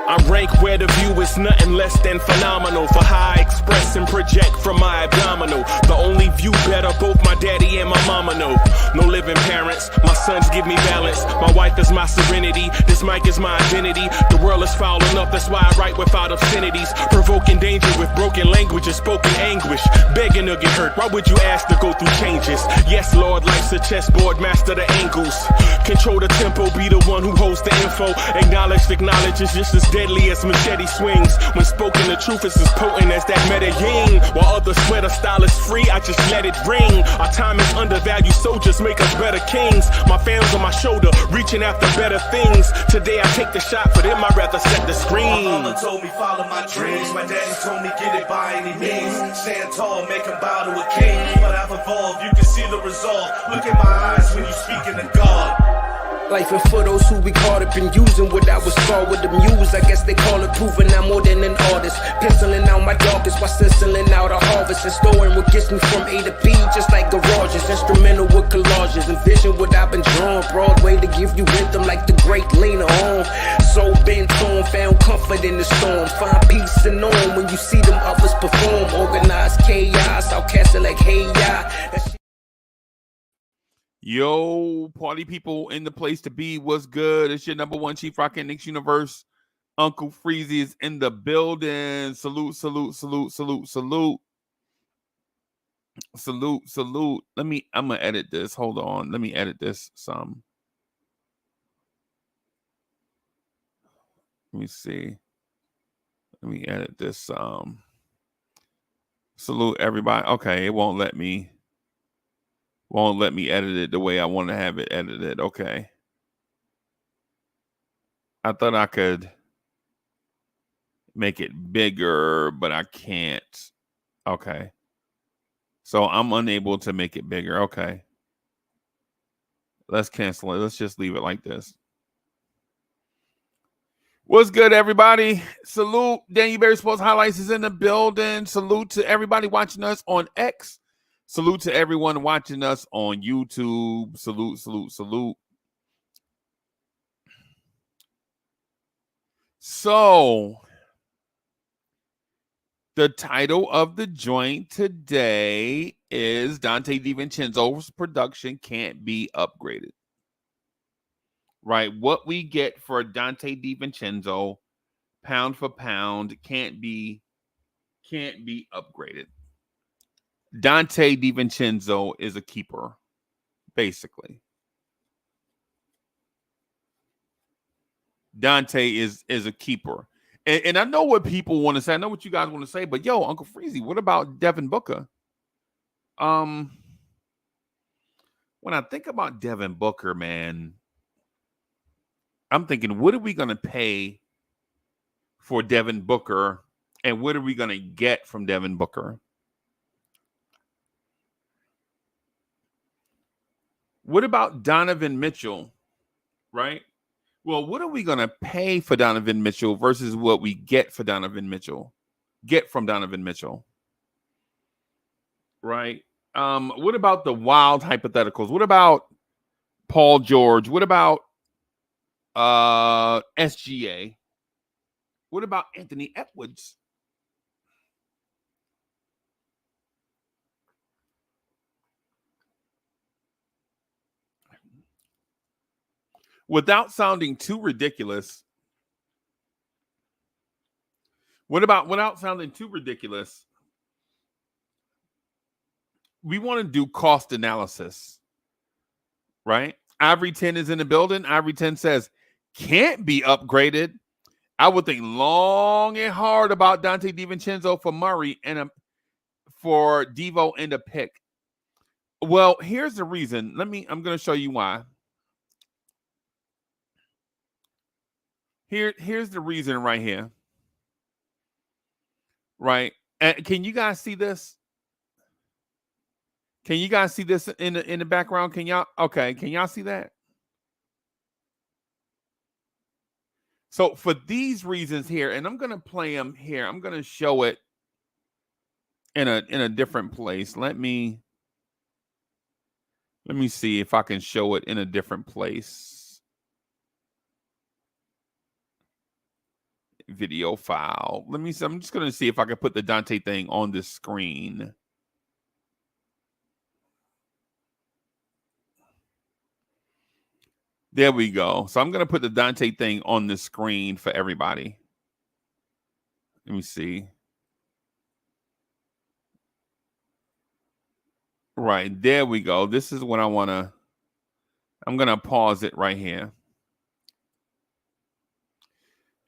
I rank where the view is nothing less than phenomenal. For how I express and project from my abdominal. The only view better, both my daddy and my mama know. No living parents, my sons give me balance. My wife is my serenity, this mic is my identity. The world is foul enough, that's why I write without obscenities. Provoking danger with broken language and spoken anguish. Begging to get hurt, why would you ask to go through changes? Yes, Lord, life's a chessboard, master the angles. Control the tempo, be the one who holds the info. Acknowledge is just as deadly as machete swings. When spoken, the truth is as potent as that Medellin. While others swear the style is free, I just let it ring. Our time is undervalued, soldiers make us better kings. My fans on my shoulder, reaching after better things. Today I take the shot, for them I'd rather set the screen. My mama told me follow my dreams. My daddy told me get it by any means. Stand tall, make him bow to a king. But I've evolved, you can see the resolve. Look in my eyes when you speaking to God. Life and for those who we caught up in using what I was taught with the muse. I guess they call it proving I'm more than an artist. Penciling out my darkest while stenciling out a harvest. And storing what gets me from A to P, just like garages. Instrumental with collages. Envision what I've been drawn. Broadway to give you rhythm like the great Lena Horne. So bent on, found comfort in the storm. Find peace and on when you see them others perform. Organized chaos, I'll cast it like hey ya. Yo, party people in the place to be. What's good? It's your number one Chief Rockin' Knicks Universe. Uncle Freezy is in the building. Salute, salute, salute, salute, salute. Salute, salute. I'm going to edit this. Hold on. Let me edit this some. Let me see. Let me edit this. Salute everybody. Okay, it won't let me edit it the way I want to have it edited. Okay. I thought I could make it bigger, but I can't. Okay. So I'm unable to make it bigger. Okay. Let's cancel it. Let's just leave it like this. What's good, everybody? Salute. Daniel Berry Sports Highlights is in the building. Salute to everybody watching us on X. Salute to everyone watching us on YouTube. Salute, salute, salute. So, the title of the joint today is Donte Divincenzo's production can't be upgraded. Right? What we get for Donte Divincenzo, pound for pound, can't be upgraded. Donte Divincenzo is a keeper, basically. Donte is a keeper. And I know what people want to say. I know what you guys want to say, but yo, Uncle Freezy, what about Devin Booker? When I think about Devin Booker, man, I'm thinking, what are we going to pay for Devin Booker? And what are we going to get from Devin Booker? What about Donovan Mitchell, right? Well, what are we going to pay for Donovan Mitchell versus what we get for Donovan Mitchell? Get from Donovan Mitchell, right? What about the wild hypotheticals? What about Paul George? What about SGA? What about Anthony Edwards? Without sounding too ridiculous, without sounding too ridiculous, we want to do cost analysis, right? Ivory 10 is in the building. Ivory 10 says, can't be upgraded. I would think long and hard about Donte Divincenzo for Murray and for Devo and a pick. Well, here's the reason. I'm going to show you why. Here's the reason right here. Right? And can you guys see this? Can you guys see this in the background? Can y'all see that? So for these reasons here, and I'm going to play them here. I'm going to show it in a different place. Let me see if I can show it in a different place. video file. Let me see. I'm just going to see if I can put the Donte thing on this screen. There we go. So I'm going to put the Donte thing on the screen for everybody. Let me see. Right, there we go. This is what I want to, I'm going to pause it right here.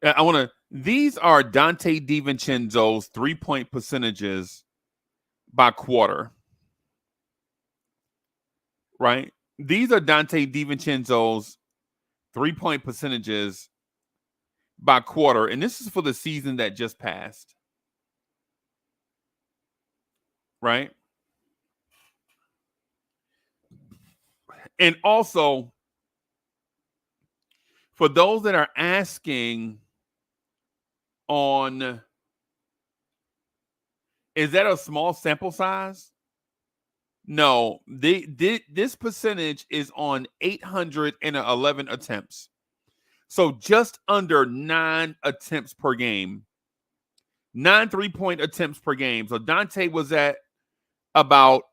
I want to, these are Donte Divincenzo's 3-point percentages by quarter. Right? These are Donte Divincenzo's 3-point percentages by quarter. And this is for the season that just passed. Right? And also, for those that are asking on, is that a small sample size? No, this percentage is on 811 attempts. So just under 9 attempts per game. 9 3-point attempts per game. So Donte was at about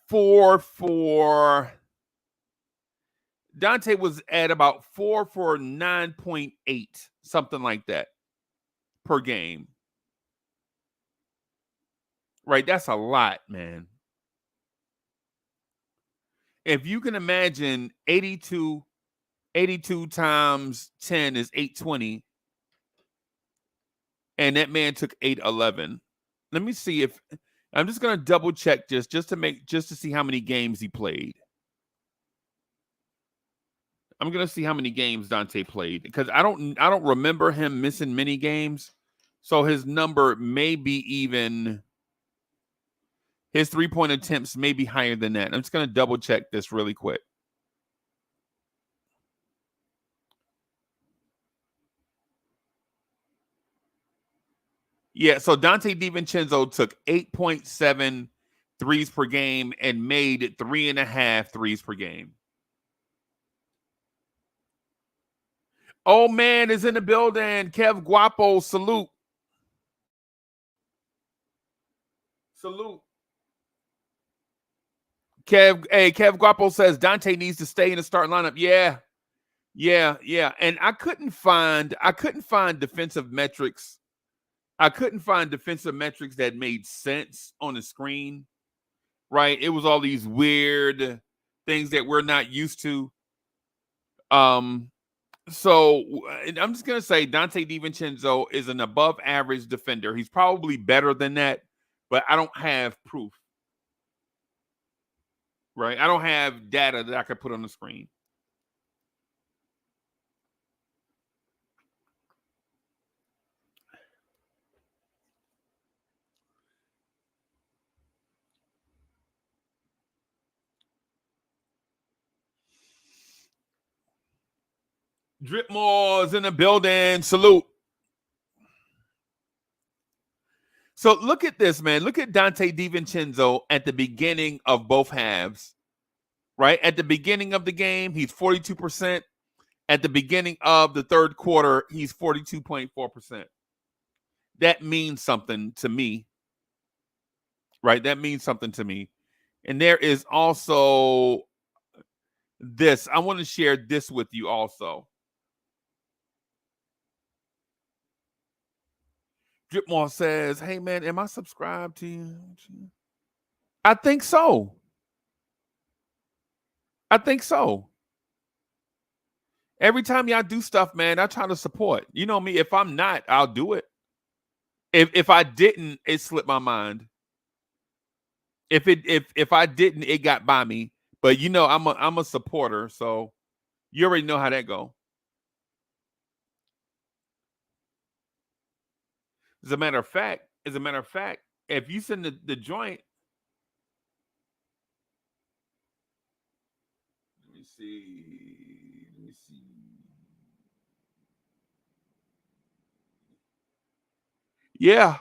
4 for 9.8, something like that, per game. Right, that's a lot, man. If you can imagine 82 times 10 is 820, and that man took 811. Let me see if I'm just going to double check just to see how many games he played. I'm going to see how many games Donte played, because I don't remember him missing many games. So his number may be even, his 3-point attempts may be higher than that. I'm just going to double check this really quick. Yeah, so Donte Divincenzo took 8.7 threes per game and made 3.5 threes per game. Oh, man is in the building. Kev Guapo, salute. Salute. Kev Guapo says Donte needs to stay in the starting lineup. Yeah. And I couldn't find defensive metrics. I couldn't find defensive metrics that made sense on the screen. Right? It was all these weird things that we're not used to. So I'm just going to say Donte Divincenzo is an above average defender. He's probably better than that, but I don't have proof. Right? I don't have data that I could put on the screen. Dripmore's in the building. Salute. So look at this, man. Look at Donte Divincenzo at the beginning of both halves. Right? At the beginning of the game, he's 42%. At the beginning of the third quarter, he's 42.4%. That means something to me. Right? That means something to me. And there is also this. I want to share this with you also. Dripmore says, hey, man, am I subscribed to you? I think so. Every time y'all do stuff, man, I try to support. You know me. If I'm not, I'll do it. If I didn't, it slipped my mind. If I didn't, it got by me. But you know, I'm a supporter, so you already know how that go. As a matter of fact, if you send the joint, let me see. Yeah.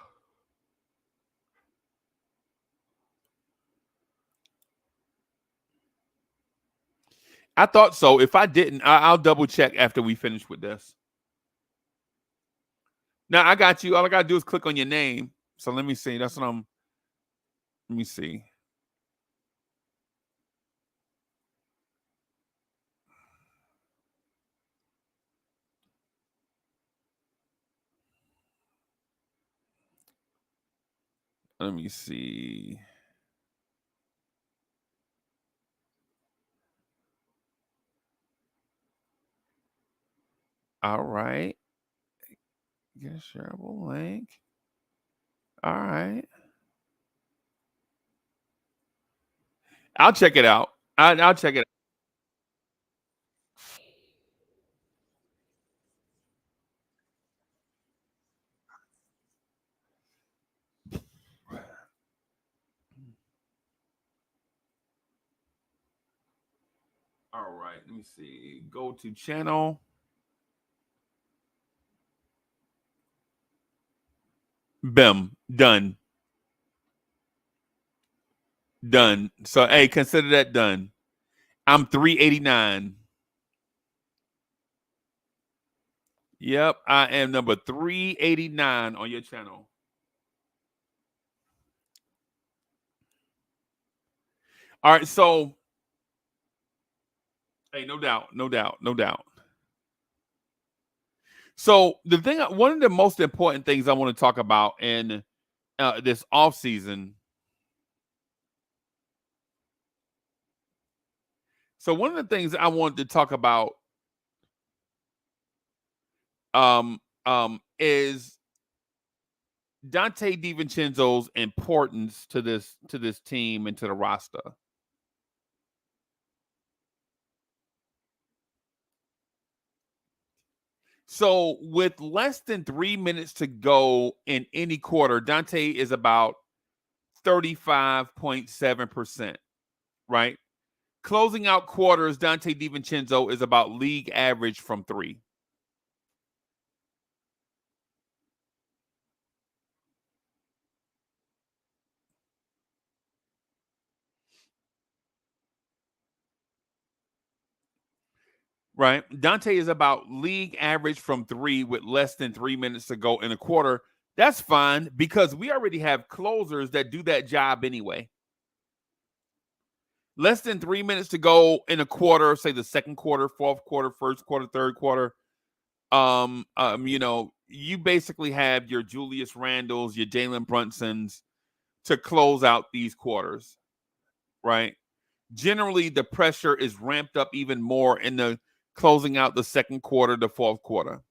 I thought so. If I didn't, I'll double check after we finish with this. Now I got you. All I gotta do is click on your name. So let me see. That's what I'm. Let me see. Let me see. All right. Get a shareable link. All right. I'll check it out. I'll check it out. All right. Let me see. Go to channel. Bim. Done. Done. So hey, consider that done. I'm 389. Yep, I am number 389 on your channel. All right, so hey, no doubt, no doubt, no doubt. So the thing, one of the most important things I want to talk about in this off season. So one of the things I wanted to talk about is Donte Divincenzo's importance to this team and to the roster. So with less than 3 minutes to go in any quarter, Donte is about 35.7%, right? Closing out quarters, Donte Divincenzo is about league average from 3. Right? Donte is about league average from 3 with less than 3 minutes to go in a quarter. That's fine because we already have closers that do that job anyway. Less than 3 minutes to go in a quarter, say the second quarter, fourth quarter, first quarter, third quarter. You basically have your Julius Randles, your Jalen Brunsons to close out these quarters, right? Generally, the pressure is ramped up even more in the closing out the second quarter, the fourth quarter,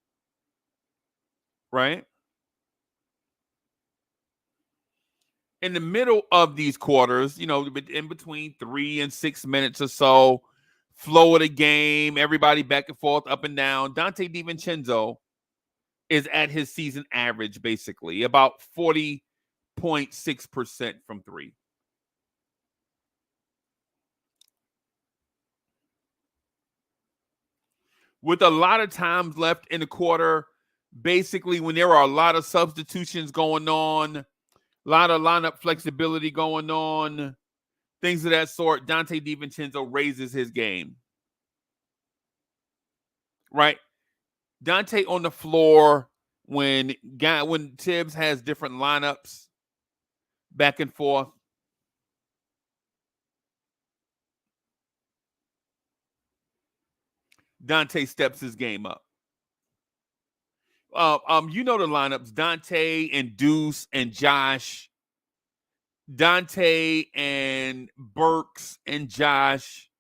right? In the middle of these quarters, in between 3 and 6 minutes or so, flow of the game, everybody back and forth, up and down. Donte Divincenzo is at his season average, basically, about 40.6% from 3. With a lot of times left in the quarter, basically when there are a lot of substitutions going on, a lot of lineup flexibility going on, things of that sort, Donte Divincenzo raises his game. Right? Donte on the floor when Tibbs has different lineups back and forth. Donte steps his game up. The lineups: Donte and Deuce and Josh, Donte and Burks and Josh,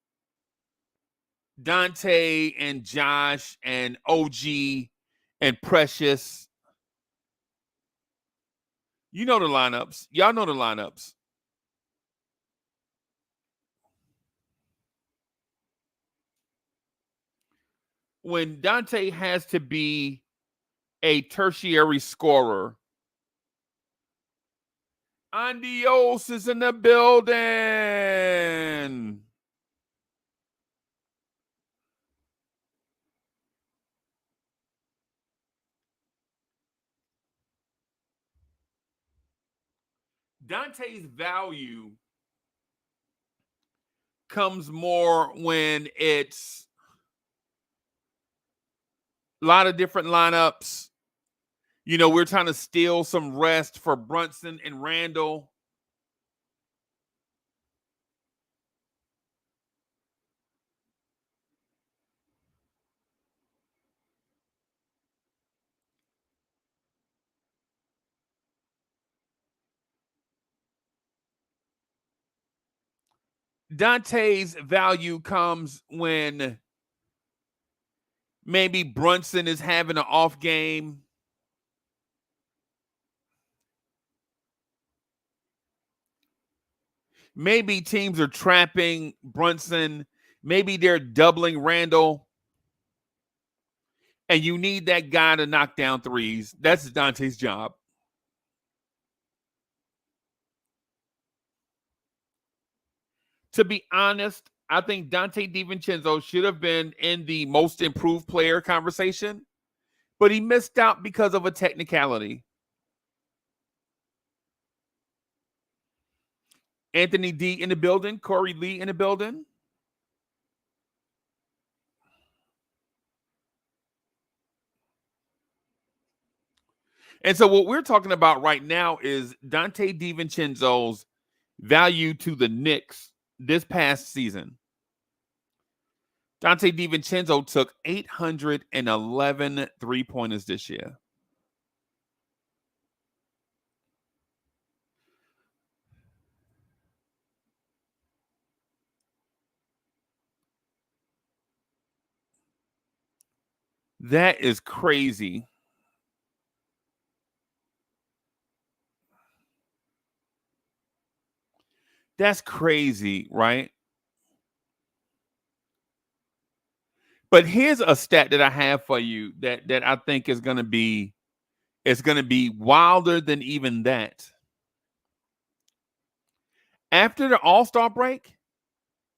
Donte and Josh and OG and Precious. You know the lineups. Y'all know the lineups. When Donte has to be a tertiary scorer, Andios is in the building. Dante's value comes more when it's a lot of different lineups. we're trying to steal some rest for Brunson and Randall. Dante's value comes when maybe Brunson is having an off game. Maybe teams are trapping Brunson. Maybe they're doubling Randall. And you need that guy to knock down threes. That's Dante's job. To be honest, I think Donte Divincenzo should have been in the most improved player conversation, but he missed out because of a technicality. Anthony D in the building, Corey Lee in the building. And so what we're talking about right now is Donte Divincenzo's value to the Knicks this past season. Donte Divincenzo took 811 three-pointers this year. That is crazy. That's crazy, right? But here's a stat that I have for you that I think is going to be wilder than even that. After the All-Star break,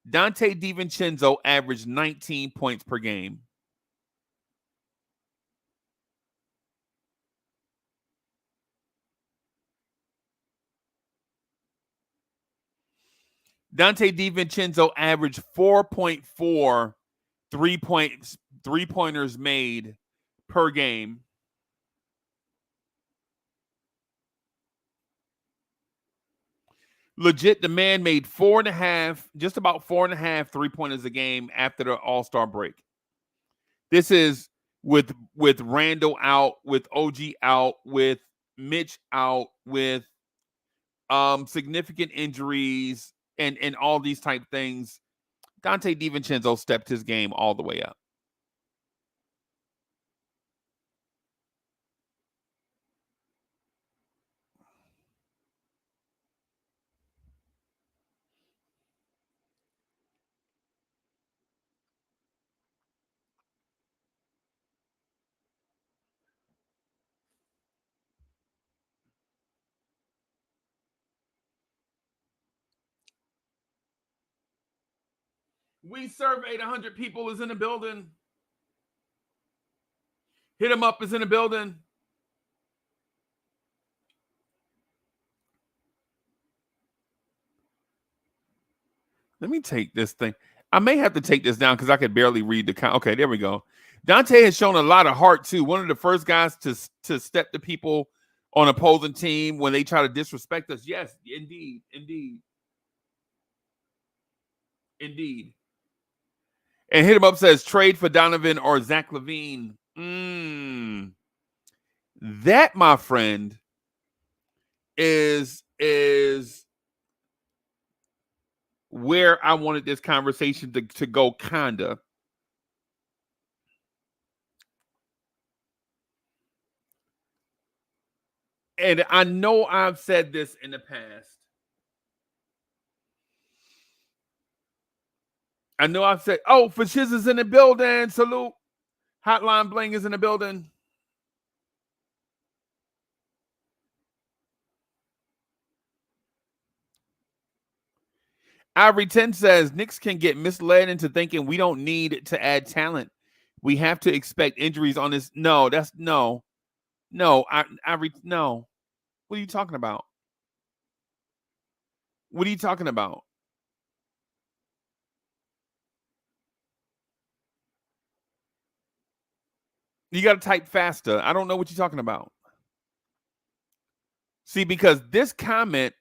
Donte Divincenzo averaged 19 points per game. Donte Divincenzo averaged 4.4 three-pointers made per game. Legit, the man made just about 4.5 three-pointers a game after the All-Star break. This is with Randall out, with OG out, with Mitch out, with significant injuries and all these type things. Donte Divincenzo stepped his game all the way up. We surveyed 100 people is in the building. Hit him up is in the building. Let me take this thing. I may have to take this down because I could barely read the count. Okay, there we go. Donte has shown a lot of heart too. One of the first guys to step to people on opposing team when they try to disrespect us. Yes, indeed. And Hit Him Up says trade for Donovan or Zach LaVine. That, my friend, is where I wanted this conversation to go, kinda. And I know I've said this in the past. I know I've said, Fashiz is in the building. Salute. Hotline Bling is in the building. Ivory 10 says Knicks can get misled into thinking we don't need to add talent. We have to expect injuries on this. No, that's no. No, no. What are you talking about? What are you talking about? You got to type faster. I don't know what you're talking about. See, because this comment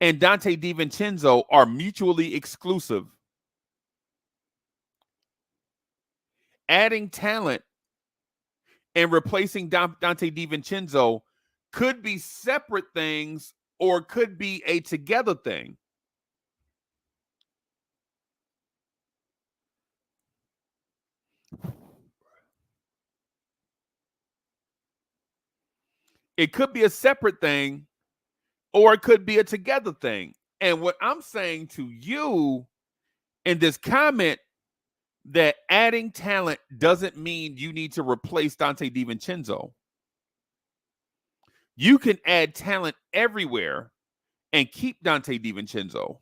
and Donte Divincenzo are mutually exclusive. Adding talent and replacing Donte Divincenzo could be separate things or could be a together thing. It could be a separate thing or it could be a together thing. And what I'm saying to you in this comment, that adding talent doesn't mean you need to replace Donte Divincenzo. You can add talent everywhere and keep Donte Divincenzo.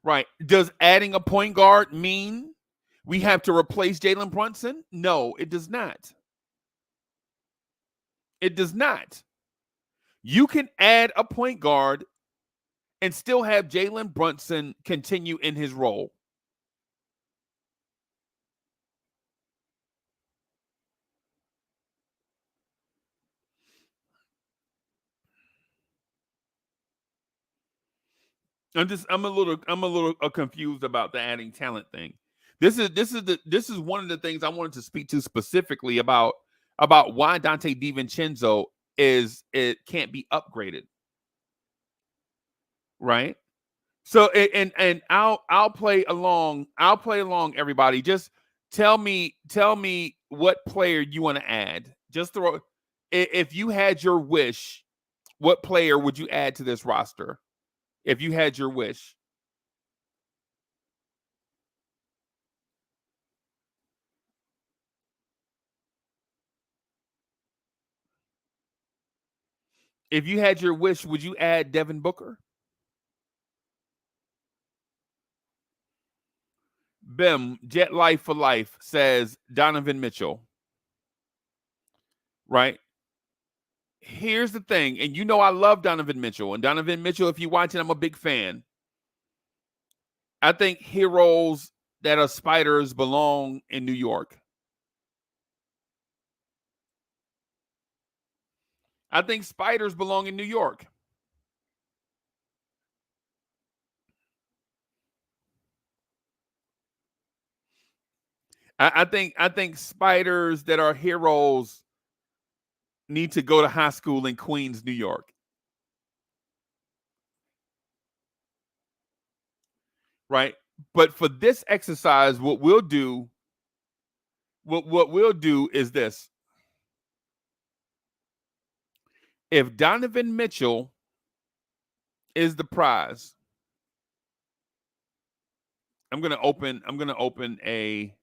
Right. Does adding a point guard mean we have to replace Jalen Brunson? No, it does not. It does not. You can add a point guard and still have Jalen Brunson continue in his role. I'm a little confused about the adding talent thing. This is one of the things I wanted to speak to specifically about why Donte Divincenzo it can't be upgraded. Right? So and I'll play along everybody. Just tell me what player you want to add. Just throw, if you had your wish, what player would you add to this roster? If you had your wish. If you had your wish, would you add Devin Booker? Bim, Jet Life for Life says Donovan Mitchell. Right? Here's the thing, and you know I love Donovan Mitchell. And Donovan Mitchell, if you're watching, I'm a big fan. I think heroes that are spiders belong in New York. I think spiders belong in New York. I think spiders that are heroes need to go to high school in Queens, New York. Right? But for this exercise, what we'll do is this. If Donovan Mitchell is the prize, I'm gonna open a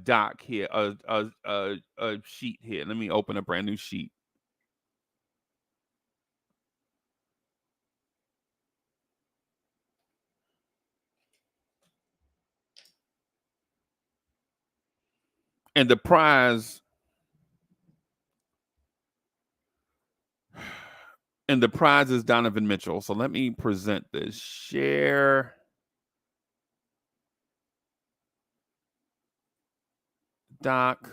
doc here, a sheet here. Let me open a brand new sheet. And the prize is Donovan Mitchell. So let me present this. Share doc.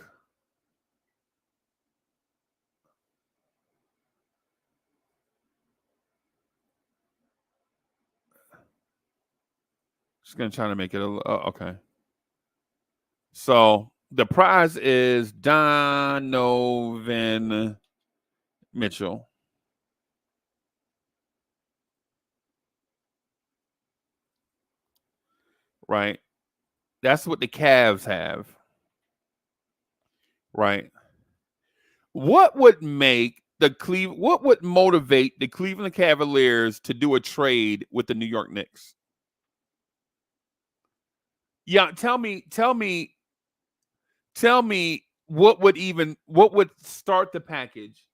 Just gonna try to make it okay. So the prize is Donovan Mitchell. Right? That's what the Cavs have. Right? What would motivate the Cleveland Cavaliers to do a trade with the New York Knicks? Yeah, tell me what would start the package?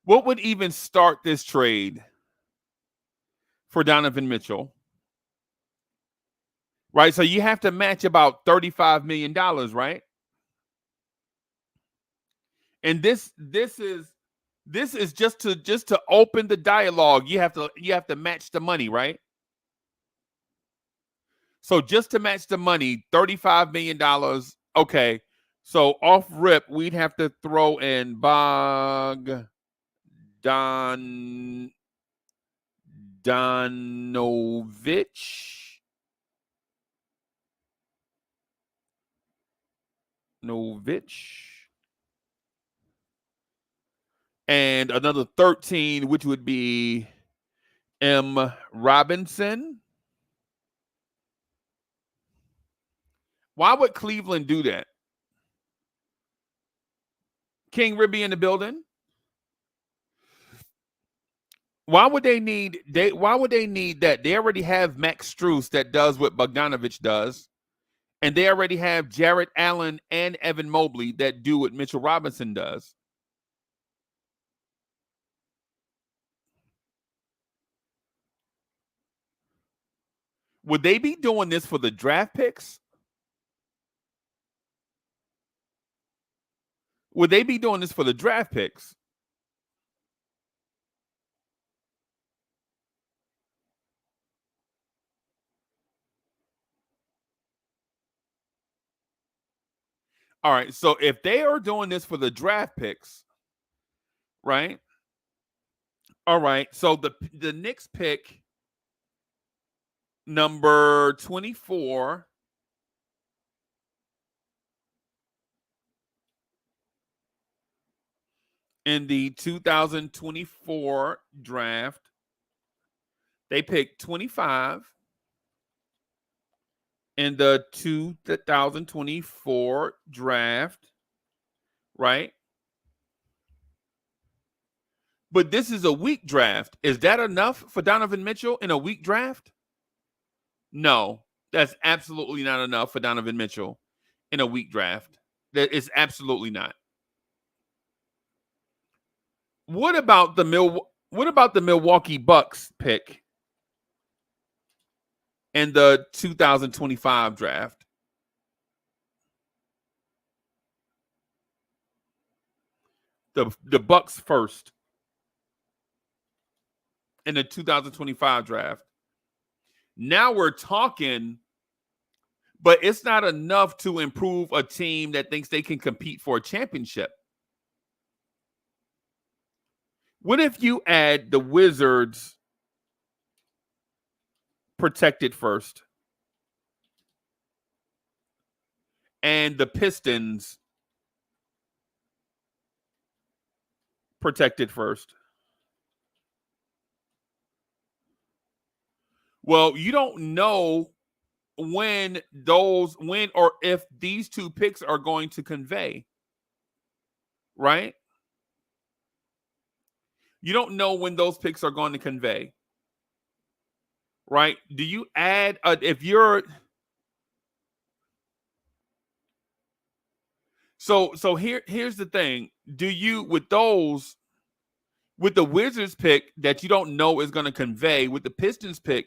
What would even start this trade for Donovan Mitchell? Right? So you have to match about $35 million, right? And this is This is just to open the dialogue. You have to match the money, right? So just to match the money, $35 million. Okay. So off rip, we'd have to throw in Donovich. And another 13, which would be M. Robinson. Why would Cleveland do that? King Ribby in the building. Why would they need that? They already have Max Strus that does what Bogdanovich does. And they already have Jarrett Allen and Evan Mobley that do what Mitchell Robinson does. Would they be doing this for the draft picks? Would they be doing this for the draft picks? All right, so if they are doing this for the draft picks, right? All right, so the Knicks pick number 24 in the 2024 draft, they picked 25 in the 2024 draft, right? But this is a weak draft. Is that enough for Donovan Mitchell in a weak draft? No, that's absolutely not enough for Donovan Mitchell in a weak draft. That is absolutely not. What about the Milwaukee Bucks pick in the 2025 draft? The Bucks first in the 2025 draft. Now we're talking, but it's not enough to improve a team that thinks they can compete for a championship. What if you add the Wizards protected first and the Pistons protected first? Well, you don't know when or if these two picks are going to convey, right? You don't know when those picks are going to convey, right? Do you add if you're so here's the thing. Do you with the Wizards pick that you don't know is going to convey, with the Pistons pick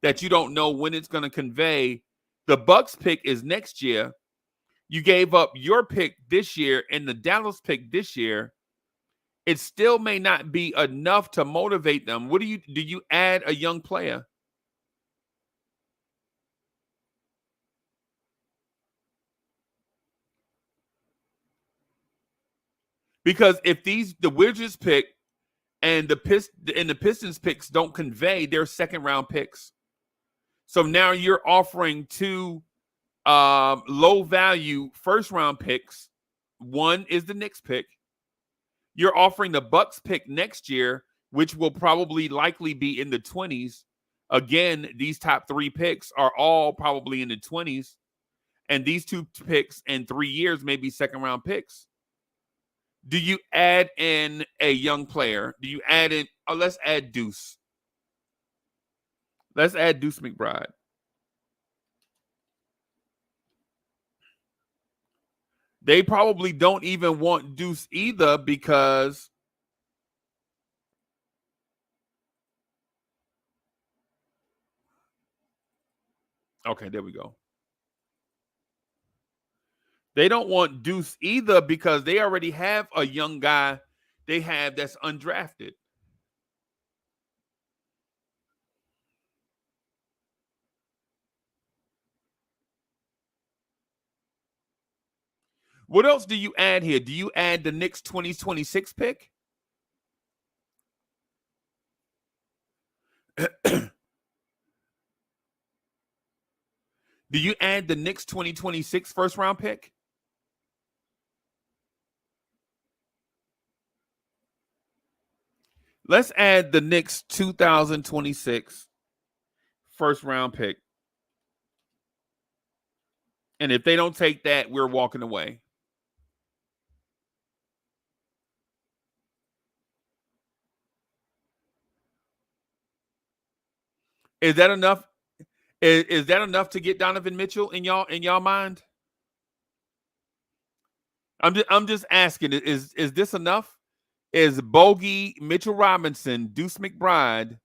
that you don't know when it's going to convey, the Bucks pick is next year. You gave up your pick this year and the Dallas pick this year. It still may not be enough to motivate them. Do you add a young player? Because if the Wizards pick and the Pistons picks don't convey, they're second round picks. So now you're offering two low value first round picks. One is the Knicks pick. You're offering the Bucks pick next year, which will probably likely be in the 20s. Again, these top three picks are all probably in the 20s. And these two picks in 3 years may be second round picks. Do you add in a young player? Do you add in, let's add Deuce. Let's add Deuce McBride. They probably don't even want Deuce either because okay, there we go. They don't want Deuce either because they already have a young guy they have that's undrafted. What else do you add here? Do you add the Knicks 2026 pick? Do you add the Knicks 2026 first round pick? Let's add the Knicks 2026 first round pick. And if they don't take that, we're walking away. Is that enough? Is that enough to get Donovan Mitchell in y'all mind? I'm just asking. Is this enough? Is Bogey, Mitchell Robinson, Deuce McBride,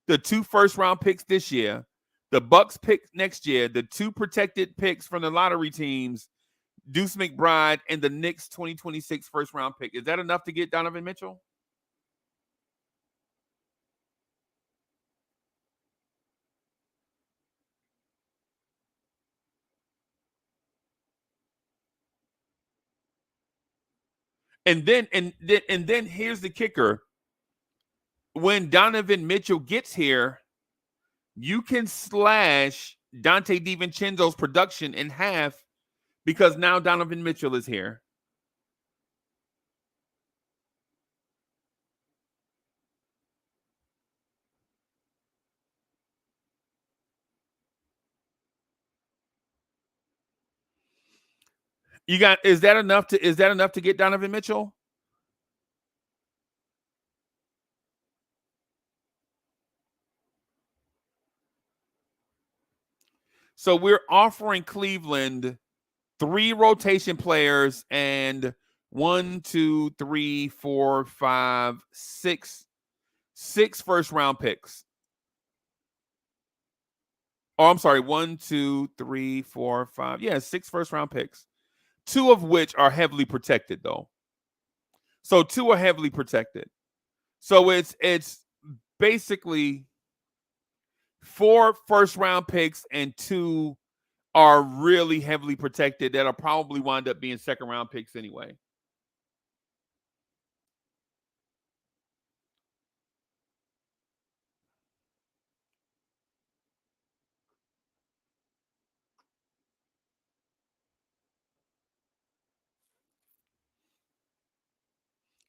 the 2 first-round picks this year, the Bucks pick next year, the 2 protected picks from the lottery teams, Deuce McBride, and the Knicks 2026 first-round pick? Is that enough to get Donovan Mitchell? And then here's the kicker. When Donovan Mitchell gets here, you can slash Donte Divincenzo's production in half because now Donovan Mitchell is here. Is that enough to get Donovan Mitchell? So we're offering Cleveland 3 rotation players and 6 first round picks. Oh, I'm sorry. 1, 2, 3, 4, 5. Yeah, 6 first round picks. 2 of which are heavily protected, though. So 2 are heavily protected. So it's basically 4 first round picks and 2 are really heavily protected that'll probably wind up being second round picks anyway.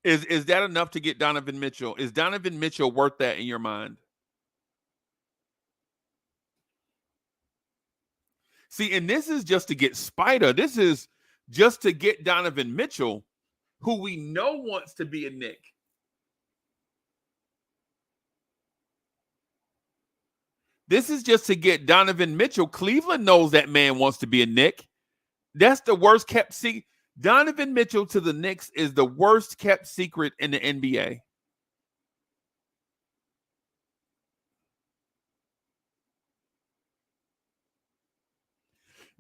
Is that enough to get Donovan Mitchell? Is Donovan Mitchell worth that in your mind? See, and this is just to get Spider. This is just to get Donovan Mitchell, who we know wants to be a Knick. This is just to get Donovan Mitchell. Cleveland knows that man wants to be a Knick. That's the worst kept secret. Donovan Mitchell to the Knicks is the worst kept secret in the NBA.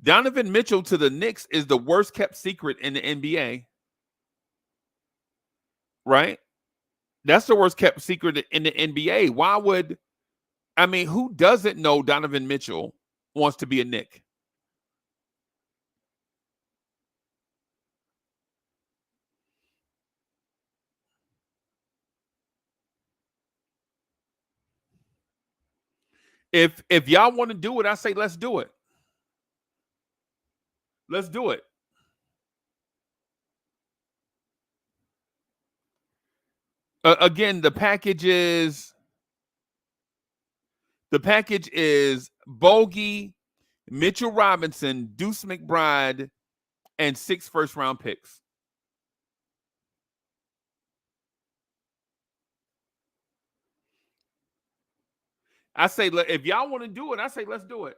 Donovan Mitchell to the Knicks is the worst kept secret in the NBA. Right? That's the worst kept secret in the NBA. Who doesn't know Donovan Mitchell wants to be a Knick? If y'all want to do it, I say let's do it. Let's do it. Again, the package is Bogey, Mitchell Robinson, Deuce McBride, and 6 first round picks. I say if y'all want to do it, I say let's do it.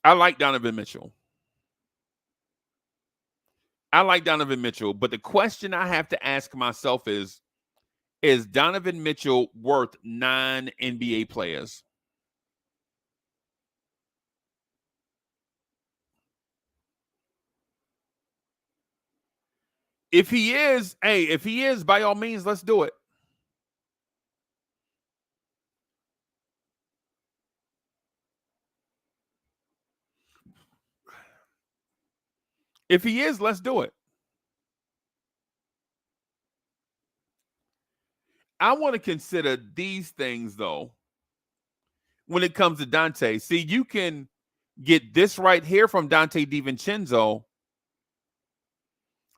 I like Donovan Mitchell. But the question I have to ask myself is Donovan Mitchell worth 9 NBA players? If he is, by all means, let's do it. If he is, let's do it. I want to consider these things, though, when it comes to Donte. See, you can get this right here from Donte Divincenzo.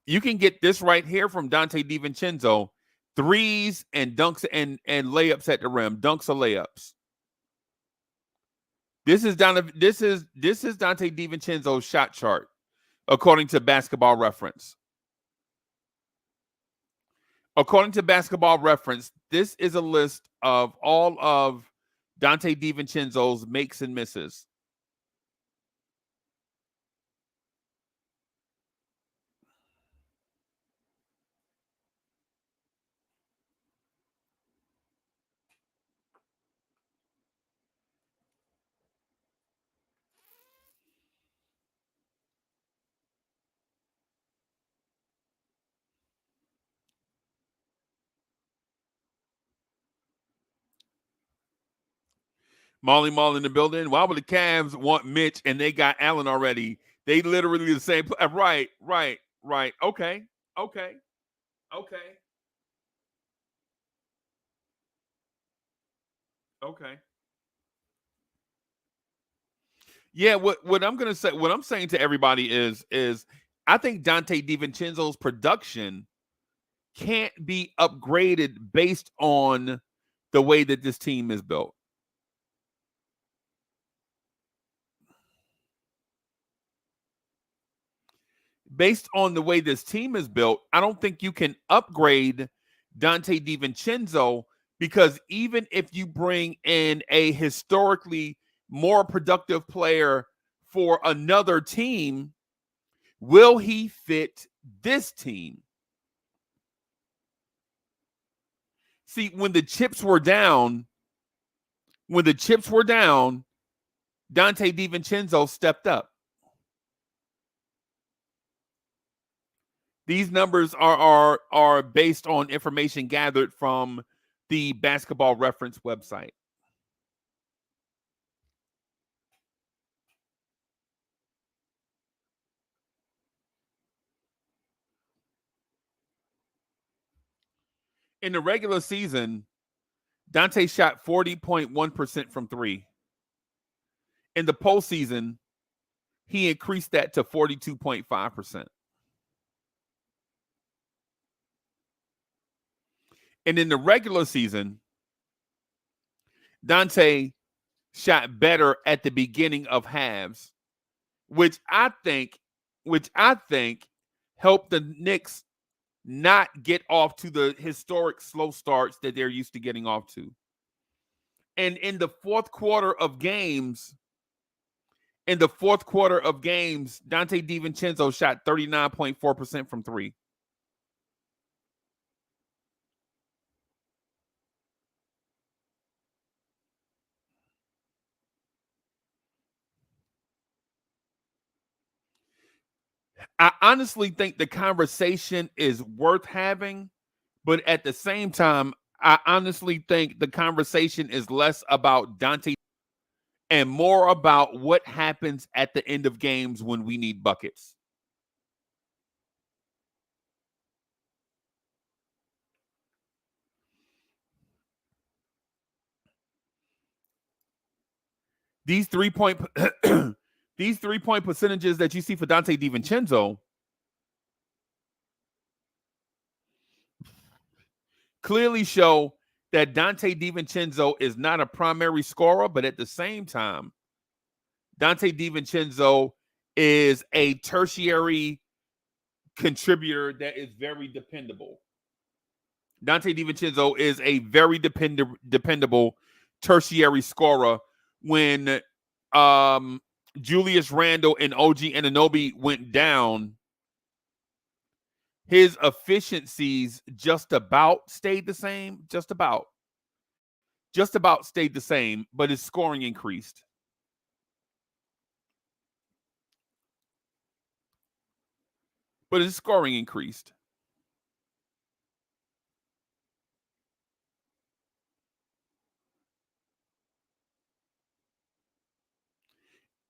You can get this right here from Donte Divincenzo. Threes and dunks and layups at the rim. Dunks or layups. This is Donte Divincenzo's shot chart, according to Basketball Reference. According to Basketball Reference, this is a list of all of Donte Divincenzo's makes and misses. Molly Mall in the building. Why would the Cavs want Mitch and they got Allen already? They literally the same. Right. Okay. Yeah, what I'm gonna say, what I'm saying to everybody is I think Donte Divincenzo's production can't be upgraded based on the way that this team is built. Based on the way this team is built, I don't think you can upgrade Donte Divincenzo, because even if you bring in a historically more productive player for another team, will he fit this team? See, when the chips were down, Donte Divincenzo stepped up. These numbers are based on information gathered from the Basketball Reference website. In the regular season, Donte shot 40.1% from three. In the postseason, he increased that to 42.5%. And in the regular season, Donte shot better at the beginning of halves, which I think helped the Knicks not get off to the historic slow starts that they're used to getting off to. And in the fourth quarter of games, Donte Divincenzo shot 39.4% from three. I honestly think the conversation is worth having, but at the same time, I honestly think the conversation is less about Donte and more about what happens at the end of games when we need buckets. These 3-point these 3-point percentages that you see for Donte Divincenzo clearly show that Donte Divincenzo is not a primary scorer, but at the same time, Donte Divincenzo is a tertiary contributor that is very dependable. Donte Divincenzo is a very dependable tertiary scorer. When Julius Randle and OG Anunoby went down, his efficiencies just about stayed the same. Just about stayed the same, but his scoring increased.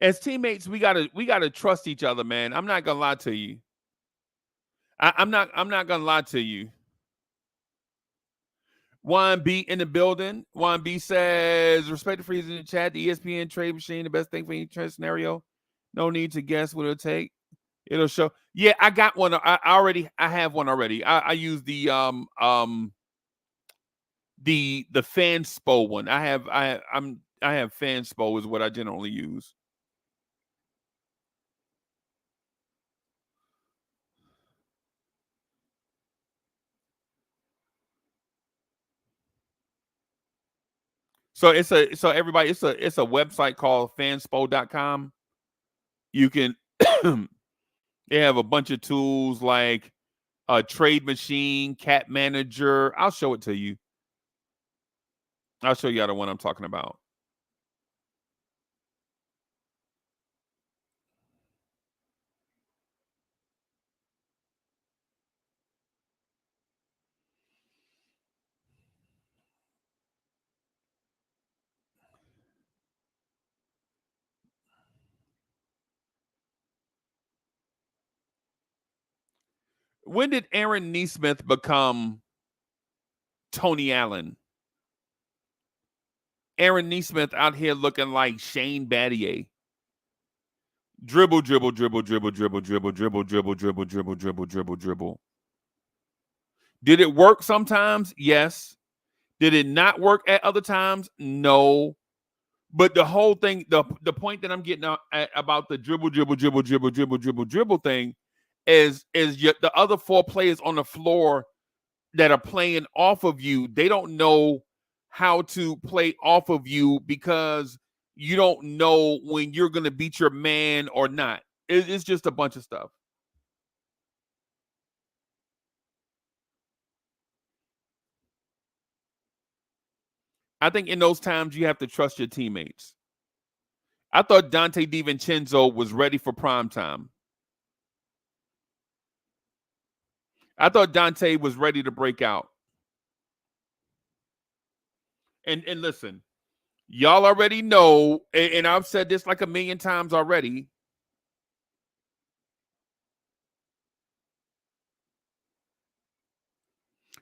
As teammates, we gotta trust each other, man. I'm not gonna lie to you. I'm not gonna lie to you. Juan B in the building. Juan B says, respect the freeze in the chat. The ESPN trade machine, the best thing for any trade scenario. No need to guess what it'll take. It'll show. Yeah, I got one. I have one already. I use the Fanspo one. I have Fanspo is what I generally use. So it's a website called fanspo.com. You can they have a bunch of tools like a trade machine, cat manager. I'll show it to you. I'll show you the one I'm talking about. When did Aaron Nesmith become Tony Allen? Aaron Nesmith out here looking like Shane Battier. Dribble, dribble, dribble, dribble, dribble, dribble, dribble, dribble, dribble, dribble, dribble, dribble, dribble. Did it work sometimes? Yes. Did it not work at other times? No. But the whole thing, the point that I'm getting at about the dribble, dribble, dribble, dribble, dribble, dribble, dribble thing is the other four players on the floor that are playing off of you, they don't know how to play off of you because you don't know when you're going to beat your man or not. It's just a bunch of stuff. I think in those times you have to trust your teammates. I thought Donte Divincenzo was ready for prime time. I thought Donte was ready to break out. And listen, y'all already know, and I've said this like a million times already.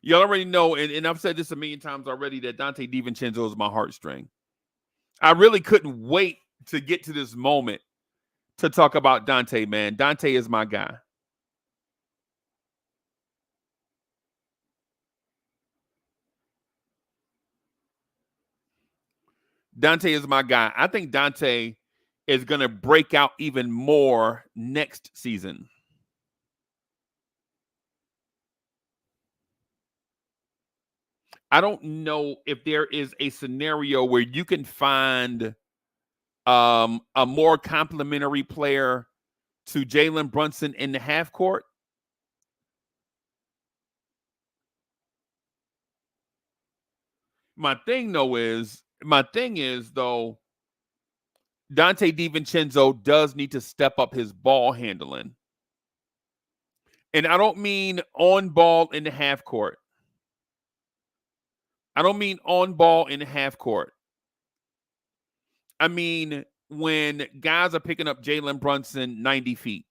Y'all already know, and I've said this a million times already, that Donte Divincenzo is my heartstring. I really couldn't wait to get to this moment to talk about Donte, man. Donte is my guy. Donte is my guy. I think Donte is going to break out even more next season. I don't know if there is a scenario where you can find a more complimentary player to Jalen Brunson in the half court. My thing is though, Donte DiVincenzo does need to step up his ball handling. And I don't mean on ball in the half court. I don't mean on ball in the half court. I mean when guys are picking up Jalen Brunson 90 feet.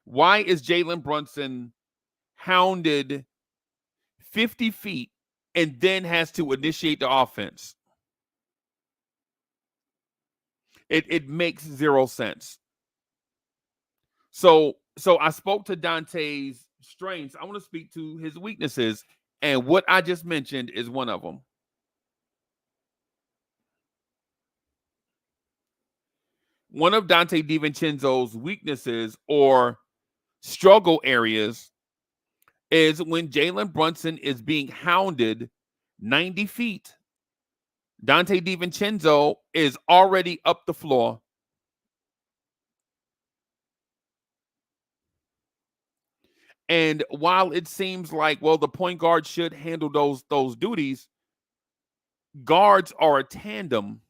Why is Jalen Brunson hounded 50 feet and then has to initiate the offense? It makes zero sense. So I spoke to Donte's strengths. I want to speak to his weaknesses, and what I just mentioned is one of them. One of Donte DiVincenzo's weaknesses or struggle areas is when Jalen Brunson is being hounded 90 feet. Donte DiVincenzo is already up the floor. And while it seems like, well, the point guard should handle those duties, guards are a tandem.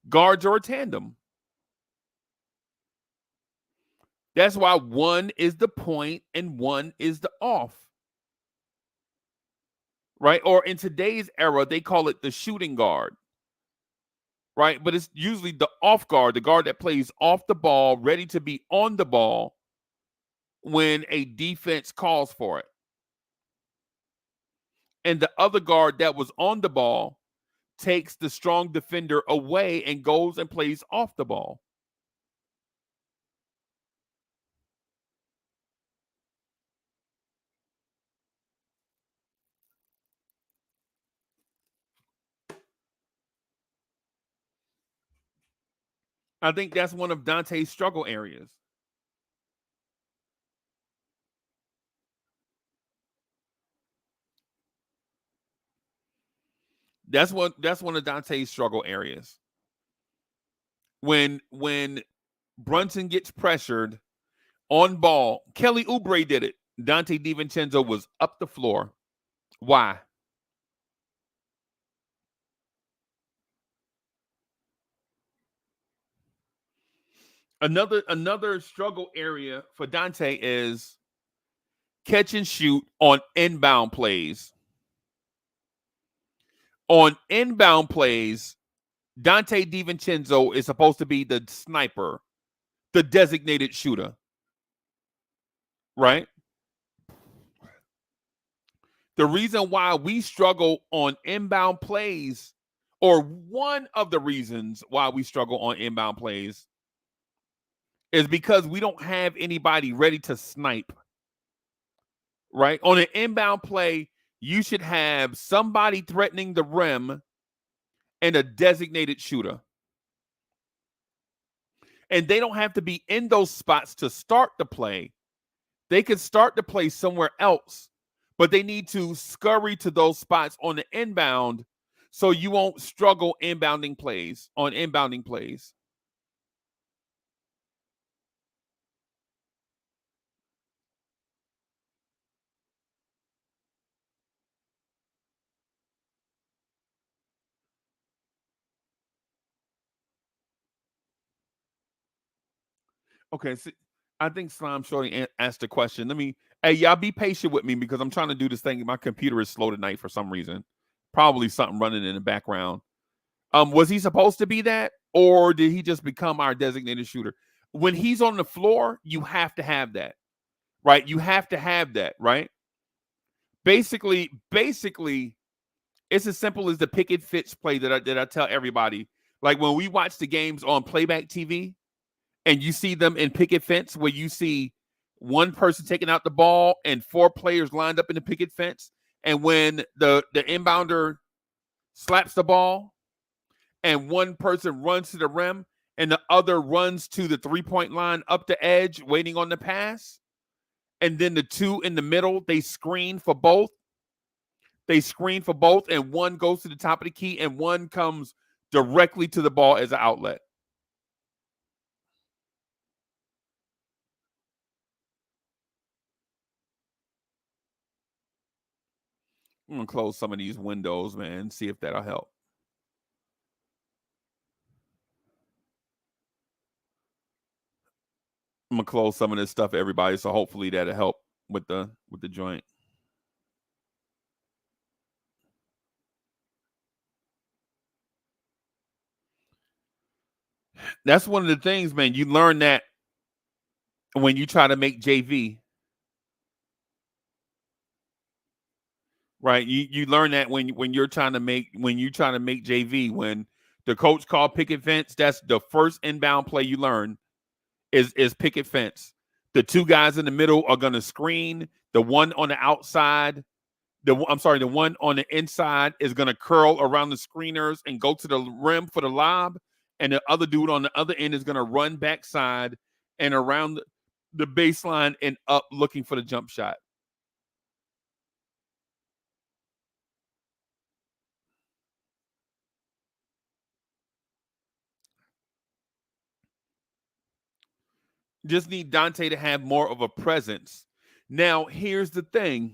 Guards are a tandem. That's why one is the point and one is the off. Right? Or in today's era, they call it the shooting guard. right? But it's usually the off guard, the guard that plays off the ball, ready to be on the ball when a defense calls for it. And the other guard that was on the ball takes the strong defender away and goes and plays off the ball. I think that's one of Donte's struggle areas. That's one of Donte's struggle areas. When Brunson gets pressured on ball, Kelly Oubre did it. Donte Divincenzo was up the floor. Why? Another struggle area for Donte is catch and shoot on inbound plays. On inbound plays, Donte Divincenzo is supposed to be the sniper, the designated shooter, right? The reason why we struggle on inbound plays, or one of the reasons why we struggle on inbound plays, is because we don't have anybody ready to snipe, right? On an inbound play, you should have somebody threatening the rim and a designated shooter. And they don't have to be in those spots to start the play. They can start the play somewhere else, but they need to scurry to those spots on the inbound so you won't struggle inbounding plays. Okay, so I think Slime Shorty asked a question. Hey, y'all be patient with me because I'm trying to do this thing. My computer is slow tonight for some reason. Probably something running in the background. Was he supposed to be that, or did he just become our designated shooter? When he's on the floor, you have to have that, right? You have to have that, right? Basically, it's as simple as the picket fence play that I tell everybody. Like when we watch the games on playback TV, and you see them in picket fence where you see one person taking out the ball and 4 players lined up in the picket fence. And when the inbounder slaps the ball and one person runs to the rim and the other runs to the 3-point line up the edge waiting on the pass, and then the 2 in the middle, they screen for both. And one goes to the top of the key and one comes directly to the ball as an outlet. I'm going to close some of these windows, man, see if that'll help. I'm going to close some of this stuff, everybody, so hopefully that'll help with the joint. That's one of the things, man. You learn that when you try to make JV. Right? You learn that when you're trying to make JV, when the coach called picket fence, that's the first inbound play you learn is picket fence. The 2 guys in the middle are going to screen. The one on the outside, the one on the inside is going to curl around the screeners and go to the rim for the lob. And the other dude on the other end is going to run backside and around the baseline and up looking for the jump shot. Just need Donte to have more of a presence. Now, here's the thing.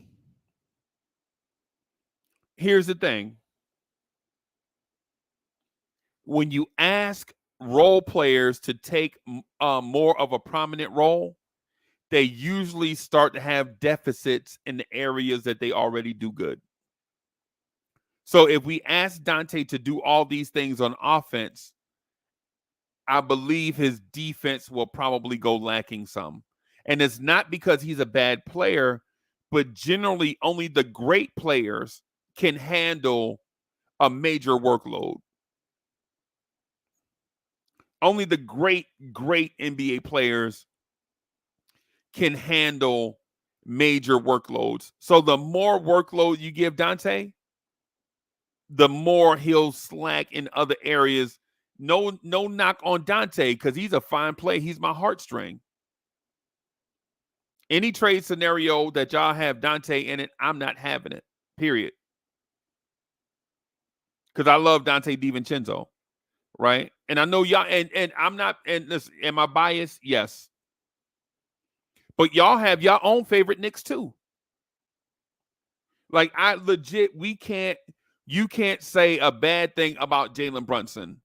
When you ask role players to take more of a prominent role, they usually start to have deficits in the areas that they already do good. So if we ask Donte to do all these things on offense, I believe his defense will probably go lacking some. And it's not because he's a bad player, but generally only the great players can handle a major workload. Only the great NBA players can handle major workloads. So the more workload you give Donte, the more he'll slack in other areas. No knock on Donte because he's a fine player. He's my heartstring. Any trade scenario that y'all have Donte in it, I'm not having it. Period. Because I love Donte Divincenzo, right? And I know y'all, and I'm not, and listen, am I biased? Yes. But y'all have your own favorite Knicks too. Like I legit, you can't say a bad thing about Jalen Brunson.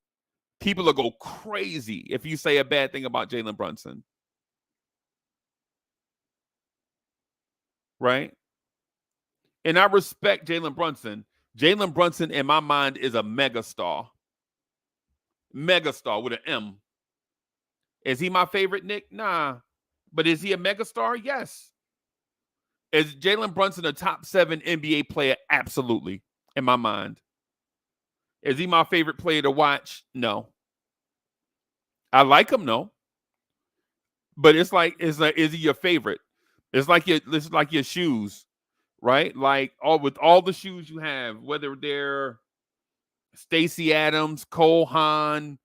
People will go crazy if you say a bad thing about Jalen Brunson. Right? And I respect Jalen Brunson. Jalen Brunson, in my mind, is a megastar. Megastar with an M. Is he my favorite Knick? Nah. But is he a megastar? Yes. Is Jalen Brunson a top 7 NBA player? Absolutely, in my mind. Is he my favorite player to watch? No. I like him, no. But it's like, is he your favorite? It's like your shoes, right? Like with all the shoes you have, whether they're Stacey Adams, Cole Haan,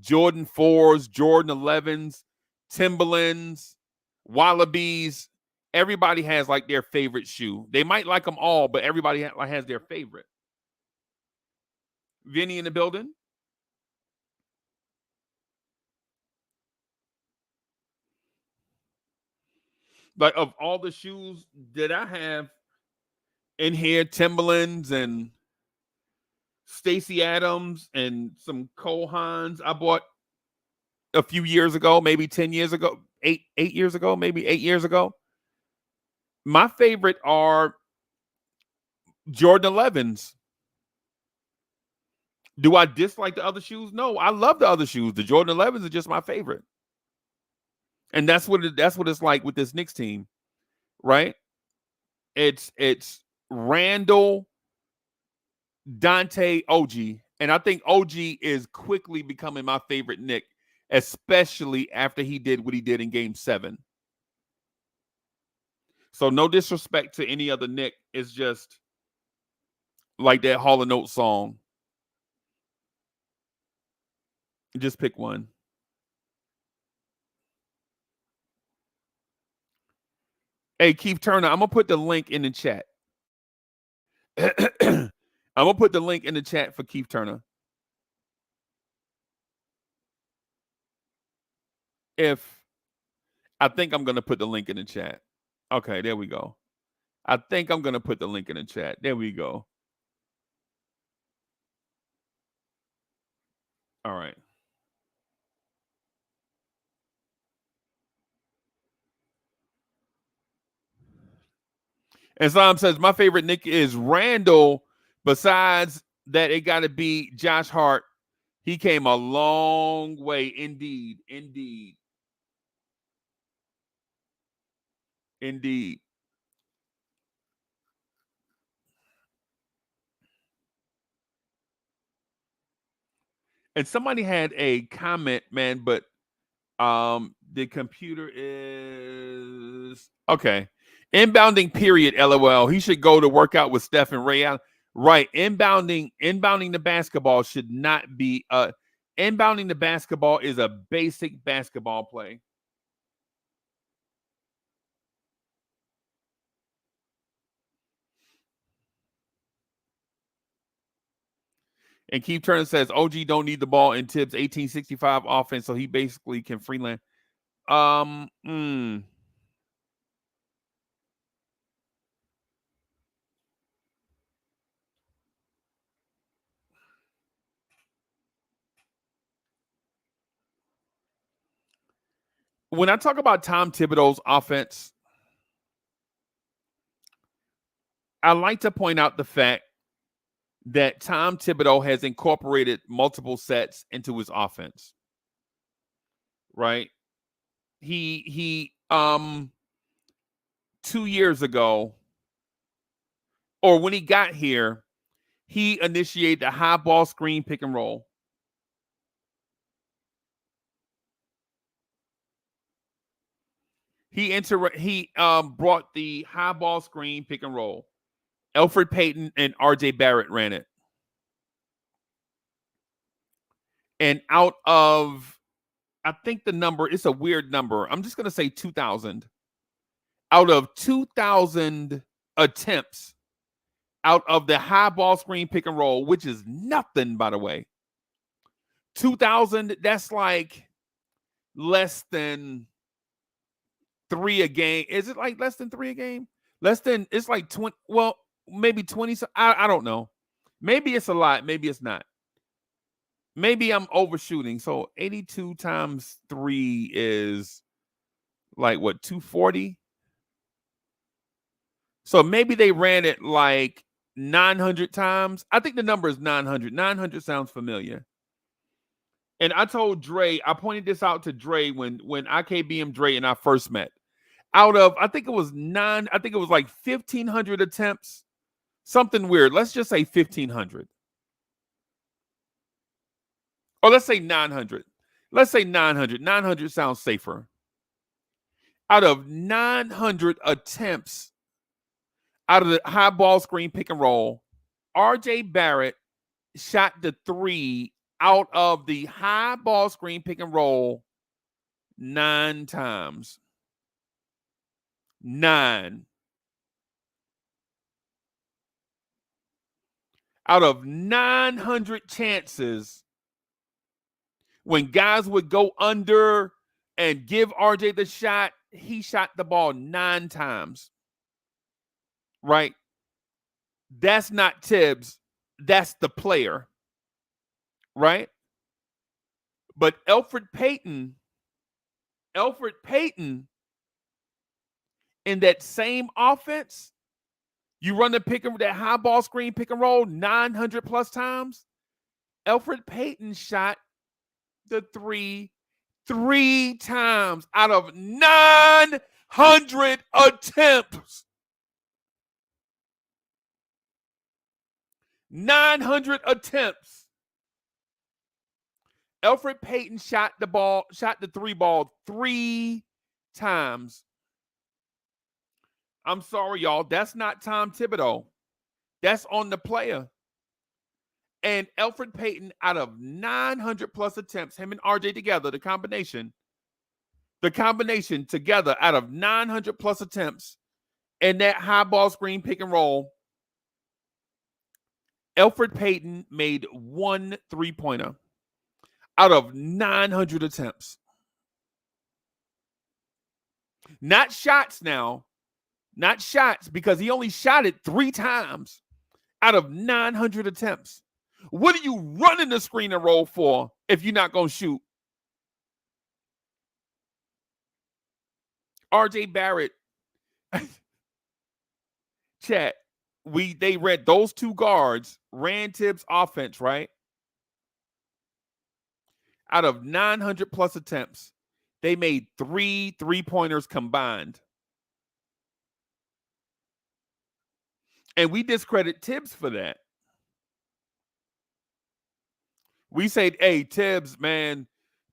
Jordan 4s, Jordan 11s, Timberlands, Wallabies. Everybody has like their favorite shoe. They might like them all, but everybody has their favorite. Vinny in the building? Like of all the shoes that I have in here, Timberlands and Stacey Adams and some Cole Haans I bought a few years ago, maybe 10 years ago, 8 years ago, maybe 8 years ago. My favorite are Jordan 11s. Do I dislike the other shoes? No, I love the other shoes. The Jordan 11s are just my favorite. And that's what it's like with this Knicks team, right? It's Randall, Donte, OG. And I think OG is quickly becoming my favorite Knick, especially after he did what he did in Game 7. So no disrespect to any other Knick. It's just like that Hall & Oates song. Just pick one. Hey, Keith Turner, I'm going to put the link in the chat. I'm going to put the link in the chat for Keith Turner. I think I'm going to put the link in the chat. Okay, there we go. I think I'm going to put the link in the chat. There we go. All right. And Sam says, my favorite Knick is Randall. Besides that, it got to be Josh Hart. He came a long way. Indeed. And somebody had a comment, man, but the computer is okay. Inbounding period, LOL. He should go to work out with Steph and Ray Allen. Right. Inbounding the basketball should not be inbounding the basketball is a basic basketball play. And Keith Turner says OG don't need the ball in Tibbs 1865 offense, so he basically can freelance. When I talk about Tom Thibodeau's offense, I like to point out the fact that Tom Thibodeau has incorporated multiple sets into his offense. Right? He 2 years ago, or when he got here, he initiated the high ball screen pick and roll. He brought the high ball screen pick and roll. Elfrid Payton and RJ Barrett ran it. And out of, I think the number, it's a weird number. I'm just going to say 2,000. Out of 2,000 attempts out of the high ball screen pick and roll, which is nothing, by the way. 2,000, that's like less than 3 a game. Is it like less than 3 a game? Less than, it's like 20, well, maybe 20. I don't know. Maybe it's a lot. Maybe it's not. Maybe I'm overshooting. So 82 times 3 is like what, 240? So maybe they ran it like 900 times. I think the number is 900. 900 sounds familiar. And I told Dre, I pointed this out to Dre when IKBM Dre and I first met. Out of, I think it was like 1,500 attempts. Something weird. Let's just say 1,500. Or let's say 900. Let's say 900. 900 sounds safer. Out of 900 attempts, out of the high ball screen pick and roll, RJ Barrett shot the 3 out of the high ball screen pick and roll 9 times. 9. Out of 900 chances, when guys would go under and give RJ the shot, he shot the ball 9 times. Right? That's not Tibbs. That's the player. Right? But Elfrid Payton, in that same offense, you run that high ball screen pick and roll 900 plus times. Elfrid Payton shot the 3 times out of 900 attempts. 900 attempts. Elfrid Payton shot the 3 ball 3 times. I'm sorry, y'all. That's not Tom Thibodeau. That's on the player. And Elfrid Payton, out of 900 plus attempts, him and RJ together, the combination together out of 900 plus attempts and that high ball screen pick and roll, Elfrid Payton made 1 3-pointer out of 900 attempts. Not shots now. Not shots, because he only shot it 3 times out of 900 attempts. What are you running the screen and roll for if you're not going to shoot? RJ Barrett, chat, they read those 2 guards, ran Tibbs' offense, right? Out of 900 plus attempts, they made 3 3-pointers combined. And we discredit Tibbs for that. We say, hey, Tibbs, man,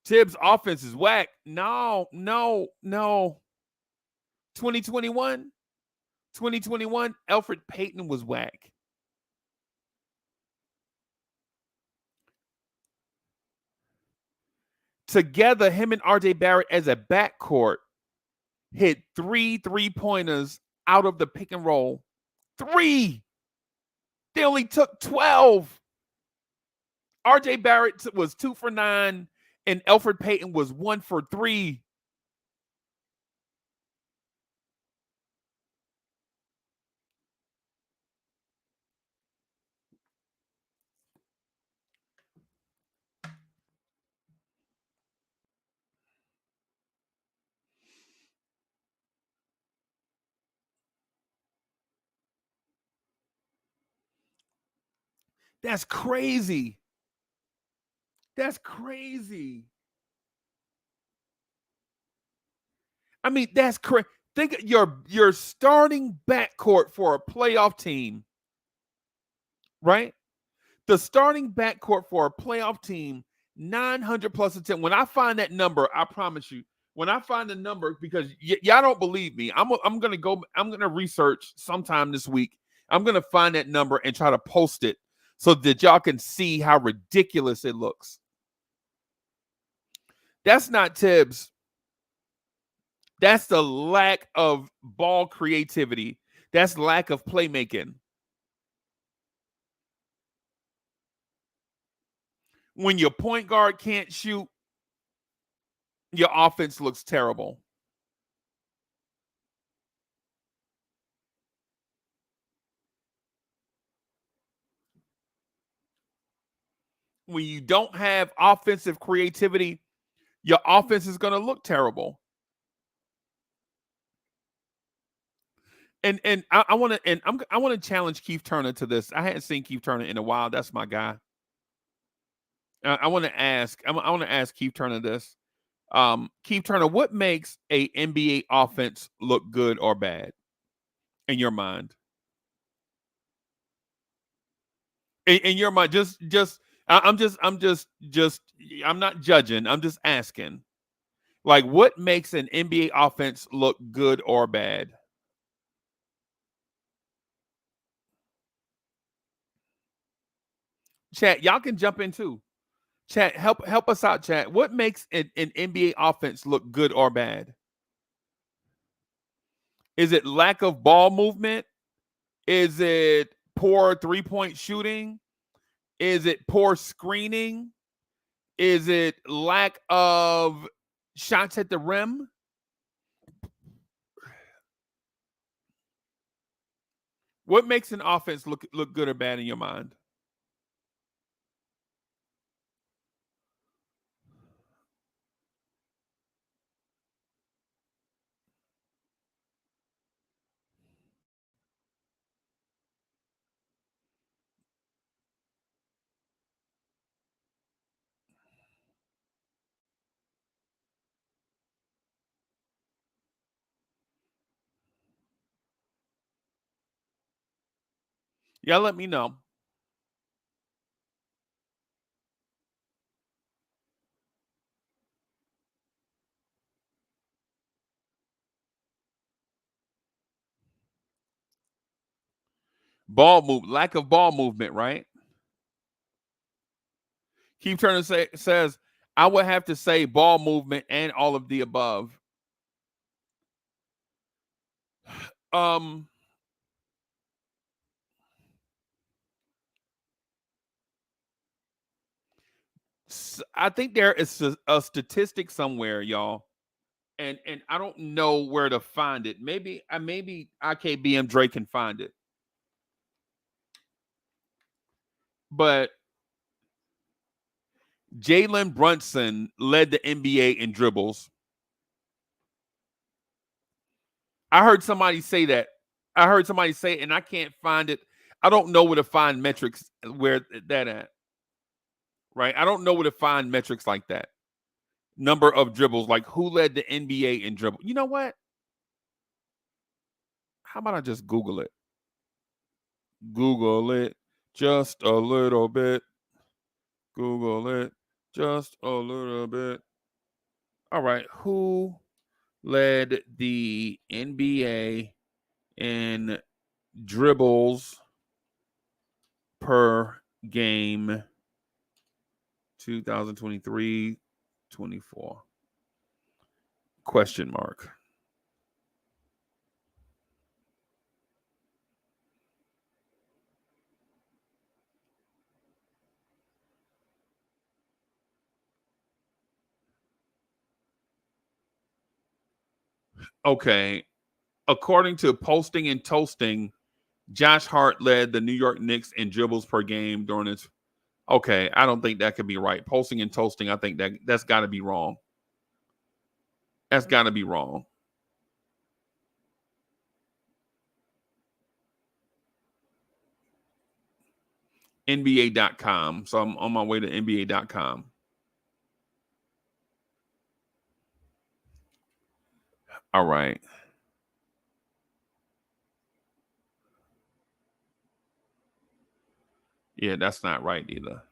Tibbs' offense is whack. No. 2021, Elfrid Payton was whack. Together, him and RJ Barrett as a backcourt hit 3 3-pointers out of the pick and roll. 3. They only took 12. RJ Barrett was 2 for 9, and Elfrid Payton was 1 for 3. That's crazy. That's crazy. I mean, that's crazy. Think of your starting backcourt for a playoff team, right? The starting backcourt for a playoff team, 900 plus attempt. When I find that number, I promise you, when I find the number, because y'all don't believe me, I'm gonna research sometime this week. I'm gonna find that number and try to post it so that y'all can see how ridiculous it looks. That's not Tibbs. That's the lack of ball creativity. That's lack of playmaking. When your point guard can't shoot, your offense looks terrible. When you don't have offensive creativity, your offense is going to look terrible. And I want to I want to challenge Keith Turner to this. I hadn't seen Keith Turner in a while. That's my guy. I want to ask. I want to ask Keith Turner this. Keith Turner, what makes a NBA offense look good or bad in your mind? In your mind, I'm not judging. I'm just asking. Like, what makes an NBA offense look good or bad? Chat, y'all can jump in too. Chat, help us out, chat. What makes an NBA offense look good or bad? Is it lack of ball movement? Is it poor three-point shooting? Is it poor screening? Is it lack of shots at the rim? What makes an offense look good or bad in your mind? Y'all let me know. Lack of ball movement, right? Keith Turner says, I would have to say ball movement and all of the above. Um, I think there is a statistic somewhere, y'all, and I don't know where to find it. Maybe IKBM Dre can find it, but Jalen Brunson led the NBA in dribbles. I heard somebody say that. I heard somebody say it, and I can't find it. I don't know where to find metrics where that at. Right? I don't know where to find metrics like that. Number of dribbles, like who led the NBA in dribble. You know what? How about I just Google it? Google it just a little bit. Google it just a little bit. All right. Who led the NBA in dribbles per game 2023-24? Question mark. Okay. According to Posting and Toasting, Josh Hart led the New York Knicks in dribbles per game during its. Okay, I don't think that could be right. Posting and Toasting, I think that's got to be wrong. That's got to be wrong. NBA.com. So I'm on my way to NBA.com. All right. Yeah, that's not right either.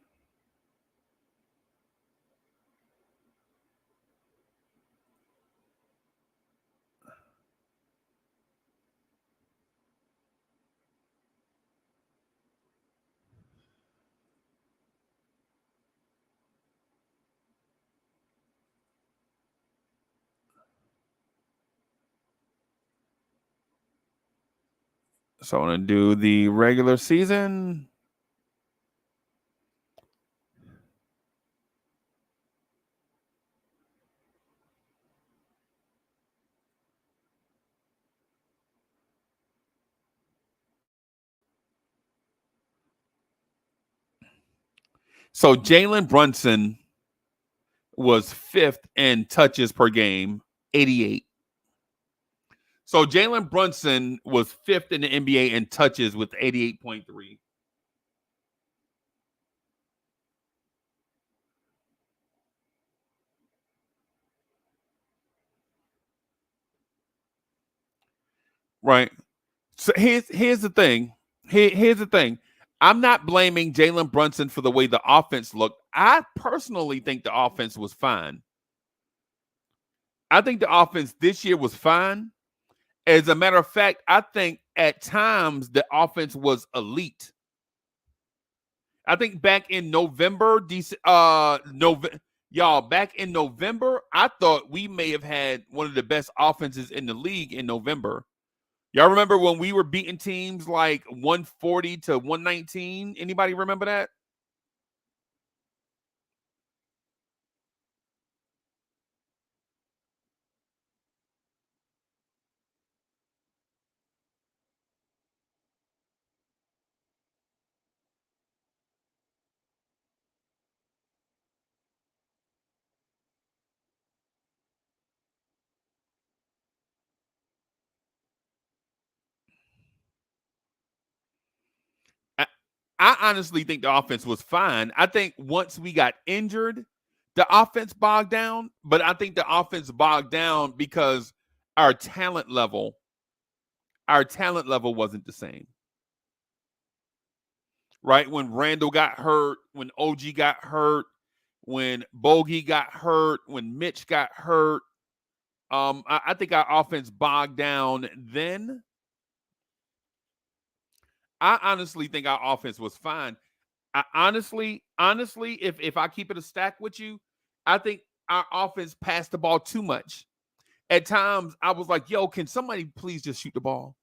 So I'm going to do the regular season. So Jalen Brunson was 5th in touches per game, 88. So Jalen Brunson was 5th in the NBA in touches with 88.3. Right. So here's the thing. Here's the thing. I'm not blaming Jalen Brunson for the way the offense looked. I personally think the offense was fine. I think the offense this year was fine. As a matter of fact, I think at times the offense was elite. I think back in November, y'all, back in November, I thought we may have had one of the best offenses in the league in November. Y'all remember when we were beating teams like 140 to 119? Anybody remember that? I honestly think the offense was fine. I think once we got injured, the offense bogged down, but I think the offense bogged down because our talent level wasn't the same. Right? When Randall got hurt, when OG got hurt, when Bogey got hurt, when Mitch got hurt, I think our offense bogged down then. I honestly think our offense was fine. I honestly, if I keep it a stack with you, I think our offense passed the ball too much. At times, I was like, yo, can somebody please just shoot the ball?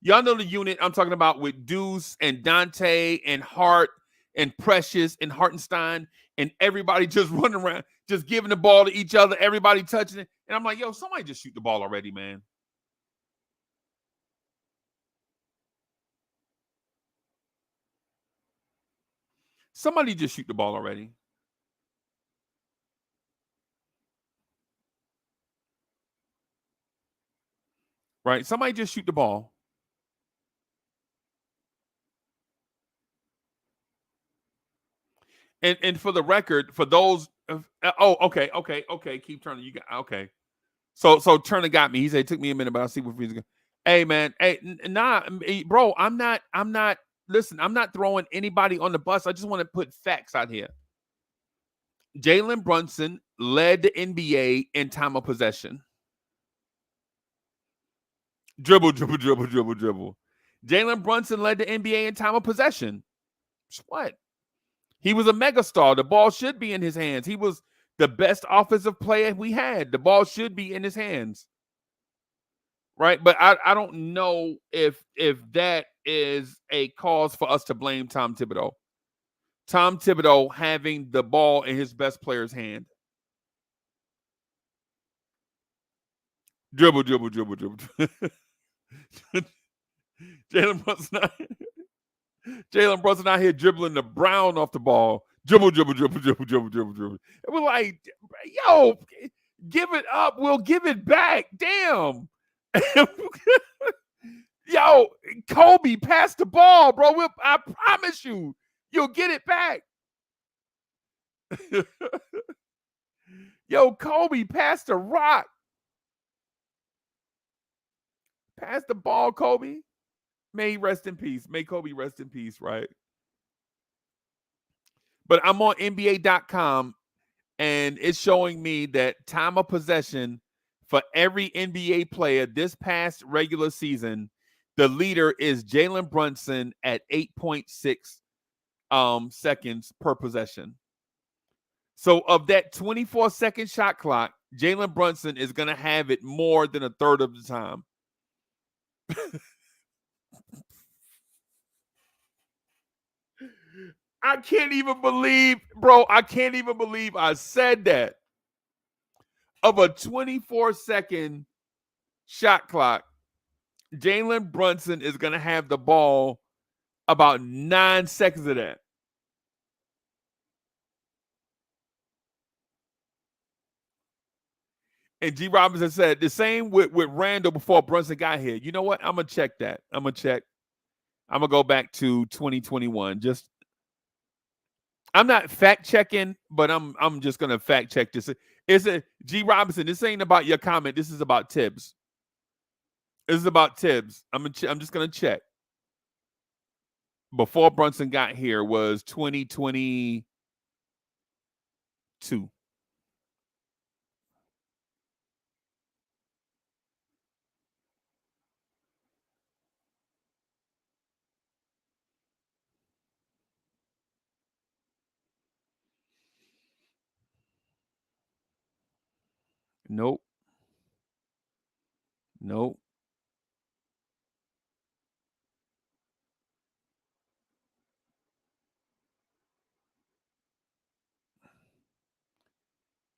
Y'all know the unit I'm talking about with Deuce and Donte and Hart and Precious and Hartenstein and everybody just running around, just giving the ball to each other, everybody touching it. And I'm like, yo, somebody just shoot the ball already, man. Somebody just shoot the ball already. Right? Somebody just shoot the ball. And for the record, for those, okay. Keep turning. You got okay. So Turner got me. He said it took me a minute, but I'll see what he's going. Hey man, hey, bro, I'm not. Listen, I'm not throwing anybody on the bus. I just want to put facts out here. Jalen Brunson led the NBA in time of possession. Dribble. Jalen Brunson led the NBA in time of possession. What? He was a megastar. The ball should be in his hands. He was the best offensive player we had. The ball should be in his hands. Right? But I don't know if that is a cause for us to blame Tom Thibodeau. Tom Thibodeau having the ball in his best player's hand. Dribble. Jalen Brunson out here dribbling the brown off the ball. Dribble. It was like, yo, give it up. We'll give it back. Damn. Yo, Kobe, pass the ball, bro. I promise you, you'll get it back. Yo, Kobe, pass the rock. Pass the ball, Kobe. May he rest in peace. May Kobe rest in peace, right? But I'm on NBA.com, and it's showing me that time of possession for every NBA player this past regular season, the leader is Jalen Brunson at 8.6 seconds per possession. So of that 24-second shot clock, Jalen Brunson is going to have it more than a third of the time. I can't even believe, bro, I can't even believe I said that. Of a 24-second shot clock, Jalen Brunson is going to have the ball about 9 seconds of that. And G. Robinson said the same with Randall before Brunson got here. You know what? I'm going to check that. I'm going to go back to 2021. I'm not fact checking, but I'm just going to fact check this. It's a G. Robinson. This ain't about your comment. This is about Tibbs. This is about Tibbs. I'm just going to check. Before Brunson got here was 2022. Nope.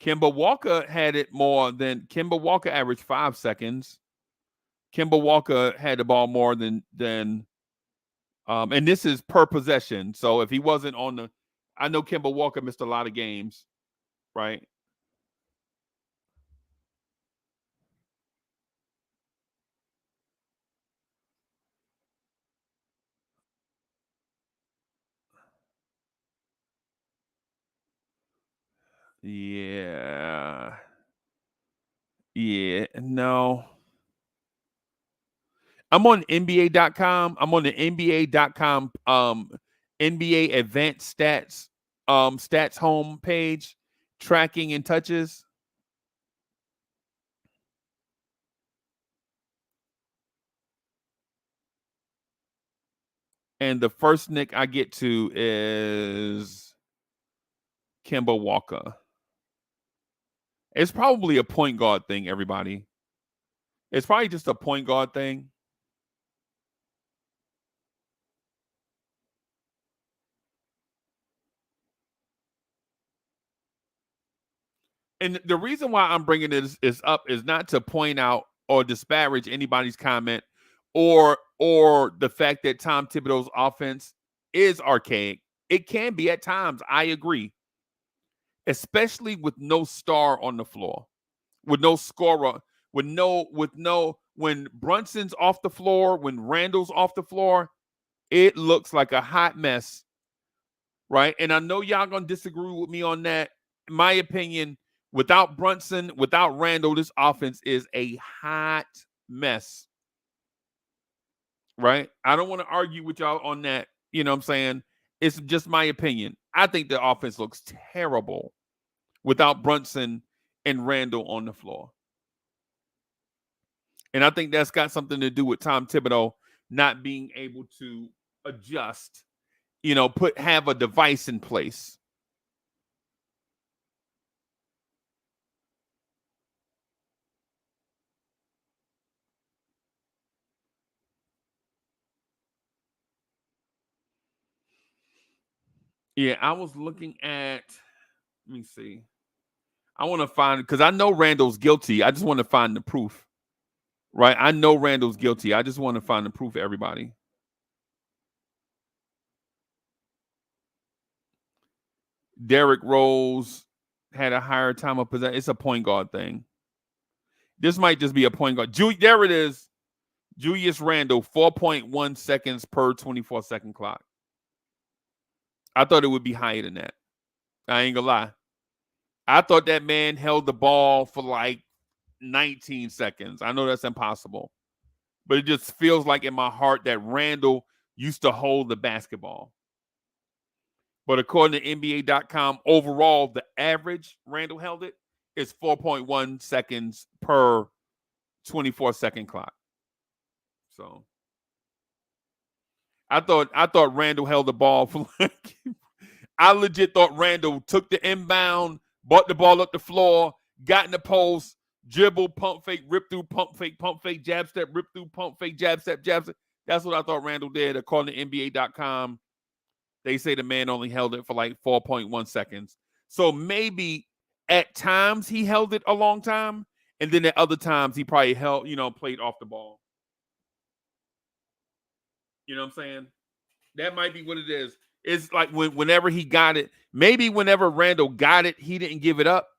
Kemba Walker had it more than Kemba Walker averaged 5 seconds. Kemba Walker had the ball more than and this is per possession. So if he wasn't on the, I know Kemba Walker missed a lot of games, right? Yeah. Yeah. No. I'm on NBA.com. I'm on the NBA.com NBA advanced stats home page, tracking and touches. And the first Nick I get to is Kemba Walker. It's probably a point guard thing, everybody. It's probably just a point guard thing. And the reason why I'm bringing this is up is not to point out or disparage anybody's comment or the fact that Tom Thibodeau's offense is archaic. It can be at times. I agree, especially with no star on the floor, with no scorer, when Brunson's off the floor, when Randall's off the floor, it looks like a hot mess, right? And I know y'all gonna disagree with me on that. In my opinion, without Brunson, without Randall, this offense is a hot mess, right? I don't want to argue with y'all on that. You know what I'm saying? It's just my opinion. I think the offense looks terrible without Brunson and Randall on the floor. And I think that's got something to do with Tom Thibodeau not being able to adjust, have a device in place. Yeah, I was looking at, let me see. I want to find, because I know Randall's guilty. I just want to find the proof, right? I know Randall's guilty. I just want to find the proof for everybody. Derrick Rose had a higher time of possession. It's a point guard thing. This might just be a point guard. There it is. Julius Randle, 4.1 seconds per 24-second clock. I thought it would be higher than that. I ain't gonna lie. I thought that man held the ball for like 19 seconds. I know that's impossible, but it just feels like in my heart that Randle used to hold the basketball. But according to NBA.com, overall, the average Randle held it is 4.1 seconds per 24-second clock. So I thought Randle held the ball for like I legit thought Randle took the inbound, brought the ball up the floor, got in the post, dribble, pump fake, rip through, pump fake, jab step, rip through, pump fake, jab step, jab step. That's what I thought Randle did. According to NBA.com, they say the man only held it for like 4.1 seconds. So maybe at times he held it a long time, and then at other times he probably held, played off the ball. You know what I'm saying? That might be what it is. It's like whenever he got it, maybe whenever Randle got it, he didn't give it up.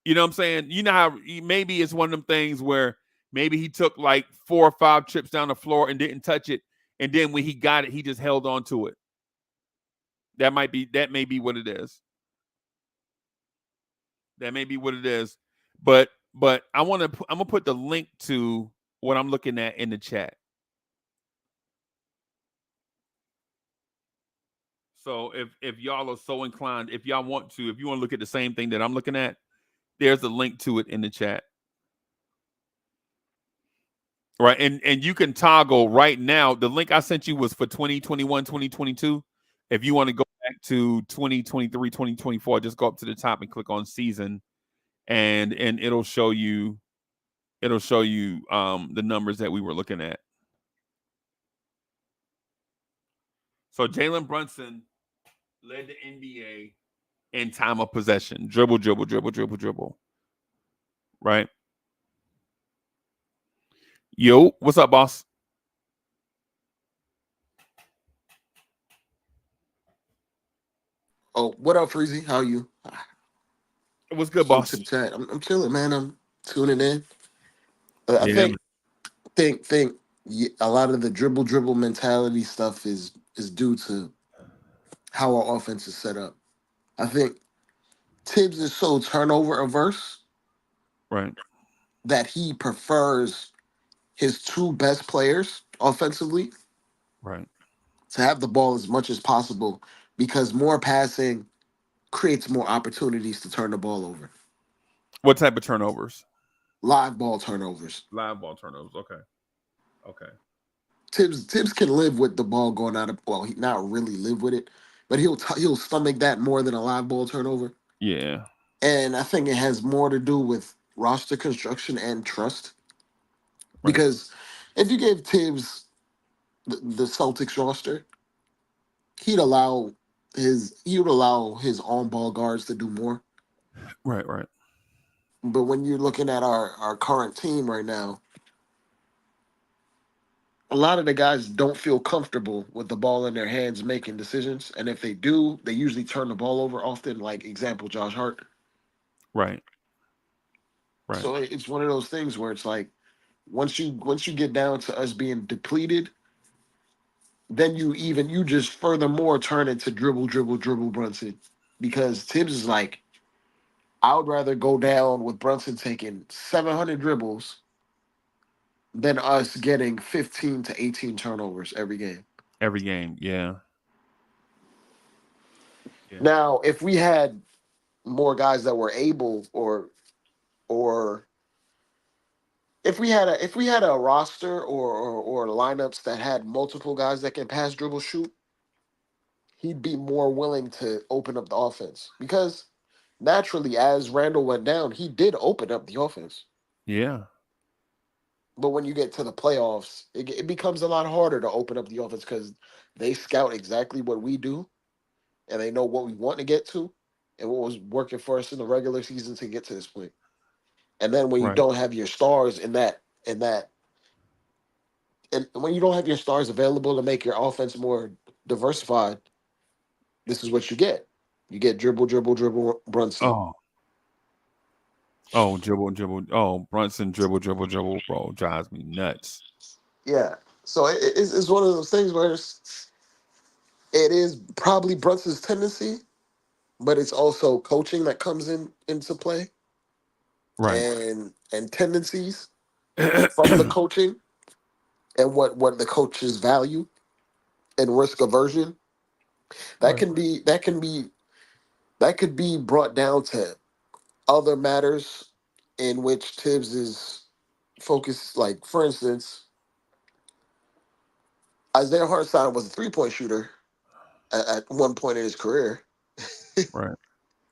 You know what I'm saying? You know how maybe it's one of them things where maybe he took like 4 or 5 trips down the floor and didn't touch it. And then when he got it, he just held on to it. That may be what it is. That may be what it is. But I'm gonna put the link to what I'm looking at in the chat. So if y'all are so inclined, if you want to look at the same thing that I'm looking at, there's a link to it in the chat. Right. And you can toggle right now. The link I sent you was for 2021, 2022. If you want to go back to 2023, 2024, just go up to the top and click on season and it'll show you the numbers that we were looking at. So Jalen Brunson led the NBA in time of possession. Dribble. Right? Yo, what's up, boss? Oh, what up, Freezy? How you? What's good, Salute to boss? the chat. I'm chilling, man. I'm tuning in. I Yeah. think a lot of the dribble mentality stuff is due to how our offense is set up. I think Tibbs is so turnover averse Right. that he prefers his 2 best players offensively Right. to have the ball as much as possible because more passing creates more opportunities to turn the ball over. What type of turnovers? Live ball turnovers. Live ball turnovers. Okay. Tibbs can live with the ball going out of, well, he not really live with it, but he'll stomach that more than a live ball turnover. Yeah. And I think it has more to do with roster construction and trust. Right. Because if you gave Tibbs the Celtics roster, he'd allow his on ball guards to do more. Right. But when you're looking at our current team right now, a lot of the guys don't feel comfortable with the ball in their hands making decisions. And if they do, they usually turn the ball over often, like example, Josh Hart. Right. So it's one of those things where it's like once you get down to us being depleted, then you just furthermore turn into dribble Brunson. Because Tibbs is like, I would rather go down with Brunson taking 700 dribbles than us getting 15 to 18 turnovers every game. Every game. Yeah. Now, if we had more guys that were able or if we had a roster or lineups that had multiple guys that can pass, dribble, shoot, he'd be more willing to open up the offense because naturally, as Randall went down, he did open up the offense. Yeah. But when you get to the playoffs, it becomes a lot harder to open up the offense because they scout exactly what we do, and they know what we want to get to, and what was working for us in the regular season to get to this point. And then when you Right. don't have your stars and when you don't have your stars available to make your offense more diversified, this is what you get. You get dribble Brunson. Oh. Oh, dribble. Oh, Brunson dribble, bro, drives me nuts. Yeah. So it's one of those things where it is probably Brunson's tendency, but it's also coaching that comes into play Right. and tendencies from the coaching and what the coaches value and risk aversion. That Right. can be that could be brought down to other matters in which Tibbs is focused. Like for instance, Isaiah Hartenstein was a 3-point shooter at one point in his career. Right.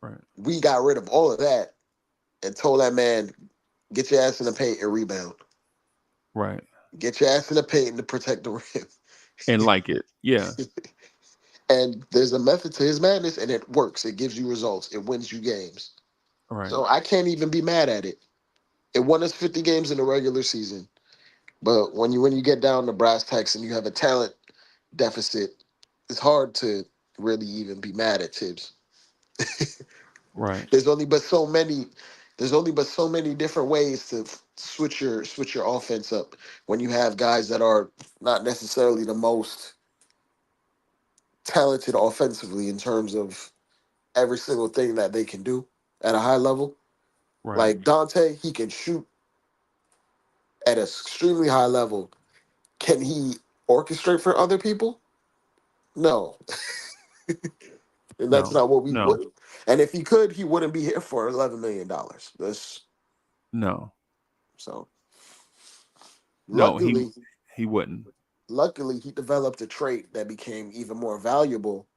Right. We got rid of all of that and told that man, get your ass in the paint and rebound. Right. Get your ass in the paint to protect the rim. And like it. Yeah. And there's a method to his madness, and it works. It gives you results. It wins you games. Right. So I can't even be mad at it. It won us 50 games in the regular season. But when you get down to brass tacks and you have a talent deficit, it's hard to really even be mad at Tibbs. Right. There's only but so many. There's only but so many different ways to switch your offense up when you have guys that are not necessarily the most talented offensively in terms of every single thing that they can do at a high level. Right. Like Dante, he can shoot at an extremely high level. Can he orchestrate for other people? No, and that's No. not what we No. would. And if he could, he wouldn't be here for $11 million. That's No. so. No, Luckily, he wouldn't. luckily, he developed a trait that became even more valuable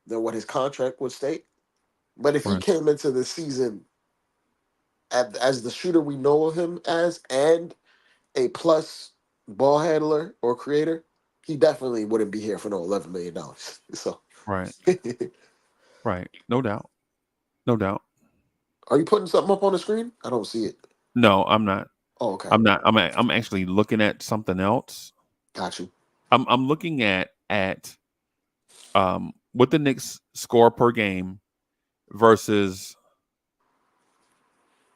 than what his contract would state. But if he Right. came into the season as the shooter we know of him as, and a plus ball handler or creator, he definitely wouldn't be here for no $11 million. So, Right. are Right. No doubt. No doubt. you putting something up on the screen? I don't see it. No, I'm not. Oh, okay, I'm not. I'm actually looking at something else. got you. I'm looking at what the Knicks score per game versus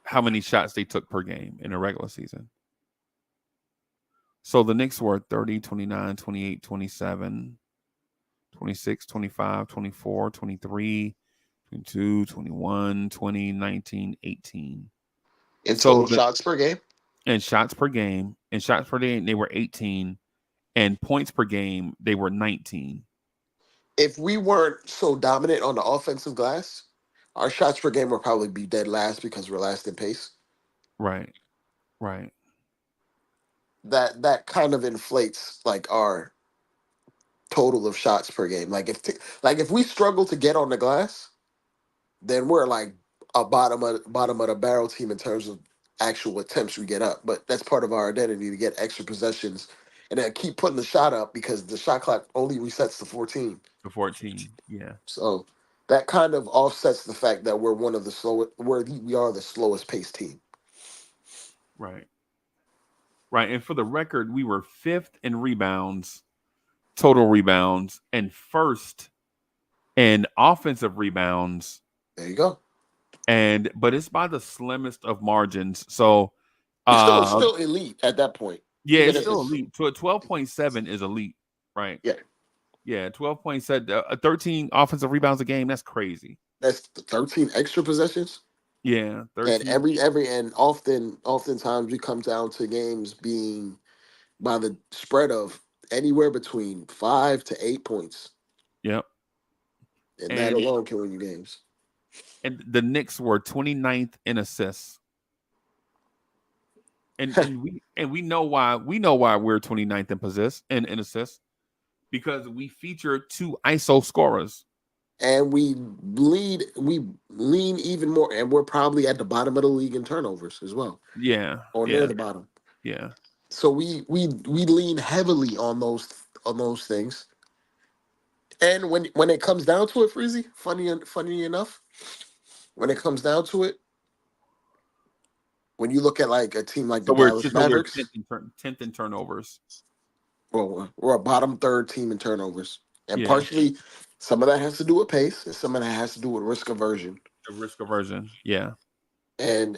how many shots they took per game in a regular season. So the Knicks were 30, 29, 28, 27, 26, 25, 24, 23, 22, 21, 20, 19, 18. In So total shots per game, in shots per game, they were 18, and points per game, they were 19. if we weren't so dominant on the offensive glass, our shots per game would probably be dead last because we're last in pace. Right. Right. That kind of inflates like our total of shots per game. Like if we struggle to get on the glass, then we're like a bottom of the barrel team in terms of actual attempts we get up. But that's part of our identity to get extra possessions and then keep putting the shot up because the shot clock only resets to 14. To 14. Yeah. So that kind of offsets the fact that we're one of the slowest. We are the slowest paced team. Right. Right. And for the record, we were fifth in rebounds, total rebounds, and first in offensive rebounds. There you go. But it's by the slimmest of margins. So You're still elite at that point. yeah, Even it's if still elite. So a 12.7 is elite, right? Yeah. Yeah, 12.7, 13 offensive rebounds a game. That's crazy. That's 13 extra possessions. Yeah, And 13. oftentimes we come down to games being by the spread of anywhere between 5 to 8 points. Yep. And that alone can win you games. And the Knicks were 29th in assists. And we know why we're 29th in assists because we feature two ISO scorers. And we lean even more, and we're probably at the bottom of the league in turnovers as well. Yeah. Or near the bottom. Yeah. So we lean heavily on those things. And when it comes down to it, Freezy, funny enough, when it comes down to it, when you look at like a team like the Dallas Mavericks, 10th in turnovers. well, we're a bottom third team in turnovers, and Yeah. partially some of that has to do with pace, and some of that has to do with risk aversion. The risk aversion. Yeah. And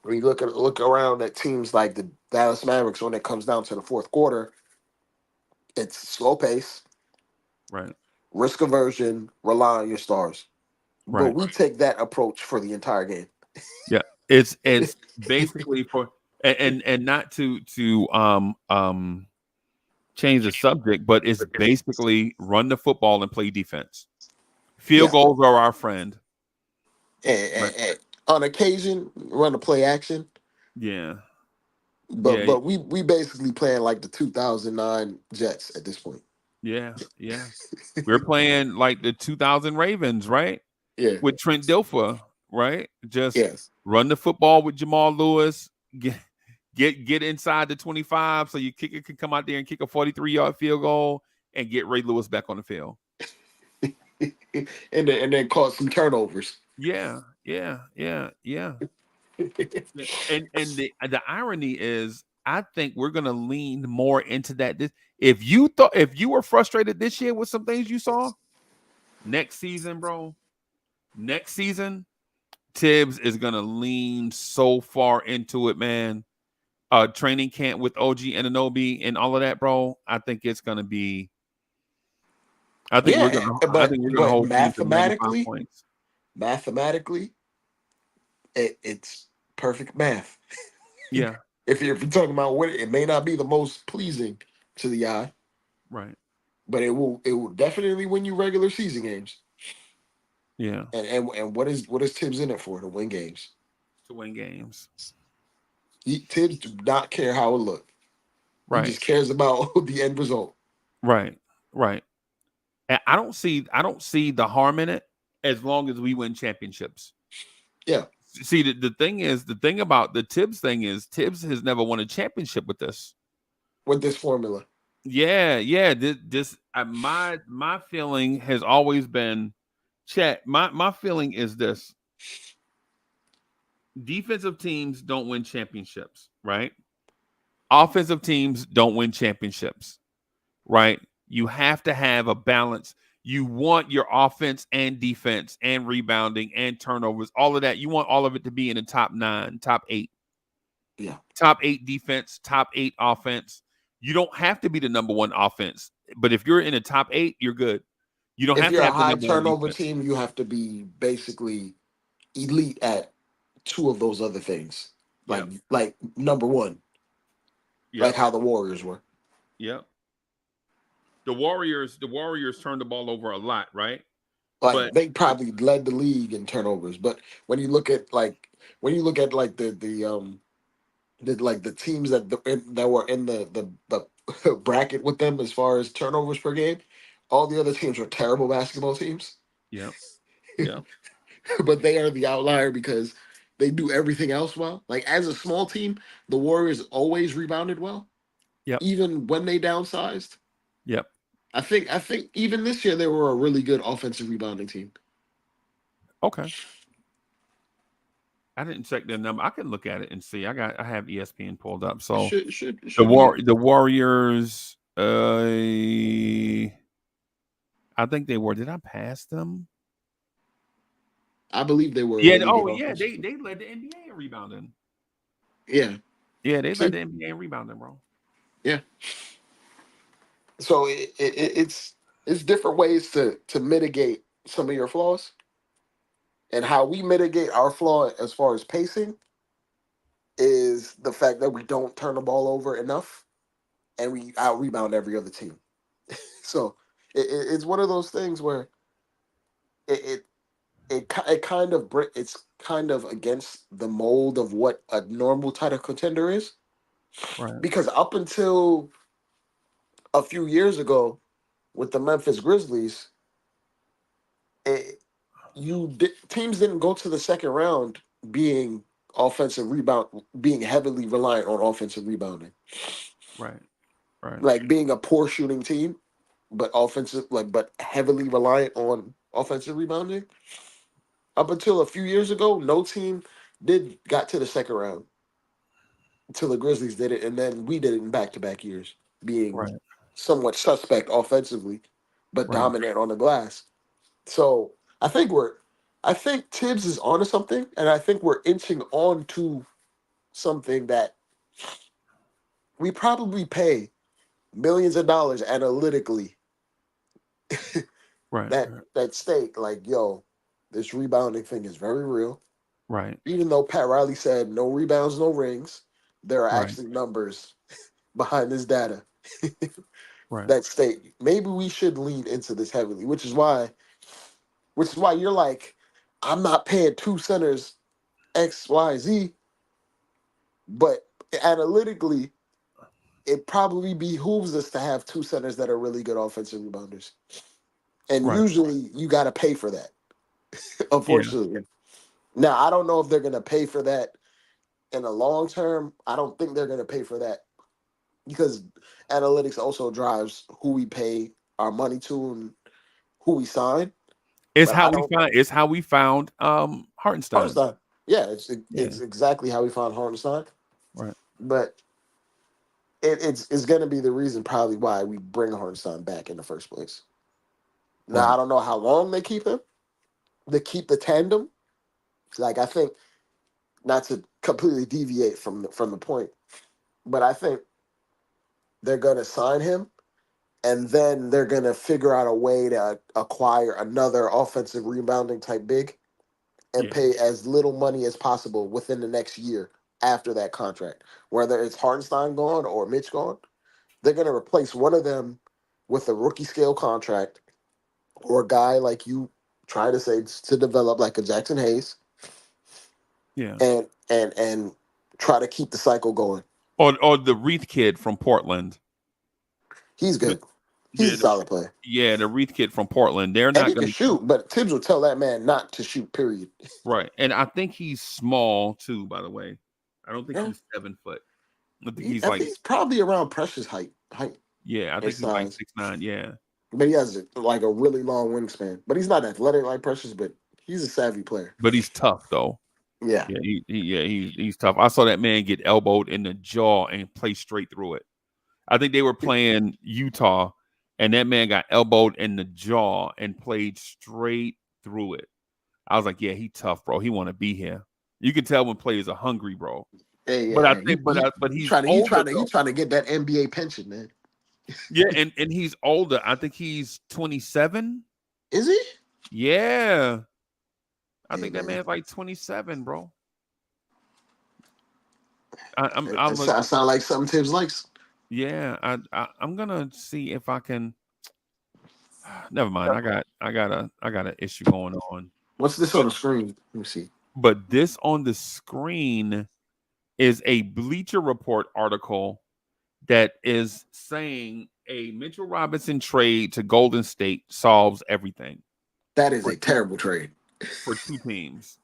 When you look around at teams like the Dallas Mavericks, when it comes down to the fourth quarter, it's slow pace, Right. risk aversion, rely on your stars. But Right. we take that approach for the entire game. Yeah. It's basically for and not to change the subject, but it's basically run the football and play defense. Field Yeah. goals are our friend. Right. And on occasion, run a play action. Yeah. But Yeah. we basically playing like the 2009 Jets at this point. Yeah. Yeah. We're playing like the 2000 Ravens, right? Yeah. With Trent Dilfer, right? Just Yes. run the football with Jamal Lewis. Get inside the 25 so your kicker can come out there and kick a 43-yard field goal and get Ray Lewis back on the field. and then cause some turnovers. Yeah. Yeah. Yeah. Yeah. And the irony is, I think we're gonna lean more into that. If you were frustrated this year with some things you saw, next season, bro, next season, Tibbs is gonna lean so far into it, man. Training camp with OG Anunoby and all of that, bro. I think it's gonna be. I think we're Yeah, gonna. I but think we're gonna hold teams to 95 points. mathematically, it's perfect math. Yeah. If you're talking about winning, it may not be the most pleasing to the eye, Right. but it will definitely win you regular season games. Yeah. And what is Tibbs in it for? To win games. To win games. Tibbs do not care how it look. He Right. just cares about the end result. Right. Right. And I don't see the harm in it as long as we win championships. Yeah. See, the thing about the Tibbs thing is Tibbs has never won a championship with this. With this formula. Yeah, yeah. This my feeling has always been, Chet. My feeling is this: defensive teams don't win championships, right? Offensive teams don't win championships, right? You have to have a balance. You want your offense and defense and rebounding and turnovers, all of that. You want all of it to be in the top 9, top 8. Yeah. Top 8 defense, top 8 offense. You don't have to be the number 1 offense, but if you're in the top 8, you're good. You don't If have to you're a have the high number 1 turnover defense. team, you have to be basically elite at 2 of those other things. Like number 1. Yep. Like how the Warriors were. Yep. The Warriors turned the ball over a lot, right? Like they probably led the league in turnovers. But when you look at the teams that were in the bracket with them as far as turnovers per game, all the other teams were terrible basketball teams. Yeah. Yeah. But they are the outlier because they do everything else well. Like as a small team, the Warriors always rebounded well. Yep. Even when they downsized. Yep. I think even this year they were a really good offensive rebounding team. Okay. I didn't check their number. I can look at it and see. I have ESPN pulled up. So the Warriors, I think they were. Did I pass them? I believe they were. Yeah. Really They led the NBA in rebounding. Yeah. Yeah, they led the NBA in rebounding, bro. Yeah. So it's different ways to mitigate some of your flaws, and how we mitigate our flaw as far as pacing is the fact that we don't turn the ball over enough, and we out rebound every other team. So it's one of those things where it's kind of against the mold of what a normal title contender is, right? Because up until a few years ago with the Memphis Grizzlies, teams didn't go to the second round being being heavily reliant on offensive rebounding. Right. Like being a poor shooting team, but heavily reliant on offensive rebounding. Up until a few years ago, no team got to the second round until the Grizzlies did it, and then we did it in back-to-back years, being somewhat suspect offensively, but dominant on the glass. So I think Tibbs is onto something, and I think we're inching on to something that we probably pay millions of dollars analytically Right. that state like, yo, this rebounding thing is very real. Right. Even though Pat Riley said no rebounds, no rings, there are Right. actually numbers behind this data Right. that state maybe we should lean into this heavily, which is why you're like, I'm not paying two centers X, Y, Z, but analytically, it probably behooves us to have two centers that are really good offensive rebounders. And Right. usually you got to pay for that, Yeah. unfortunately. Now, I don't know if they're going to pay for that in the long term. I don't think they're going to pay for that because analytics also drives who we pay our money to and who we sign. It's But how I we don't. found. It's how we found Hartenstein. Hartenstein. Yeah, Yeah. it's exactly how we found Hartenstein. Right. But it's going to be the reason probably why we bring Hartenstein back in the first place. Now, Right. I don't know how long they keep him. They keep the tandem. Like, I think, not to completely deviate from the point, but I think they're going to sign him, and then they're going to figure out a way to acquire another offensive rebounding type big and Yeah. pay as little money as possible within the next year after that contract. Whether it's Hartenstein gone or Mitch gone, they're going to replace one of them with a rookie scale contract or a guy like you try to say to develop like a Jackson Hayes Yeah. and try to keep the cycle going. Or the Reith kid from Portland. He's good. He's Yeah. a solid player. Yeah. The Reith kid from Portland. They're And not he going can to shoot, but Tibbs will tell that man not to shoot, period. Right. And I think he's small too, by the way. I don't think Yeah. he's 7 foot. I think I he's think like, he's probably around Precious height. yeah, I think His he's like size. 6'9". Yeah. But he has like a really long wingspan. But he's not athletic like Precious, but he's a savvy player. But he's tough though. Yeah. Yeah, he's tough. I saw that man get elbowed in the jaw and play straight through it. I think they were playing Utah, and that man got elbowed in the jaw and played straight through it. I was like, yeah, he tough, bro. He want to be here. You can tell when players are hungry, bro. Hey, But I yeah. think, but he's trying older. to get that NBA pension, man. Yeah, and he's older. I think he's 27. Is he? Yeah. I Hey, think that man. man's like 27, bro. I sound like something Tibbs likes. Yeah, I'm gonna see if I can. Never mind. I got an issue going on. What's this on the screen? Let me see. But this on the screen is a Bleacher Report article that is saying a Mitchell Robinson trade to Golden State solves everything. That is a terrible trade for two teams.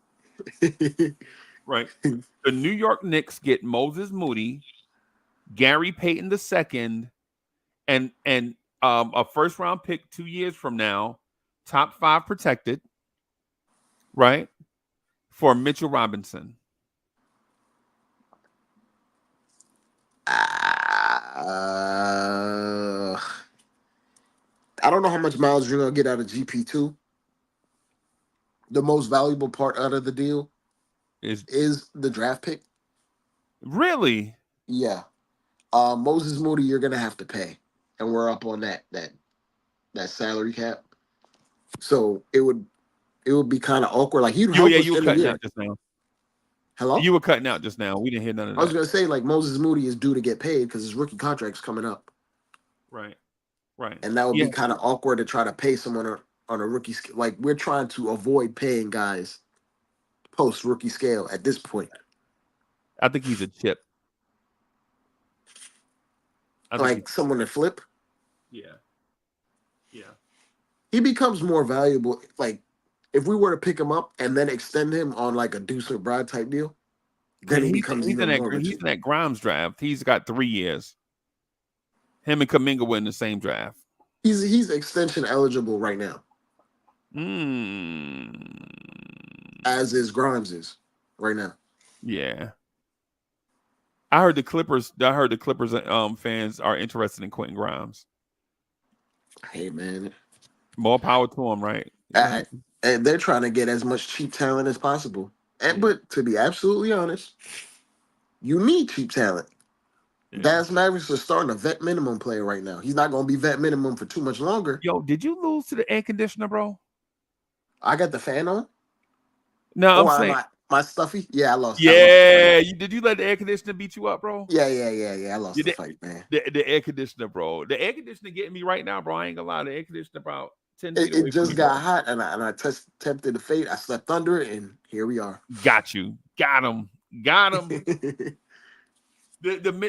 Right. The New York Knicks get Moses Moody, Gary Payton II, and a first round pick 2 years from now, top 5 protected, right? For Mitchell Robinson. I don't know how much miles you're gonna get out of GP2. The most valuable part out of the deal is the draft pick. Really? Yeah. Moses Moody, you're gonna have to pay, and we're up on that salary cap. So it would be kind of awkward. Like he'd help us you were in the cutting year. out just now. Hello? You were cutting out just now. We didn't hear none of that. I was gonna say like Moses Moody is due to get paid because his rookie contract's coming up. Right. And that would be kind of awkward to try to pay someone on a rookie scale. Like we're trying to avoid paying guys post rookie scale at this point. I think he's a chip. Like someone to flip. Yeah. He becomes more valuable. Like if we were to pick him up and then extend him on like a Deuce McBride type deal, then he becomes even more. He's in that Grimes draft. He's got 3 years. Him and Kuminga were in the same draft. He's extension eligible right now. As is Grimes is right now. Yeah. I heard the Clippers fans are interested in Quentin Grimes. Hey man. More power to them, right? And they're trying to get as much cheap talent as possible. But to be absolutely honest, You need cheap talent. Yeah. Dallas Mavericks are starting a vet minimum player right now. He's not going to be vet minimum for too much longer. Yo, did you lose to the air conditioner, bro? I got the fan on. No, I'm Or saying. my stuffy? Yeah, I lost. I lost the Yeah, fight. did you let the air conditioner beat you up, bro? Yeah. I lost You the did, fight, man. the air conditioner, bro. The air conditioner getting me right now, bro. I ain't gonna lie. The air conditioner about 10 feet It away from me, just bro. got hot, and I tempted the fate. I slept under it, and here we are. Got you. Got him. Got him.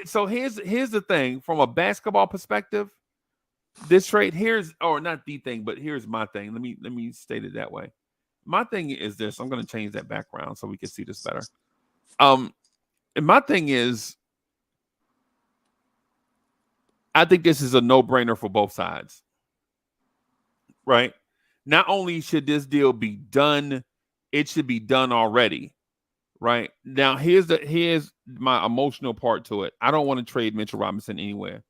So here's the thing from a basketball perspective. This trade not the thing, but here's my thing. Let me state it that way. My thing is this. I'm going to change that background so we can see this better. And my thing is, I think this is a no-brainer for both sides. Right? Not only should this deal be done, it should be done already. Right? Now, here's my emotional part to it. I don't want to trade Mitchell Robinson anywhere.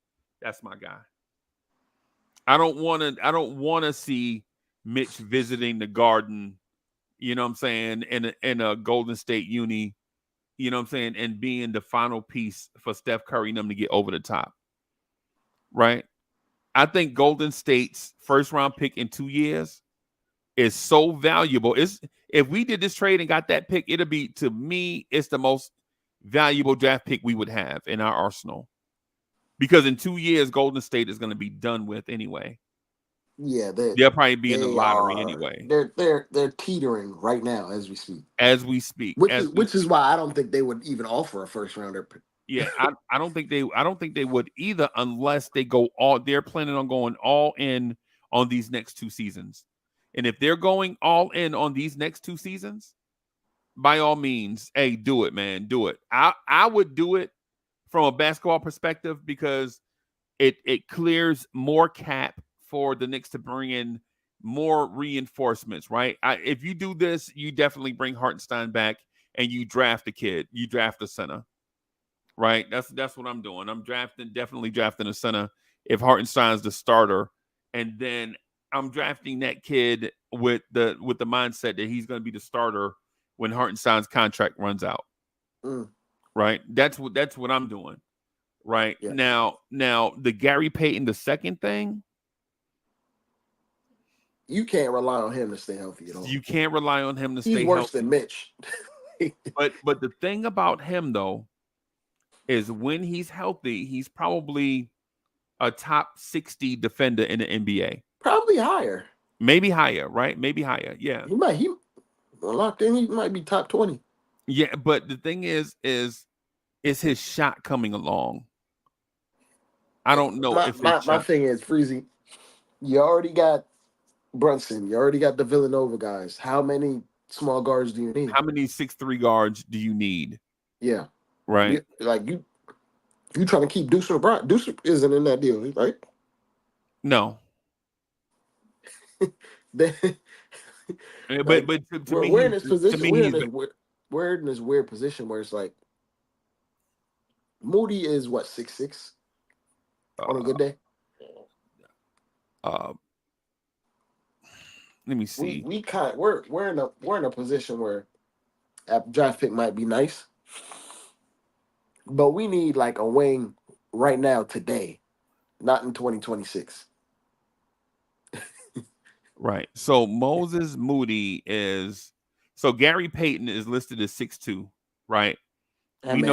That's my guy. I don't want to see Mitch visiting the Garden, you know what I'm saying, in a Golden State uni, you know what I'm saying, and being the final piece for Steph Curry and them to get over the top. Right? I think Golden State's first round pick in 2 years is so valuable. If we did this trade and got that pick, it'll be, to me, it's the most valuable draft pick we would have in our arsenal. Because in 2 years, Golden State is going to be done with anyway. Yeah, they'll probably be in the lottery anyway. They're teetering right now as we speak. Which is why I don't think they would even offer a first rounder. Yeah, I don't think they would either, unless they go all. They're planning on going all in on these next 2 seasons, and if they're going all in on these next 2 seasons, by all means, hey, do it, man, do it. I would do it from a basketball perspective because it clears more cap for the Knicks to bring in more reinforcements, right? If you do this, you definitely bring Hartenstein back and you draft a kid, you draft a center. Right, that's what I'm doing. I'm definitely drafting a center if Hartenstein's the starter, and then I'm drafting that kid with the mindset that he's going to be the starter when Hartenstein's contract runs out. Right, that's what I'm doing. Right. Yeah. Now the Gary Payton II thing, you can't rely on him to stay healthy at all. You can't rely on him to stay healthy. He's worse than Mitch. but the thing about him though is when he's healthy, he's probably a top 60 defender in the NBA. Probably higher. Maybe higher, right? Maybe higher. Yeah. He locked in, he might be top 20. Yeah, but the thing is his shot coming along? I don't know. My thing is, Freezy, you already got Brunson, you already got the Villanova guys. How many small guards do you need? How many 6'3" guards do you need? Yeah. Right. If you're trying to keep Deuce LeBron, Deuce isn't in that deal, right? No. but to me, we're in this position. We're in this weird position where it's like Moody is what 6'6" on a good day. Let me see. We're in a position where a draft pick might be nice. But we need like a wing right now, today, not in 2026. Right. So Moses Moody Gary Payton is listed as 6'2", right? We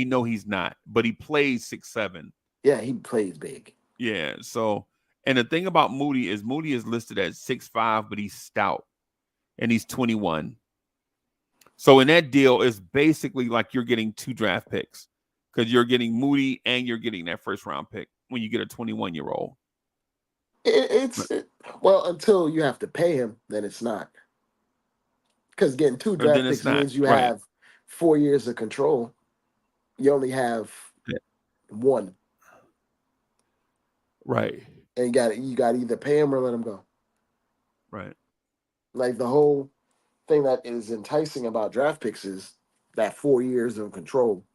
know he's not, but he plays 6'7". Yeah, he plays big. Yeah. So, and the thing about Moody is listed at 6'5", but he's stout, and he's 21. So in that deal, it's basically like you're getting 2 draft picks because you're getting Moody and you're getting that first round pick when you get a 21-year-old. Well, until you have to pay him, then it's not. Because getting 2 draft picks means you have 4 years of control. You only have 1. Right. And you got to either pay him or let him go. Right. Like the whole thing that is enticing about draft picks is that 4 years of control,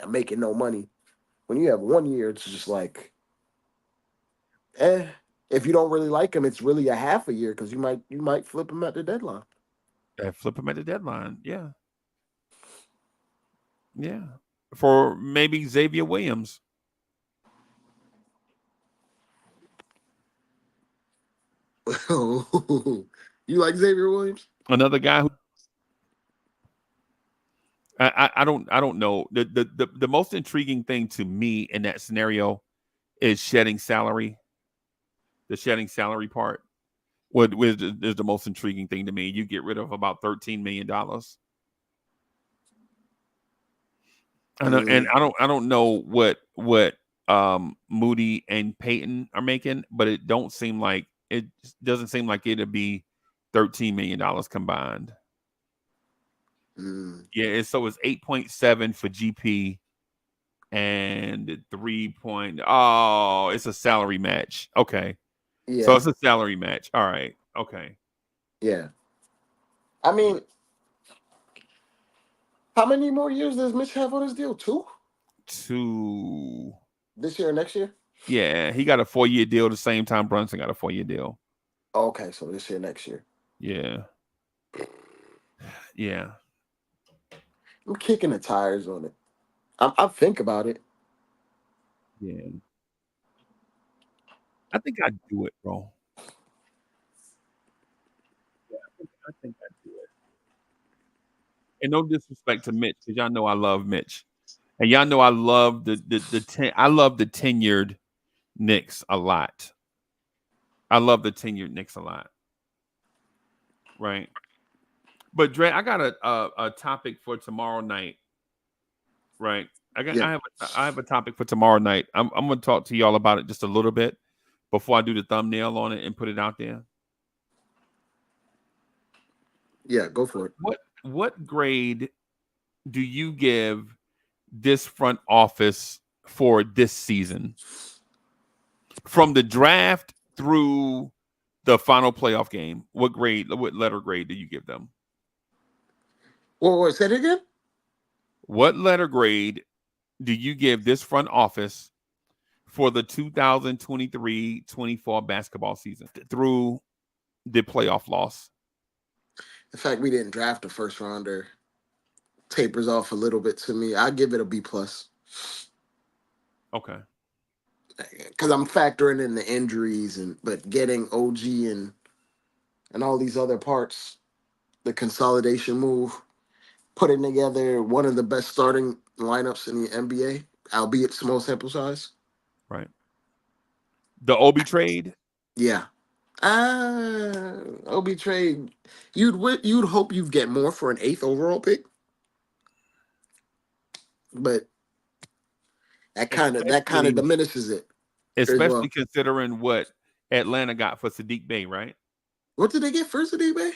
making no money. When you have 1 year, it's just like, if you don't really like him, it's really a half a year because you might flip him at the deadline. Flip him at the deadline, yeah. Yeah. For maybe Xavier Williams. You like Xavier Williams? Another guy who I don't know. The most intriguing thing to me in that scenario is shedding salary. The shedding salary part. What is the most intriguing thing to me? You get rid of about $13 million. And I don't know what Moody and Peyton are making, but it doesn't seem like it'd be $13 million combined. Yeah, so it's 8.7 for GP and 3 point. Oh, it's a salary match. Okay. Yeah. So it's a salary match. All right. Okay. Yeah. I mean, how many more years does Mitch have on his deal? 2? 2. This year or next year? Yeah, he got a 4-year deal the same time Brunson got a 4-year deal. Oh, okay, so this year, next year. Yeah. Yeah. I'm kicking the tires on it. I think about it. Yeah. I think I'd do it, bro. Yeah, I think I'd do it. And no disrespect to Mitch, because y'all know I love Mitch. And y'all know I love the tenured Knicks a lot. I love the tenured Knicks a lot. Right. But Dre, I got a topic for tomorrow night. Right. I have a topic for tomorrow night. I'm gonna talk to y'all about it just a little bit before I do the thumbnail on it and put it out there. Yeah, go for it. What grade do you give this front office for this season? From the draft through the final playoff game, what letter grade do you give them? Whoa, say it again? What letter grade do you give this front office for the 2023-24 basketball season through the playoff loss? The fact we didn't draft a first rounder tapers off a little bit to me. I give it a B+. Okay. Because I'm factoring in the injuries, but getting OG and all these other parts, the consolidation move, putting together one of the best starting lineups in the NBA, albeit small sample size. Right. The Obi trade? Yeah. Obi trade. You'd hope you'd get more for an 8th overall pick, but that kind of diminishes it. Especially considering what Atlanta got for Sadiq Bey, right? What did they get for Sadiq Bey?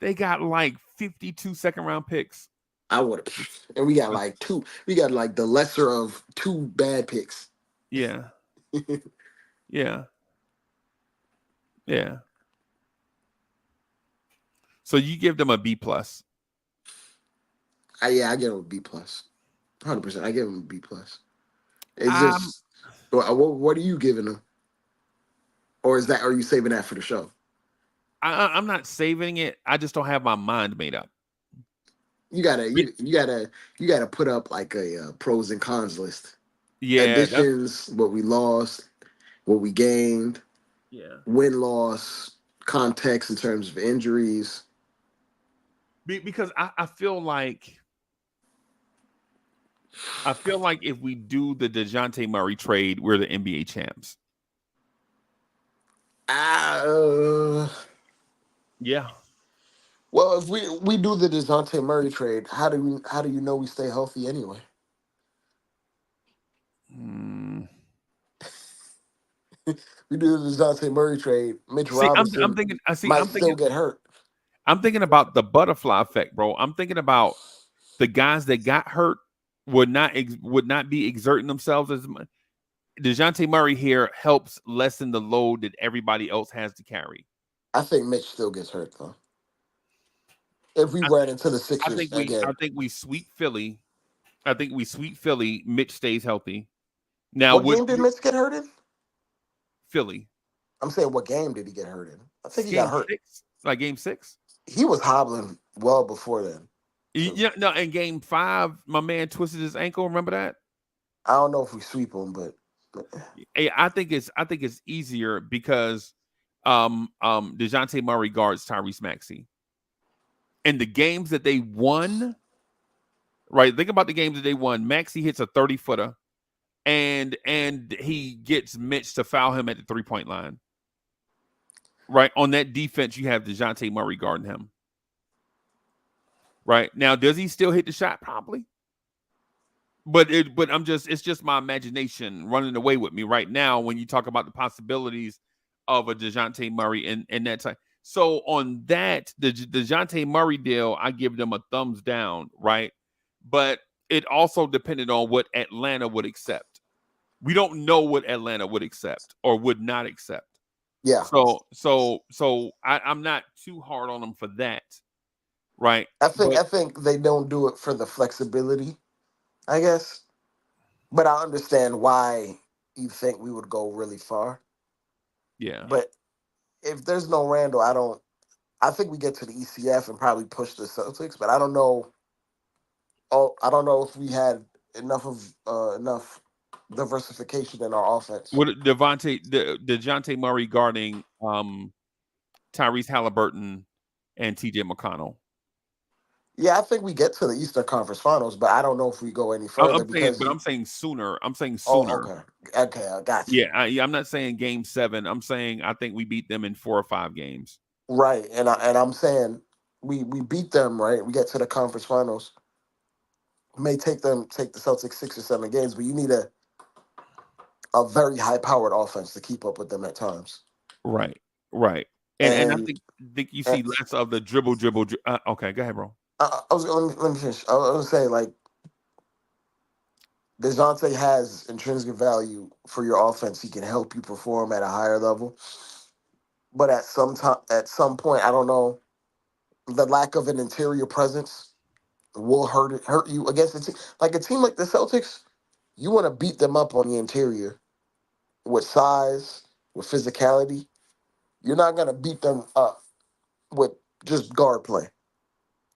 They got like 52 second-round picks. I would have, and we got like 2. We got like the lesser of 2 bad picks. Yeah. Yeah. Yeah. So you give them a B+. I give them a B+. 100%. I give them a B+. It's just, what are you giving them? Or are you saving that for the show? I'm not saving it. I just don't have my mind made up. You gotta put up like a pros and cons list. Yeah. Additions, what we lost, what we gained. Yeah. Win-loss, context in terms of injuries. Because I feel like if we do the DeJounte Murray trade, we're the NBA champs. Yeah. Well, if we do the DeJounte Murray trade, how do you know we stay healthy anyway? We do the DeJounte Murray trade. Mitch Robinson might still get hurt. I'm thinking about the butterfly effect, bro. I'm thinking about the guys that got hurt would not be exerting themselves as much. DeJounte Murray here helps lessen the load that everybody else has to carry. I think Mitch still gets hurt though. If we ran into the Sixers again, I think we sweep Philly. Mitch stays healthy. Now, what game did Mitch get hurt in? Philly. I'm saying, what game did he get hurt in? I think he got hurt. Like game 6. He was hobbling well before then. Yeah, no, in game 5, my man twisted his ankle. Remember that? I don't know if we sweep them, but Hey, I think it's easier because DeJounte Murray guards Tyrese Maxey. And the games that they won, right? Think about the games that they won. Maxey hits a 30-footer and he gets Mitch to foul him at the 3-point line. Right? On that defense, you have DeJounte Murray guarding him. Right? Now, does he still hit the shot? Probably. But it's just my imagination running away with me right now when you talk about the possibilities of a DeJounte Murray in that time. So on that, the DeJounte Murray deal, I give them a thumbs down, right? But it also depended on what Atlanta would accept. We don't know what Atlanta would accept or would not accept. yeah. So I'm not too hard on them for that, right? I think they don't do it for the flexibility, I guess. But I understand why you think we would go really far. Yeah. But if there's no Randall, I think we get to the ECF and probably push the Celtics, but I don't know. Oh, I don't know if we had enough diversification in our offense. What DeJounte Murray guarding Tyrese Halliburton and TJ McConnell. Yeah, I think we get to the Eastern Conference Finals, but I don't know if we go any further I'm saying sooner. I'm saying Oh, sooner. okay, I got you. Yeah, I'm not saying game 7. I'm saying I think we beat them in 4 or 5 games. Right, and I'm saying we beat them, right? We get to the conference finals. May take the Celtics 6 or 7 games, but you need a very high powered offense to keep up with them at times. Right. And I think you see less of the dribble. Okay, go ahead, bro. Let me finish. I was gonna say, like, DeJounte has intrinsic value for your offense. He can help you perform at a higher level. But at some point, I don't know, the lack of an interior presence will hurt you against a team like the Celtics. You want to beat them up on the interior with size, with physicality. You're not gonna beat them up with just guard play.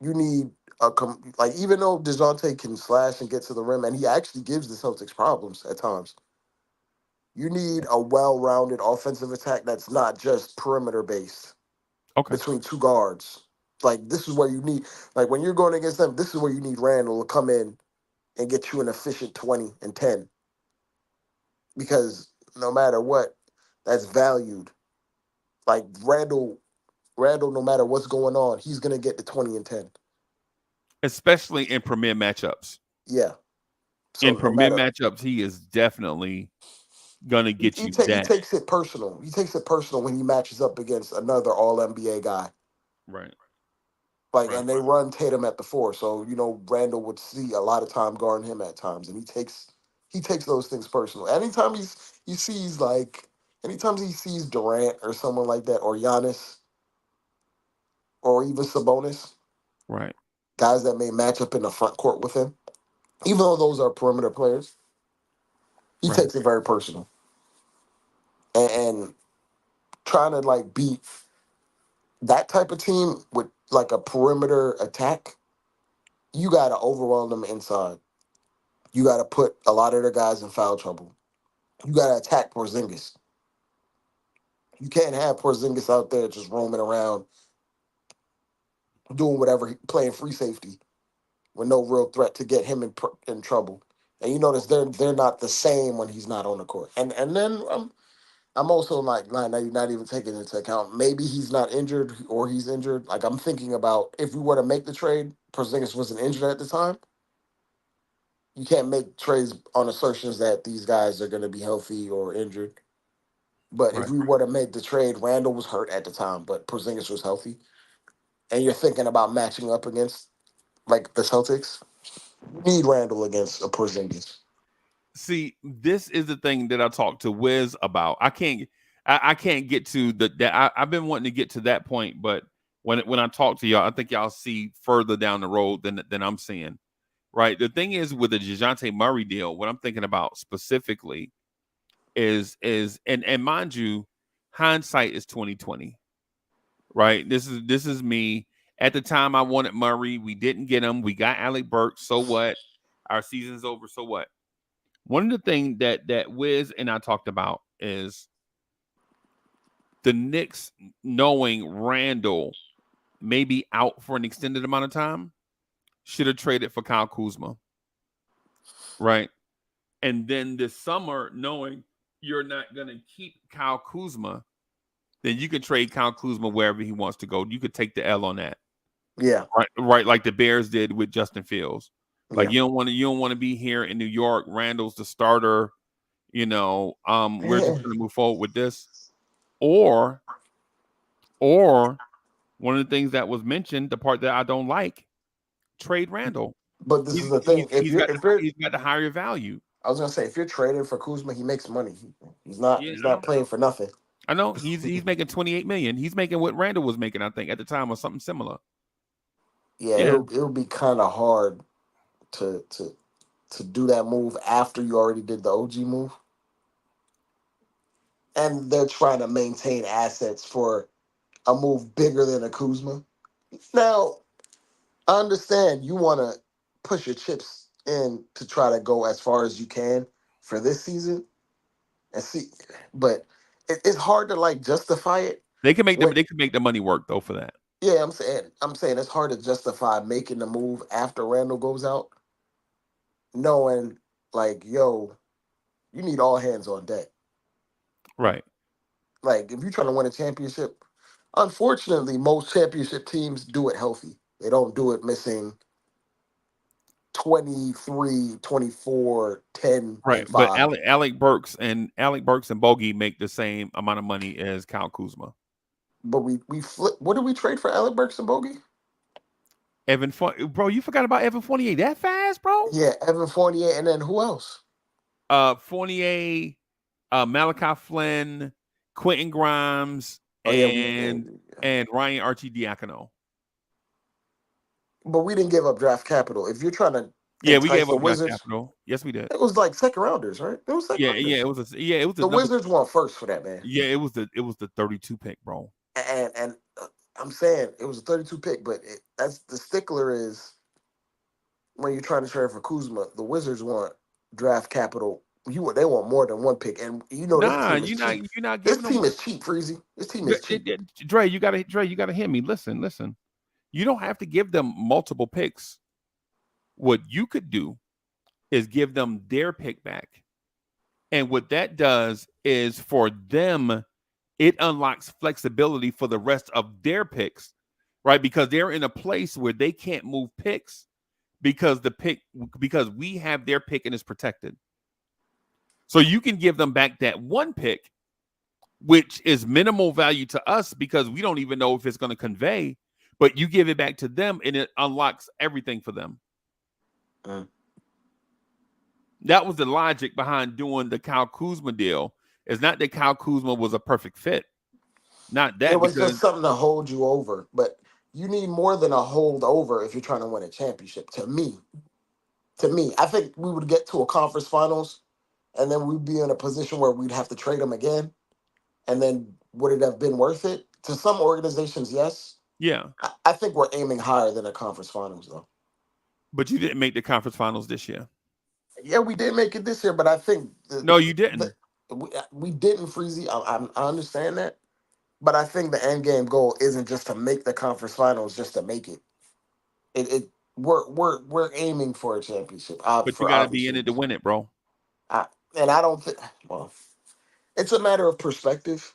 You need even though DeJounte can slash and get to the rim, and he actually gives the Celtics problems at times. You need a well-rounded offensive attack that's not just perimeter based Okay. between 2 guards. Like, this is where you need, like, when you're going against them, this is where you need Randall to come in and get you an efficient 20 and 10. Because no matter what, that's valued. Like, Randall, no matter what's going on, he's gonna get the 20 and 10. Especially in premier matchups. Yeah. So In no premier matter, matchups, he is definitely gonna get you he that. takes it personal. He takes it personal when he matches up against another All NBA guy. Right. Like, Right. and they run Tatum at the 4, so Randall would see a lot of time guarding him at times, and he takes those things personal. Anytime he sees Durant or someone like that, or Giannis, or even Sabonis, Right. guys that may match up in the front court with him, even though those are perimeter players, he Right. takes it very personal. And trying to, like, beat that type of team with, like, a perimeter attack, you got to overwhelm them inside. You got to put a lot of their guys in foul trouble. You got to attack Porzingis. You can't have Porzingis out there just roaming around, doing whatever, playing free safety with no real threat to get him in trouble. And you notice they're not the same when he's not on the court. And then I'm also, like, not even taking into account maybe he's not injured or he's injured. Like, I'm thinking about if we were to make the trade, Porzingis wasn't injured at the time. You can't make trades on assertions that these guys are going to be healthy or injured. But if Right. we were to make the trade, Randall was hurt at the time, but Porzingis was healthy. And you're thinking about matching up against, like, the Celtics. You need Randall against a Porzingis. See, this is the thing that I talked to Wiz about. I can't get to that. I've been wanting to get to that point, but when I talk to y'all, I think y'all see further down the road than I'm seeing. Right. The thing is with the DeJounte Murray deal, what I'm thinking about specifically is and mind you, hindsight is 2020. Right. This is me. At the time, I wanted Murray. We didn't get him. We got Alec Burks. So what? Our season's over. So what? One of the things that Wiz and I talked about is the Knicks knowing Randall may be out for an extended amount of time should have traded for Kyle Kuzma. Right. And then this summer, knowing you're not going to keep Kyle Kuzma, then you can trade Kyle Kuzma wherever he wants to go. You could take the L on that. Yeah. Right, like the Bears did with Justin Fields. Like Yeah. you don't want to be here in New York. Randall's the starter. We're just going to move forward with this. Or one of the things that was mentioned, the part that I don't like, trade Randall. But this is the thing. He's got the higher value. I was gonna say, if you're trading for Kuzma, he makes money. He's not playing for nothing. I know he's making $28 million. He's making what Randall was making, I think, at the time, or something similar. Yeah. It'll be kind of hard to do that move after you already did the OG move. And they're trying to maintain assets for a move bigger than a Kuzma. Now, I understand you want to push your chips in to try to go as far as you can for this season and see, but it's hard to justify it. They can make the money work though for that. Yeah, I'm saying it's hard to justify making the move after Randall goes out, knowing you need all hands on deck. Right. Like, if you're trying to win a championship, unfortunately, most championship teams do it healthy. They don't do it missing 23, 24, 10, right. and 5. But Alec Burks and Bogey make the same amount of money as Kyle Kuzma. But we flip. What did we trade for Alec Burks and Bogey? Bro, you forgot about Evan Fournier that fast, bro? Yeah, Evan Fournier, and then who else? Fournier, Malachi Flynn, Quentin Grimes, and Ryan Arcidiacono. But we didn't give up draft capital. If you're trying to, we gave up Wizards, draft capital. Yes, we did. It was like second rounders, right? It was second rounders. It was the Wizards won first for that, man. Yeah, it was the 32 pick, bro. And I'm saying it was a 32 pick, but that's the stickler is when you're trying to trade for Kuzma, the Wizards want draft capital. They want more than one pick, and you're not giving this team is cheap, Freezy. This team is cheap. Dre, you gotta hear me. Listen. You don't have to give them multiple picks. What you could do is give them their pick back. And what that does is for them, it unlocks flexibility for the rest of their picks, right? Because they're in a place where they can't move picks because we have their pick and it's protected. So you can give them back that one pick, which is minimal value to us because we don't even know if it's going to convey. But you give it back to them, and it unlocks everything for them. That was the logic behind doing the Kyle Kuzma deal. It's not that Kyle Kuzma was a perfect fit. Not that. It was just something to hold you over. But you need more than a hold over if you're trying to win a championship. To me, I think we would get to a conference finals, and then we'd be in a position where we'd have to trade them again. And then would it have been worth it? To some organizations, yes. Yeah. I think we're aiming higher than the conference finals, though. But you didn't make the conference finals this year. Yeah, we did make it this year, but I think... No, you didn't. We didn't, Freezy. I understand that. But I think the end game goal isn't just to make the conference finals, just to make it. We're aiming for a championship. But you got to be in it to win it, bro. I don't think... Well, it's a matter of perspective.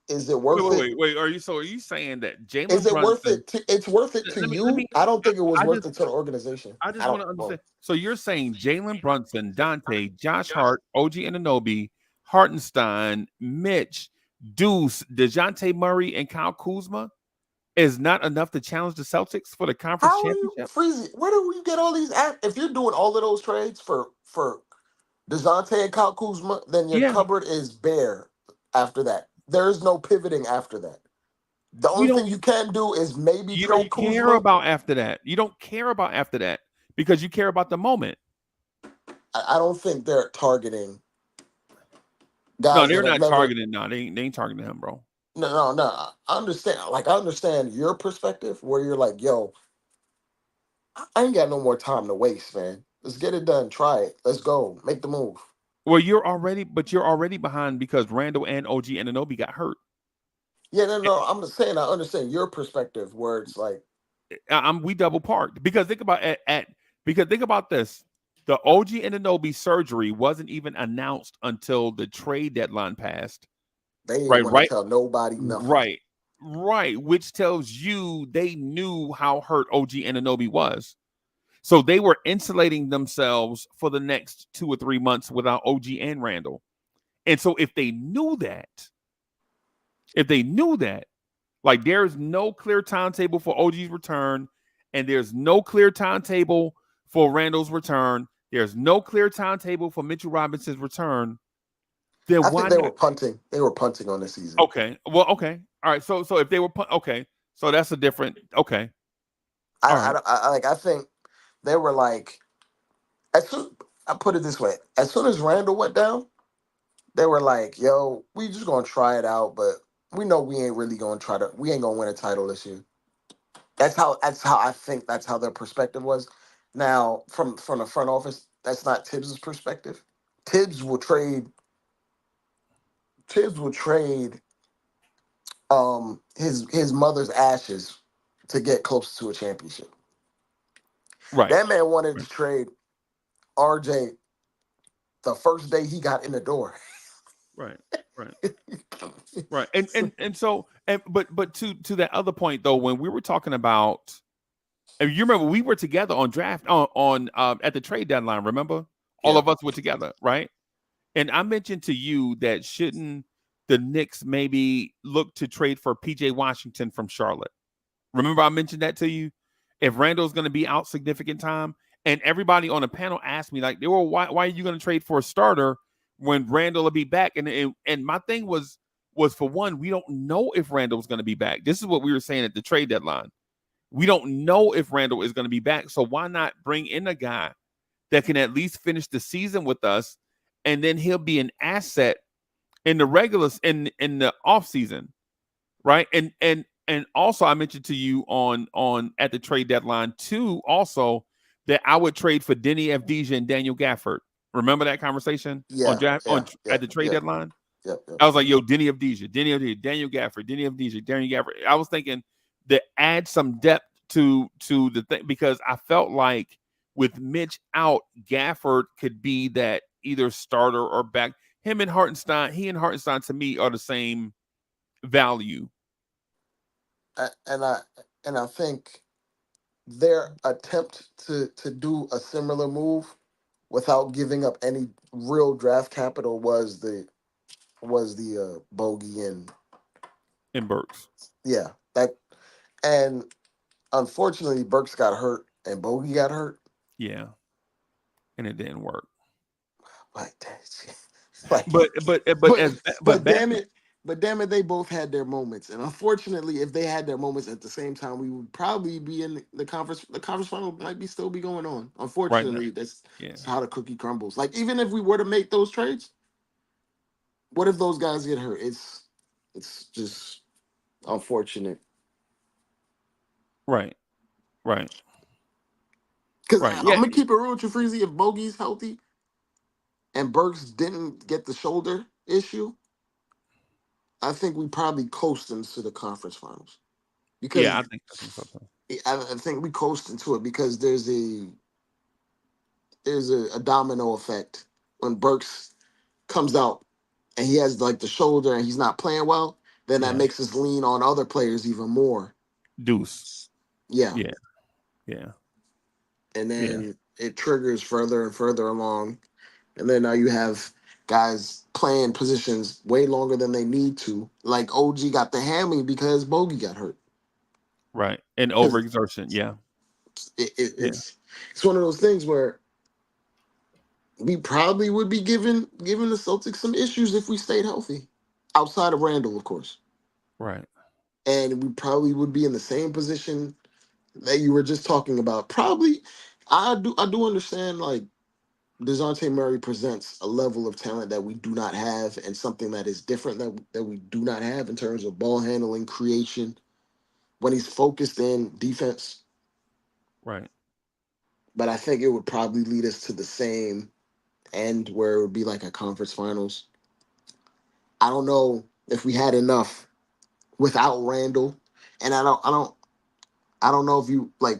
Is it worth it? Wait. Are you saying that Jalen Is it Brunson, worth it? It's worth it to you. I don't think it was worth it to the organization. I just want to understand. So you're saying Jalen Brunson, Donte, Josh Hart, OG Anunoby, Hartenstein, Mitch, Deuce, DeJounte Murray, and Kyle Kuzma is not enough to challenge the Celtics for the conference championship? Freezy, where do we get all these? If you're doing all of those trades for DeJounte and Kyle Kuzma, then your cupboard is bare after that. There's no pivoting after that. The only thing you can do is maybe you don't care about after that. You don't care about after that because you care about the moment. I don't think they're targeting guys. No, they're not targeting. No, they ain't targeting him, bro. No. I understand. Like, I understand your perspective where you're like, yo, I ain't got no more time to waste, man. Let's get it done. Try it. Let's go. Make the move. Well, you're already behind because Randall and OG Ananobi got hurt. Yeah, no. I'm just saying. I understand your perspective where it's like, We double parked because think about because think about this. The OG Ananobi surgery wasn't even announced until the trade deadline passed. they didn't Right, want to right, tell nobody nothing. right, right. Which tells you they knew how hurt OG Ananobi was. So they were insulating themselves for the next 2 or 3 months without OG and Randall. And so if they knew that, like there's no clear timetable for OG's return, and there's no clear timetable for Randall's return. There's no clear timetable for Mitchell Robinson's return. Then I why think they not? were punting. They were punting on this season. Okay. Well, okay. All right. So if they were okay. So that's a different okay. All right. I think they were like, as soon, I put it this way: as soon as Randall went down, they were like, "Yo, we just gonna try it out, but we know we ain't really gonna try to. We ain't gonna win a title this year." That's how I think. That's how their perspective was. Now, from the front office, that's not Tibbs's perspective. Tibbs will trade. Tibbs will trade his mother's ashes to get close to a championship. Right. That man wanted to trade RJ the first day he got in the door. Right. Right. Right. But to that other point though, when we were talking about, and you remember we were together on draft on at the trade deadline, remember? All Yeah. of us were together, right? And I mentioned to you that shouldn't the Knicks maybe look to trade for PJ Washington from Charlotte? Remember I mentioned that to you? If Randall's going to be out significant time, and everybody on the panel asked me like, "Well, why are you going to trade for a starter when Randall will be back?" And my thing was for one, we don't know if Randall's going to be back. This is what we were saying at the trade deadline. We don't know if Randall is going to be back, so why not bring in a guy that can at least finish the season with us, and then he'll be an asset in the regular in the off season, right? And also I mentioned to you on at the trade deadline too, also that I would trade for Denny Avdija and Daniel Gafford. Remember that conversation on Yeah, draft yeah, yeah, at the trade yeah, deadline? yeah, yeah. I was like, yo, Denny Avdija, Daniel Gafford, Denny Avdija, Daniel Gafford. I was thinking to add some depth to the thing because I felt like with Mitch out, Gafford could be that either starter or back. He and Hartenstein to me are the same value. And I think their attempt to do a similar move without giving up any real draft capital was the bogey, and In Burks. yeah, that, and unfortunately Burks got hurt and Bogey got hurt. Yeah. And it didn't work. Like that. Like, But but as but but damn Batman, it, they both had their moments, and unfortunately, if they had their moments at the same time, we would probably be in the conference. The conference final might be still be going on. right now. Unfortunately, Yeah. that's how the cookie crumbles. Like, even if we were to make those trades, what if those guys get hurt? It's just unfortunate. Right. Right. Because Right. I'm Yeah. gonna keep it real with you, Freezy. If Bogey's healthy and Burks didn't get the shoulder issue, I think we probably coast into the conference finals Yeah, because I think so too. I think we coast into it because there's a domino effect when Burks comes out and he has like the shoulder and he's not playing well. Then that Yeah. makes us lean on other players even more. Deuce. Yeah, Yeah. Yeah. and Yeah. then it triggers further and further along, and then now you have guys playing positions way longer than they need to. Like OG got the hammy because Bogey got hurt. Right. And Because overexertion. Yeah. it, it, Yeah. it's it's one of those things where we probably would be giving the Celtics some issues if we stayed healthy, outside of Randall, of course, Right. and we probably would be in the same position that you were just talking about. Probably, I do understand like DeJounte Murray presents a level of talent that we do not have, and something that is different that we do not have in terms of ball handling, creation, when he's focused in defense. Right. But I think it would probably lead us to the same end where it would be like a conference finals. I don't know if we had enough without Randall, and I don't know if you like.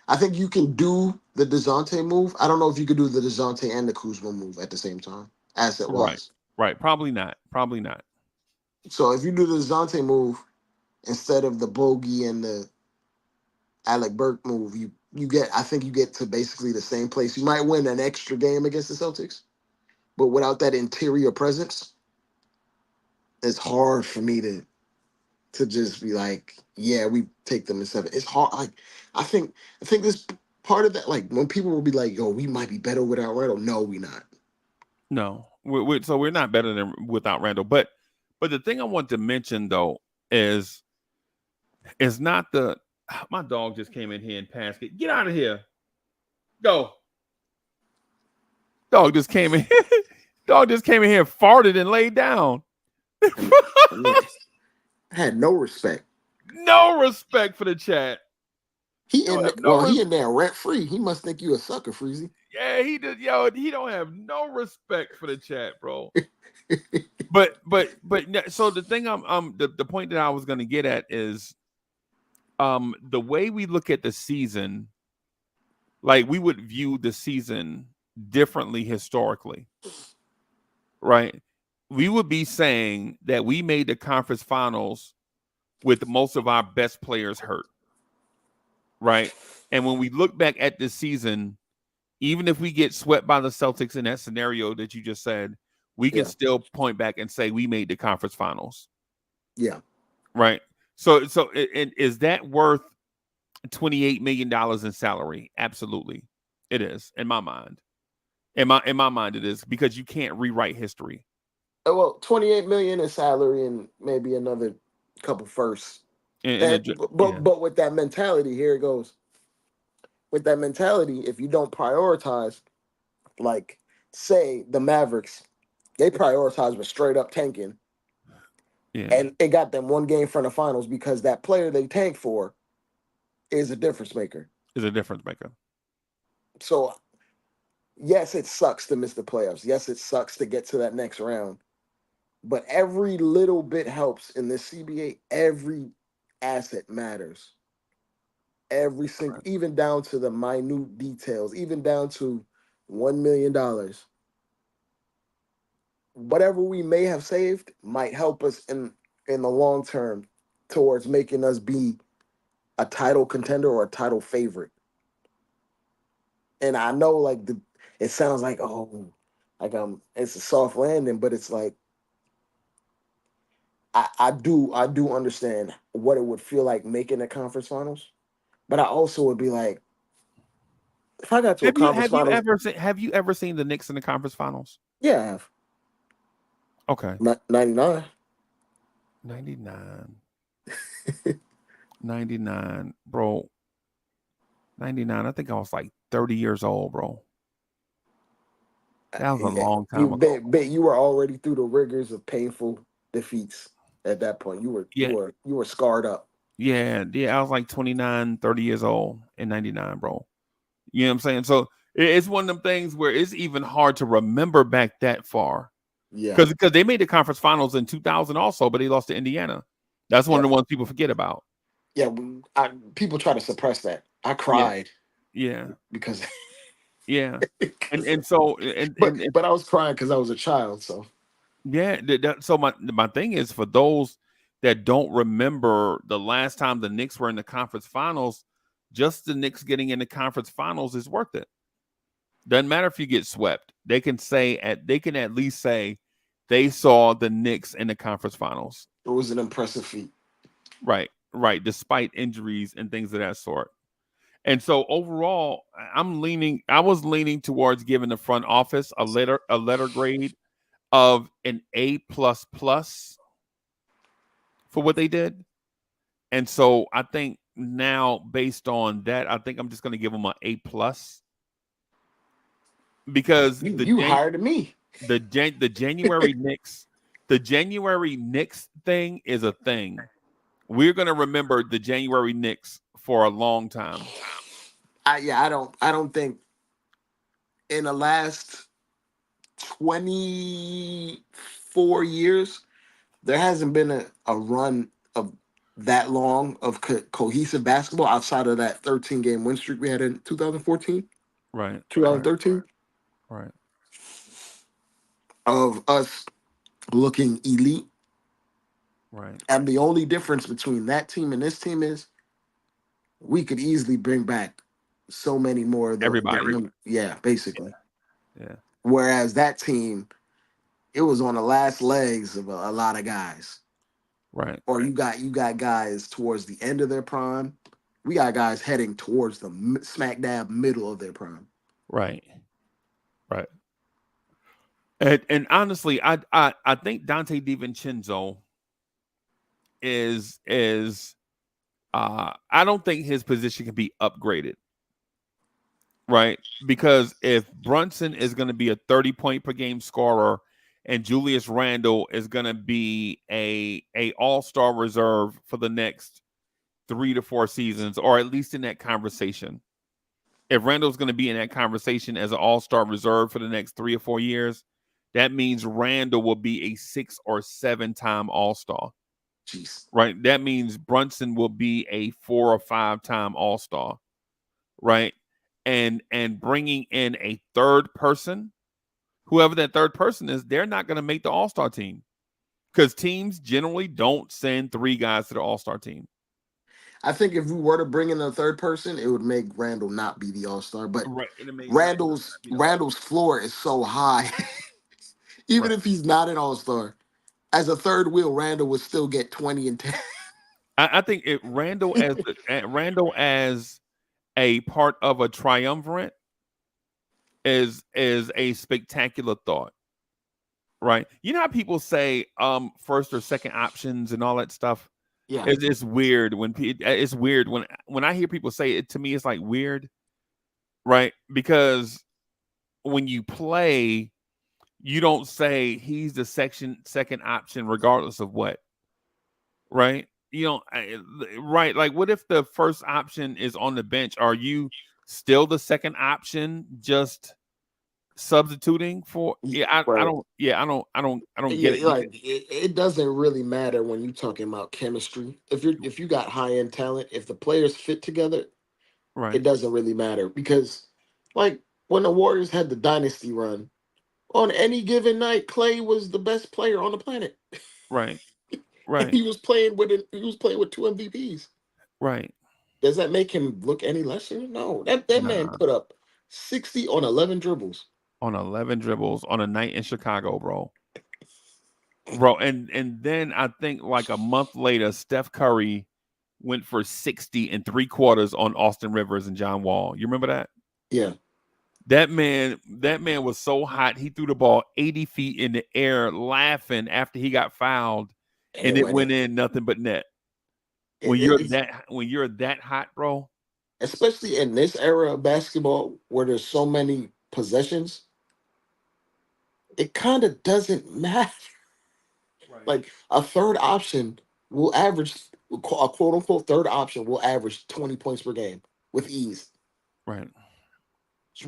I think you can do the DeJounte move. I don't know if you could do the DeJounte and the Kuzma move at the same time, asset Right. wise. Right. Probably not. Probably not. So if you do the DeJounte move instead of the Bogey and the Alec Burke move, you get. I think you get to basically the same place. You might win an extra game against the Celtics, but without that interior presence, it's hard for me to just be like, yeah, we take them in 7. It's hard. Like I think this part of that, like when people will be like, yo, we might be better without Randall. No, we not. No. So we're not better than without Randall. But the thing I want to mention though is not the my dog just came in here and passed it. Get out of here. Go. Dog just came in. Dog just came in here, farted, and laid down. I mean, I had no respect. No respect for the chat. He Don't in have no he in there rent free. He must think you a sucker, Freezy. Yeah, he did. Yo, he don't have no respect for the chat, bro. but so the thing the point that I was going to get at is the way we look at the season, like we would view the season differently historically, right? We would be saying that we made the conference finals with most of our best players hurt, right? And when we look back at this season, even if we get swept by the Celtics in that scenario that you just said, we can still point back and say we made the conference finals. Yeah. Right. So is that worth $28 million in salary? Absolutely. It is, in my mind. In my mind, it is, because you can't rewrite history. Well, 28 million in salary and maybe another couple firsts. But with that mentality, here it goes. With that mentality, if you don't prioritize, like say the Mavericks, they prioritize with straight up tanking. Yeah. And it got them one game from the finals because that player they tanked for is a difference maker. Is a difference maker. So yes, it sucks to miss the playoffs. Yes, it sucks to get to that next round. But every little bit helps in this CBA. Every asset matters. Every single, even down to the minute details, even down to $1 million. Whatever we may have saved might help us in the long term towards making us be a title contender or a title favorite. And I know, like, it sounds like, it's a soft landing, but it's like, I do understand what it would feel like making the conference finals, but I also would be like, if I got to a conference finals, have you ever seen the Knicks in the conference finals? Yeah, I have. Okay. 99. 99. 99, bro. 99. I think I was like 30 years old, bro. That was a long time ago. You were already through the rigors of painful defeats at that point. You were scarred up. Yeah. I was like 29, 30 years old in 99, bro. You know what I'm saying? So it's one of them things where it's even hard to remember back that far. Yeah. Because they made the conference finals in 2000 also, but they lost to Indiana. That's one of the ones people forget about. Yeah, people try to suppress that. I cried. Yeah. Because yeah. But I was crying because I was a child, so. Yeah. So my thing is, for those that don't remember the last time the Knicks were in the conference finals, just the Knicks getting in the conference finals is worth it. Doesn't matter if you get swept. They can at least say they saw the Knicks in the conference finals. It was an impressive feat. Right. Despite injuries and things of that sort. And so overall, I was leaning towards giving the front office a letter grade of an A++ for what they did. And so I think now, based on that, I think I'm just going to give them an A+. because you hired me. the January Knicks, the January Knicks thing is a thing. We're gonna remember the January Knicks for a long time. I don't think in the last 24 years there hasn't been a run of that long of cohesive basketball outside of that 13 game win streak we had in 2014, Right. 2013, Right. of us looking elite. Right. And the only difference between that team and this team is we could easily bring back so many more of Everybody. yeah, basically. Yeah. Whereas that team, it was on the last legs of a lot of guys. Right. Or you got guys towards the end of their prime. We got guys heading towards the smack dab middle of their prime. Right. Right. And honestly, I think Donte Divincenzo is I don't think his position can be upgraded. Right? Because if Brunson is going to be a 30-point per game scorer and Julius Randle is going to be a all-star reserve for the next 3 to 4 seasons, or at least in that conversation. If Randle's going to be in that conversation as an all-star reserve for the next 3 or 4 years, that means Randle will be a 6 or 7-time all-star. Jeez. Right? That means Brunson will be a 4 or 5-time all-star. Right? And bringing in a third person, whoever that third person is, they're not going to make the all-star team because teams generally don't send 3 guys to the all-star team. I think if we were to bring in a third person, it would make Randle not be the all-star. But Right. Randle's floor is so high. Even if he's not an all-star, as a third wheel, Randle would still get 20 and 10. I think Randle as a part of a triumvirate is a spectacular thought. Right? You know how people say first or second options and all that stuff? Yeah. It's weird when I hear people say it. To me, it's like weird, right? Because when you play, you don't say he's the second option regardless of what, right? You know, right? Like, what if the first option is on the bench? Are you still the second option, just substituting for? I don't get it. Like it doesn't really matter when you're talking about chemistry. If you got high end talent, if the players fit together, Right. it doesn't really matter because, like when the Warriors had the dynasty run, on any given night, Clay was the best player on the planet. Right. And he was playing with 2 MVPs. Right. Does that make him look any lesser? No. That man put up 60 on 11 dribbles. On 11 dribbles on a night in Chicago, bro. And then I think like a month later, Steph Curry went for 60 and 3/4 on Austin Rivers and John Wall. You remember that? Yeah. That man was so hot. He threw the ball 80 feet in the air laughing after he got fouled, and it went in nothing but net. When you're that hot, bro. Especially in this era of basketball where there's so many possessions, it kind of doesn't matter. Right. Like a third option will average, a quote unquote third option will average 20 points per game with ease. Right.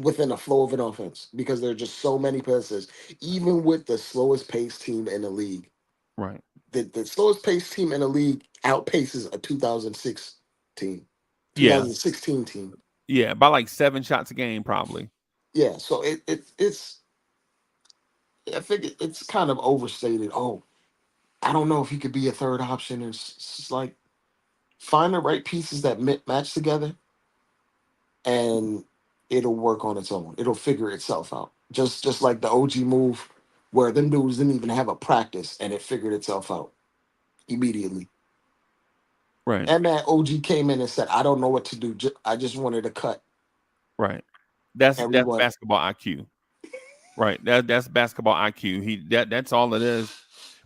Within a flow of an offense because there are just so many passes, even with the slowest paced team in the league. Right. The slowest paced team in the league outpaces a 2006 team, 2016 team. Yeah, by like 7 shots a game, probably. Yeah, so it's. I think it's kind of overstated. Oh, I don't know if he could be a third option. It's like find the right pieces that match together, and it'll work on its own. It'll figure itself out. Just like the OG move, where them dudes didn't even have a practice, and it figured itself out immediately. Right. And that OG came in and said, "I don't know what to do. I just wanted to cut." Right. That's basketball IQ. Right. That's basketball IQ. That's all it is.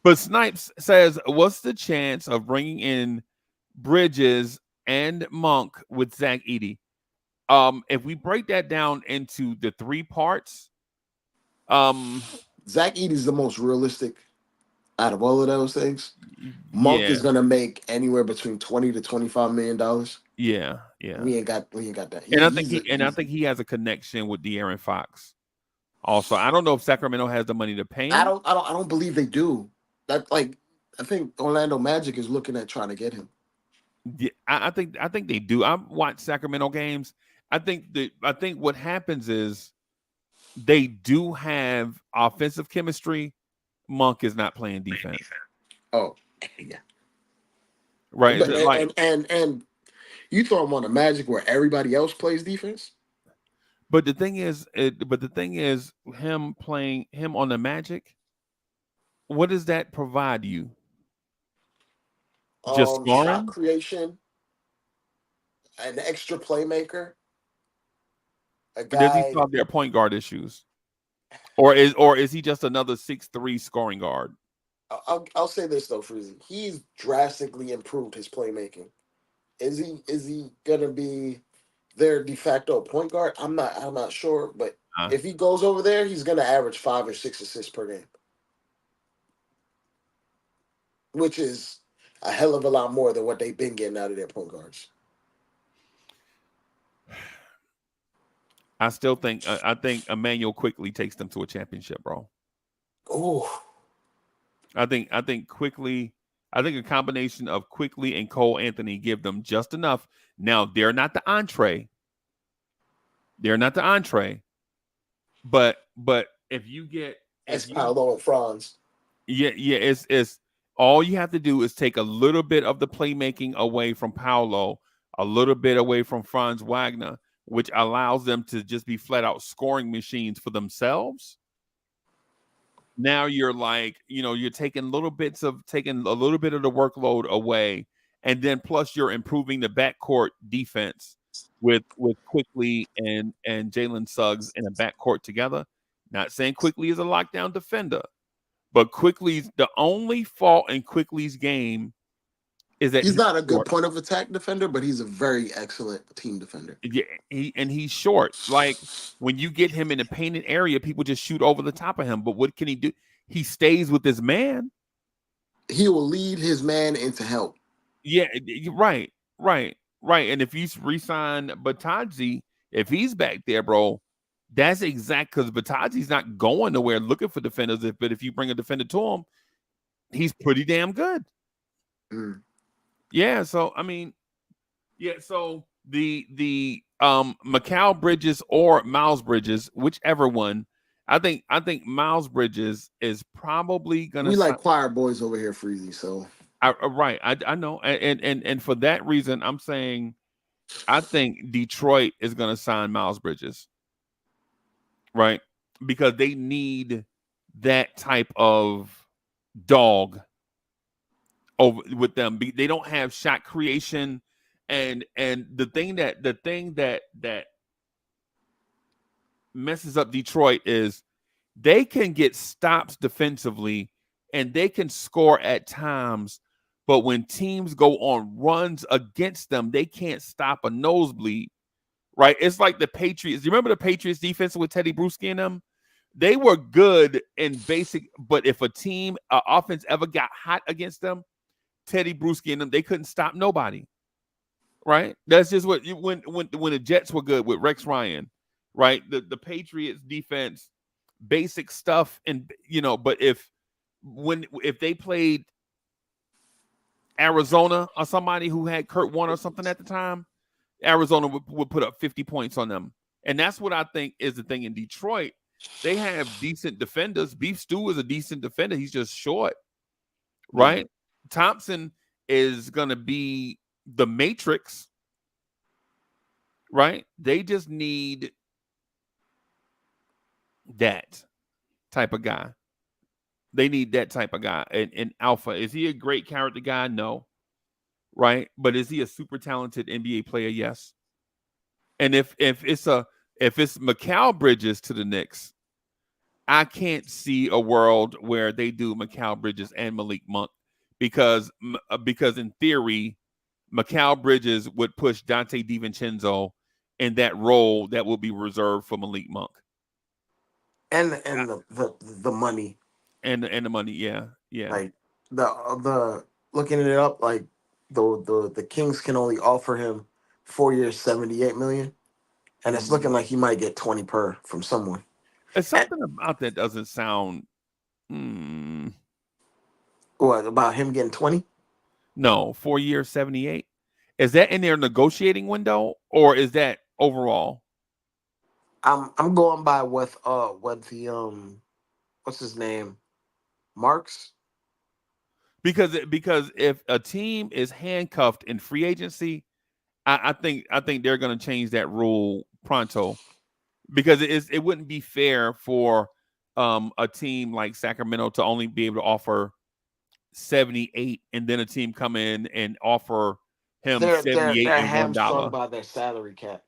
But Snipes says, "What's the chance of bringing in Bridges and Monk with Zach Edey?" If we break that down into the 3 parts, Zach Edey's the most realistic out of all of those things. Monk Yeah, is gonna make anywhere between $20 to $25 million. yeah. We ain't got that. And I think he has a connection with De'Aaron Fox. Also, I don't know if Sacramento has the money to pay him. I don't believe they do. That I think Orlando Magic is looking at trying to get him. Yeah, I think they do. I watch Sacramento games. I think what happens is they do have offensive chemistry. Monk is not playing defense. Oh, yeah. Right. But, and you throw him on a Magic where everybody else plays defense. But the thing is, him playing him on the Magic. What does that provide you? Just scoring, shot creation, an extra playmaker, a or does he guy. solve their point guard issues, or is he just another 6'3" scoring guard? I'll say this though, Freezy. He's drastically improved his playmaking. Is he gonna be their de facto point guard? I'm not sure, but if he goes over there, he's gonna average 5 or 6 assists per game, which is a hell of a lot more than what they've been getting out of their point guards. I still think I think Emmanuel Quickly takes them to a championship, bro. Oh, I think Quickly. I think a combination of Quickly and Cole Anthony give them just enough. Now they're not the entree. But if you get Paolo and Franz. Yeah, it's all you have to do is take a little bit of the playmaking away from Paolo, a little bit away from Franz Wagner, which allows them to just be flat out scoring machines for themselves. Now you're you're taking a little bit of the workload away, and then plus you're improving the backcourt defense with Quickly and Jalen Suggs in a backcourt together. Not saying Quickly is a lockdown defender, but Quickly's the only fault in Quickly's game is that he's not a good point of attack defender, but he's a very excellent team defender. Yeah, he's short. Like when you get him in a painted area, people just shoot over the top of him. But what can he do? He stays with his man. He will lead his man into help. Yeah, right. And if you resign Bataji, if he's back there, bro, that's exact because Bataji's not going nowhere looking for defenders. But if you bring a defender to him, he's pretty damn good. Mm. Yeah, so I mean, so the Mikal Bridges or Miles Bridges, whichever one, I think Miles Bridges is probably gonna. We like choir boys over here, Freezy. So I know, and for that reason, I'm saying I think Detroit is gonna sign Miles Bridges, right? Because they need that type of dog over with them. They don't have shot creation, and the thing that messes up Detroit is they can get stops defensively and they can score at times, but when teams go on runs against them, they can't stop a nosebleed. Right? It's like the Patriots. You remember the Patriots defense with Teddy Bruschi and them? They were good in basic, but if a team offense ever got hot against them, Teddy Bruschi and them, they couldn't stop nobody. Right? That's just what when the Jets were good with Rex Ryan, right? The Patriots defense, basic stuff, and but if they played Arizona or somebody who had Kurt Warner or something at the time, Arizona would put up 50 points on them. And that's what I think is the thing in Detroit. They have decent defenders. Beef Stew is a decent defender. He's just short, right? Mm-hmm. Thompson is going to be the Matrix, right? They just need that type of guy. They need that type of guy. And Alpha, is he a great character guy? No. Right? But is he a super talented NBA player? Yes. And if it's Mikal Bridges to the Knicks, I can't see a world where they do Mikal Bridges and Malik Monk because in theory, Mikal Bridges would push Donte Divincenzo in that role that will be reserved for Malik Monk. and the money, and the money. Yeah, yeah. like the looking it up, like the Kings can only offer him 4 years, 78 million, and it's looking like he might get 20 per from someone. It's And something about that doesn't sound. Hmm, what about him getting 20? no, 4 years, 78. Is that in their negotiating window or is that overall? I'm going by what the what's his name, Marks. Because if a team is handcuffed in free agency, I think they're going to change that rule pronto because it wouldn't be fair for a team like Sacramento to only be able to offer 78 and then a team come in and offer him They're 78 and hamstrung $1. by their salary cap.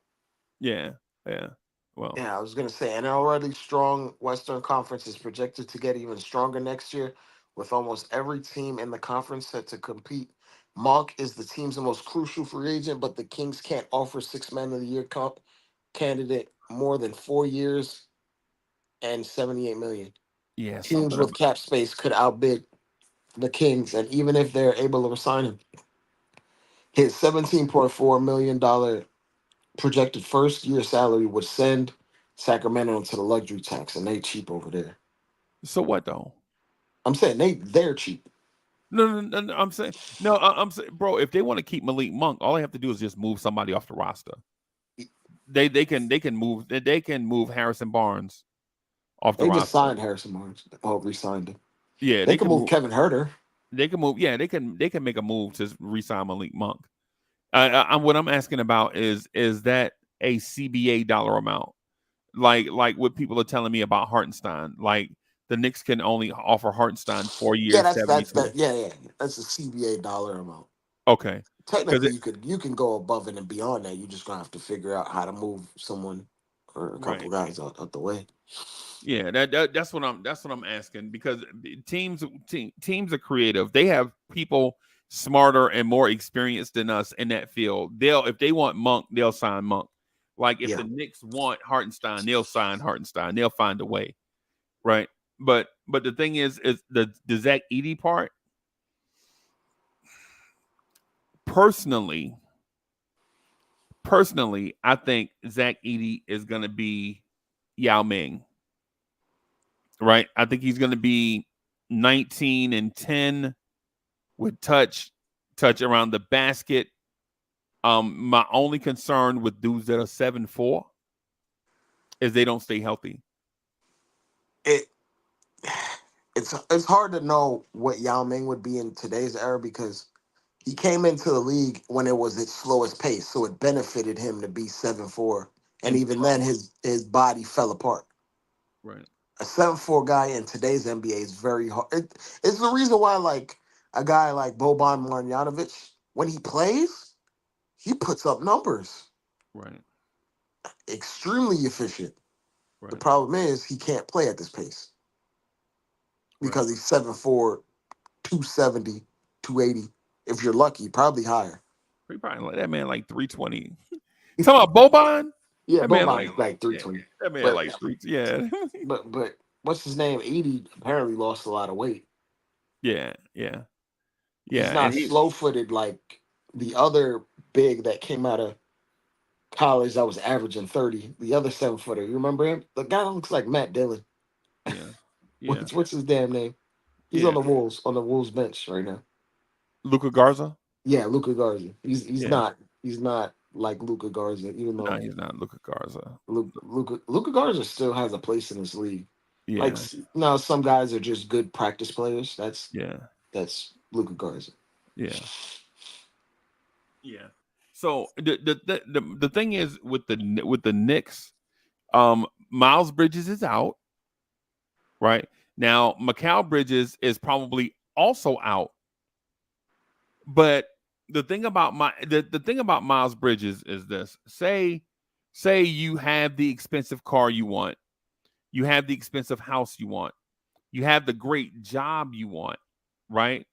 Yeah, yeah. Well, Yeah, I was gonna say, an already strong Western Conference is projected to get even stronger next year, with almost every team in the conference set to compete. Monk is the team's most crucial free agent, but the Kings can't offer six-man of the year comp candidate more than 4 years and 78 million. yeah, Teams something with cap space could outbid the Kings, and even if they're able to sign him, his $17.4 million projected first year salary would send Sacramento into the luxury tax, and they cheap over there. so what though? I'm saying they're cheap. No, I'm saying no. I'm saying, bro, if they want to keep Malik Monk, all they have to do is just move somebody off the roster. They can move Harrison Barnes off the They just roster. signed Harrison Barnes. Oh, re-signed him. Yeah, They they can can move move. Kevin Herter. They can move. Yeah, they can make a move to re-sign Malik Monk. What I'm asking about is that a CBA dollar amount, like what people are telling me about Hartenstein. Like the Knicks can only offer Hartenstein four Yeah, years, that's that. 72. Yeah. That's a CBA dollar amount. Okay, because Technically, you can go above it and beyond that. You just gonna have to figure out how to move someone or a couple right. guys out the way. Yeah, that's what I'm asking because teams are creative. They have people smarter and more experienced than us in that field. They'll if they want Monk, they'll sign Monk. Like if Yeah, the Knicks want Hartenstein, they'll sign Hartenstein. They'll find a way, right? But the thing is the Zach Edey part. Personally, I think Zach Edey is going to be Yao Ming, right? I think he's going to be 19 and 10 with touch around the basket. My only concern with dudes that are 7'4" is they don't stay healthy. it it's hard to know what Yao Ming would be in today's era because he came into the league when it was its slowest pace, so it benefited him to be 7'4", and And even then slow. his body fell apart. Right. A 7'4" guy in today's NBA is very hard. It's the reason why, like, a guy like Boban Marjanovic, when he plays, he puts up numbers, Right. extremely efficient. The Right. problem is he can't play at this pace Right. because he's 7'4", 270, 280. If you're lucky, probably higher. He probably like that man like 320. Talking about Boban? Yeah, That man Boban like is like yeah, 320. that man But like three. Yeah. but what's his name? 80 apparently lost a lot of weight. Yeah. Yeah. He's Yeah. And not he slow footed like the other big that came out of college that was averaging 30. The other 7 footer. You remember him? The guy that looks like Matt Dillon. yeah. Yeah. What's his damn name? He's Yeah. on the Wolves bench right now. Luca Garza? Yeah, Luca Garza. He's Yeah. not like Luca Garza, even No, though he's not Luca Garza. Luca Garza still has a place in this league. Like, Yeah. no, some guys are just good practice players. Yeah. That's Luca Garza. Yeah. Yeah. So the thing is with the Knicks, Miles Bridges is out, right? Now Mikal Bridges is probably also out. But the thing about Miles Bridges is this. Say you have the expensive car you want, you have the expensive house you want, you have the great job you want, right?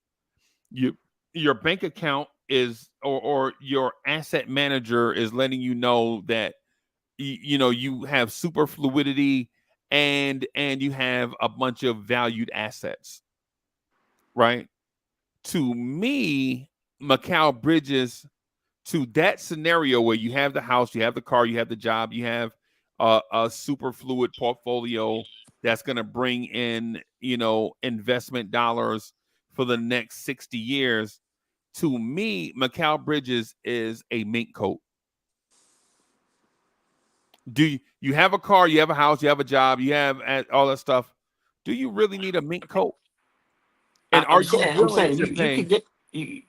You your bank account is or your asset manager is letting you know that you have super fluidity and you have a bunch of valued assets, right? To me, Mikal Bridges, to that scenario where you have the house, you have the car, you have the job, you have a super fluid portfolio that's going to bring in, investment dollars for the next 60 years. To me, Mikal Bridges is a mink coat. Do you have a car, you have a house, you have a job, you have all that stuff? Do you really need a mink coat? And are you I'm willing saying to you pay? can get you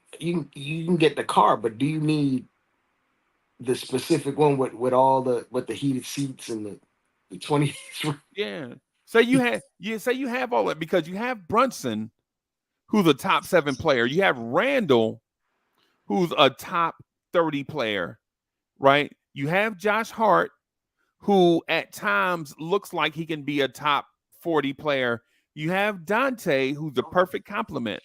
can get the car, but do you need the specific one with all the heated seats and the 20? Yeah. Say you have all that, because you have Brunson, who's a top 7 player. You have Randall, who's a top 30 player, right? You have Josh Hart, who at times looks like he can be a top 40 player. You have Donte, who's the perfect complement,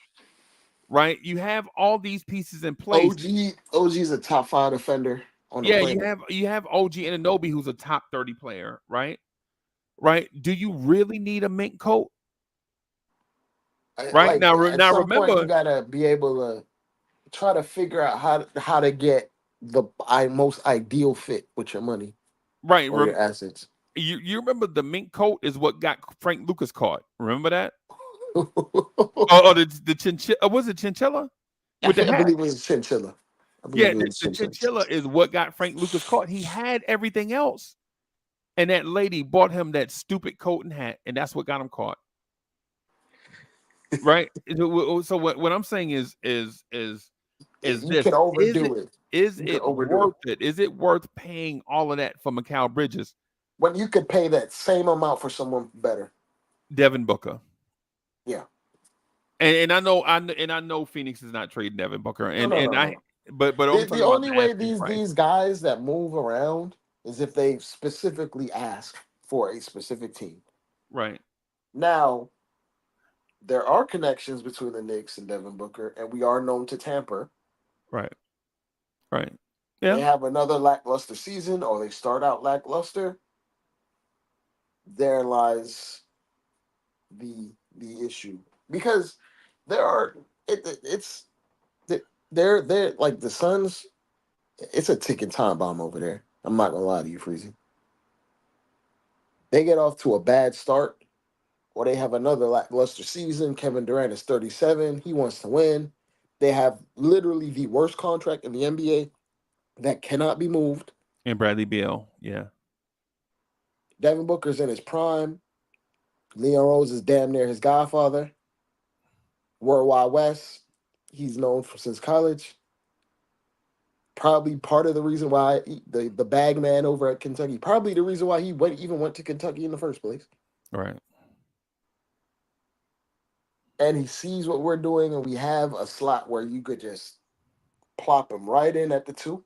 right? You have all these pieces in place. OG's a top 5 defender on the Yeah, planet. you have OG Anunoby, who's a top 30 player, right? Right? Do you really need a mink coat? Right Like now, at some point, you remember, gotta be able to try to figure out how to get the most ideal fit with your money right? or your assets. You remember the mink coat is what got Frank Lucas caught. Remember that? Oh, the chinchilla, was it chinchilla with the I hat? believe it was chinchilla. I believe Yeah, it was the chinchilla. chinchilla is what got Frank Lucas caught. He had everything else, and that lady bought him that stupid coat and hat, and that's what got him caught. Right. So what I'm saying is You this: can overdo it. is You can it overdo worth it. it? Is it worth paying all of that for Mikal Bridges? When you could pay that same amount for someone better. Devin Booker. Yeah. And I know Phoenix is not trading Devin Booker, No. but I'm The talking about only the way asking price. these guys that move around is if they specifically ask for a specific team. Right. Now, there are connections between the Knicks and Devin Booker, and we are known to tamper. Right. Right. They Yeah. have another lackluster season, or they start out lackluster. There lies the issue, because there are it's they're like the Suns. It's a ticking time bomb over there. I'm not gonna lie to you, Freezy. They get off to a bad start, or they have another lackluster season. Kevin Durant is 37. He wants to win. They have literally the worst contract in the NBA that cannot be moved. And Bradley Beal. Yeah. Devin Booker's in his prime. Leon Rose is damn near his godfather. Worldwide West, he's known for since college. Probably part of the reason why the bag man over at Kentucky, probably the reason why he went to Kentucky in the first place. Right. And he sees what we're doing, and we have a slot where you could just plop him right in at the 2.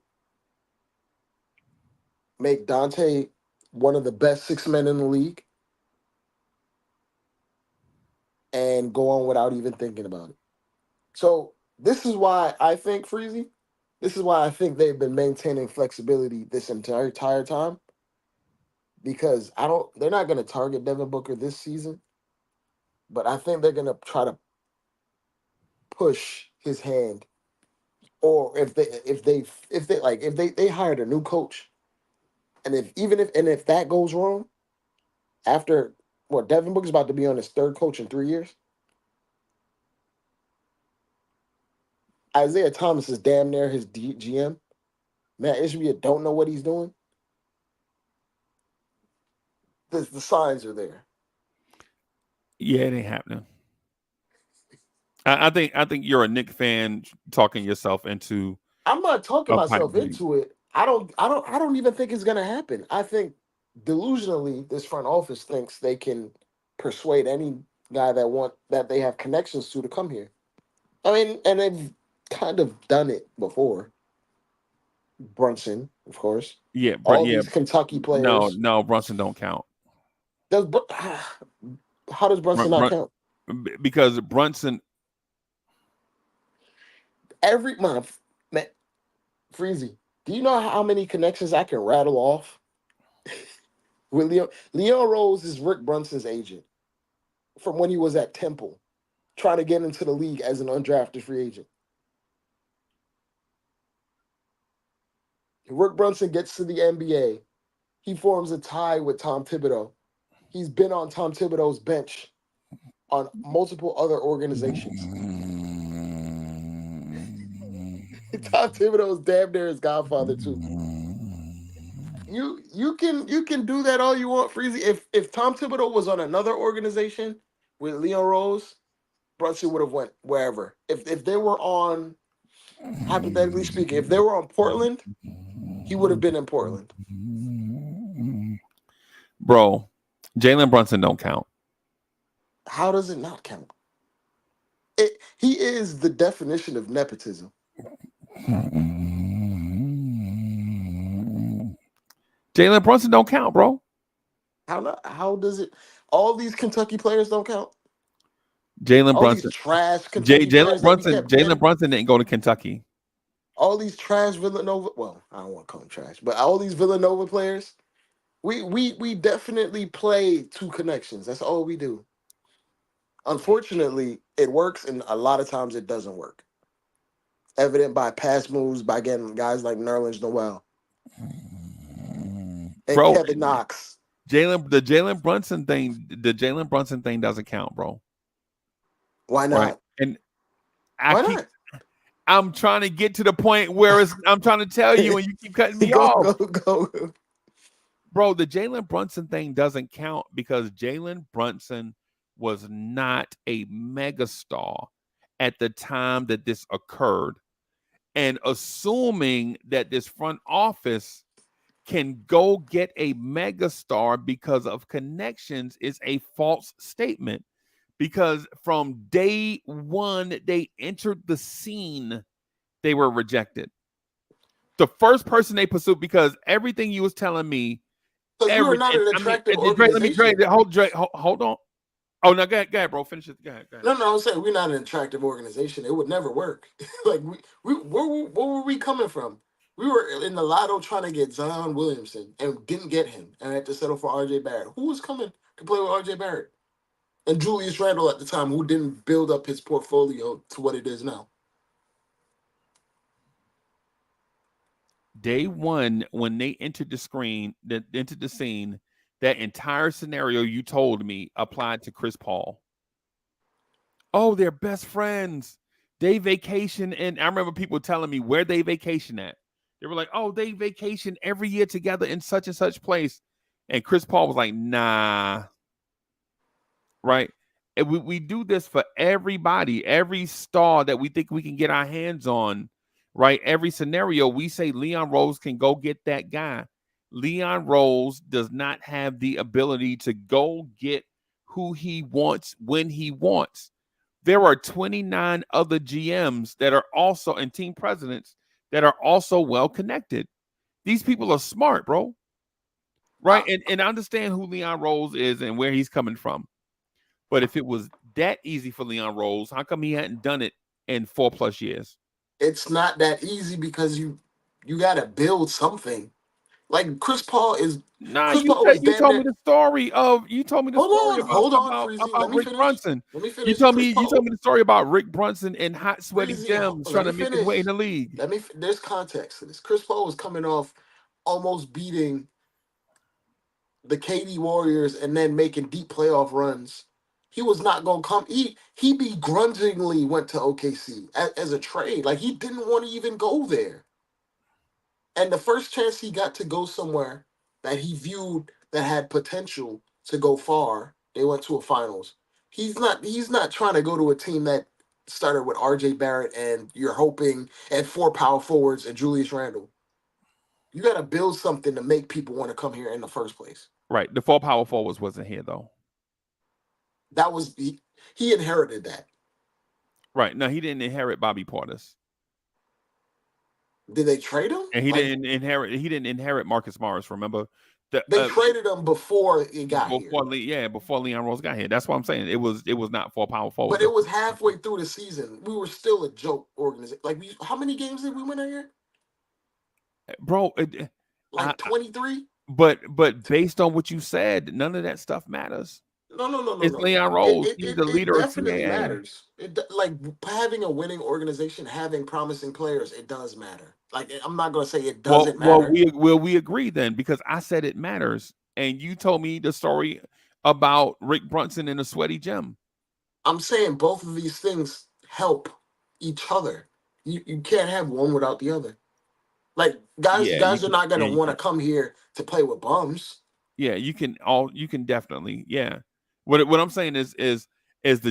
Make Donte one of the best 6 men in the league, and go on without even thinking about it. So this is why I think, Freezy, this is why I think they've been maintaining flexibility this entire time, because they're not going to target Devin Booker this season, but I think they're going to try to push his hand. Or if they hired a new coach, and if that goes wrong, after Devin Booker's about to be on his 3rd coach in 3 years. Isaiah Thomas is damn near his GM. Matt Ishbia don't know what he's doing. The signs are there. Yeah, it ain't happening. I think you're a Knicks fan talking yourself into. I'm not talking a pipe myself dream. into it. I don't even think it's gonna happen. I think delusionally this front office thinks they can persuade any guy that they have connections to come here. I mean, and they've kind of done it before. Brunson, of course. Yeah, All these Kentucky players. No, Brunson don't count. How does Brunson not count? Because Brunson, Every month, man, Freezy, do you know how many connections I can rattle off? With Leon Rose is Rick Brunson's agent from when he was at Temple, trying to get into the league as an undrafted free agent. Rick Brunson gets to the NBA. He forms a tie with Tom Thibodeau. He's been on Tom Thibodeau's bench on multiple other organizations. Tom Thibodeau is damn near his godfather too. You can do that all you want, Freezy. If Tom Thibodeau was on another organization with Leon Rose, Brunson would have went wherever. If they were on, hypothetically speaking, if they were on Portland, he would have been in Portland. Bro, Jalen Brunson don't count. How does it not count? He is the definition of nepotism. Jalen Brunson don't count, bro. How does it? All these Kentucky players don't count. Jalen All Brunson, these trash Kentucky players. Jalen Brunson didn't go to Kentucky. All these trash Villanova. Well, I don't want to call them trash, but all these Villanova players. We definitely play two connections. That's all we do. Unfortunately, it works, and a lot of times it doesn't work. Evident by past moves by getting guys like Nerlens Noel and Kevin Knox. The Jalen Brunson thing doesn't count, bro. Why not? Right? And I'm trying to get to the point where I'm trying to tell you, and you keep cutting me off. Go. Bro, the Jalen Brunson thing doesn't count because Jalen Brunson was not a megastar at the time that this occurred. And assuming that this front office can go get a megastar because of connections is a false statement. Because from day one, they entered the scene, they were rejected. The first person they pursued, because everything you was telling me, you were not an attractive organization. Hold on. Oh, no, go ahead, bro. Finish it. Go ahead. No, I'm saying we're not an attractive organization. It would never work. Like, where were we coming from? We were in the lotto trying to get Zion Williamson and didn't get him and had to settle for RJ Barrett. Who was coming to play with RJ Barrett? And Julius Randle at the time, who didn't build up his portfolio to what it is now. Day one, when they entered the scene, that entire scenario you told me applied to Chris Paul. Oh, they're best friends. They vacation, and I remember people telling me where they vacation at. They were like, oh, they vacation every year together in such and such place. And Chris Paul was like, nah. Right? And we do this for everybody, every star that we think we can get our hands on. Right? Every scenario, we say Leon Rose can go get that guy. Leon Rose does not have the ability to go get who he wants when he wants. There are 29 other GMs that are also, and team presidents that are also well connected. These people are smart, bro. Right? And I understand who Leon Rose is and where he's coming from. But if it was that easy for Leon Rose, how come he hadn't done it in 4+ years? It's not that easy because you got to build something. Like Chris Paul is. Nah, you told me the story about Rick Brunson. Let me finish. You told me the story about Rick Brunson and hot sweaty gems trying to make his way in the league. There's context to this. Chris Paul was coming off almost beating the KD Warriors and then making deep playoff runs. He was not going to come. He begrudgingly went to OKC as a trade. Like, he didn't want to even go there. And the first chance he got to go somewhere that he viewed that had potential to go far, they went to a finals. He's not trying to go to a team that started with RJ Barrett and you're hoping at 4 power forwards and Julius Randle. You got to build something to make people want to come here in the first place. Right. The 4 power forwards wasn't here, though. That was he inherited that. Right. No, he didn't inherit Bobby Portis. Did they trade him? And he didn't inherit Marcus Morris, remember? They traded him before he got here. Before Leon Rose got here. That's what I'm saying. It was not 4 power forwards. But it was halfway through the season. We were still a joke organization. Like, how many games did we win that year? Bro, 23? But based on what you said, none of that stuff matters. It's No. Leon It, Rose. it He's it the it leader of definitely CAA. matters. Like having a winning organization, having promising players, it does matter. Like I'm not gonna say it Well, doesn't matter. we agree then because I said it matters, and you told me the story about Rick Brunson in a sweaty gym. I'm saying both of these things help each other. You can't have one without the other. Like Yeah, you guys are can. not Yeah, gonna you want can. to come here to play with bums. Yeah, you can. All you can definitely. Yeah. What I'm saying is the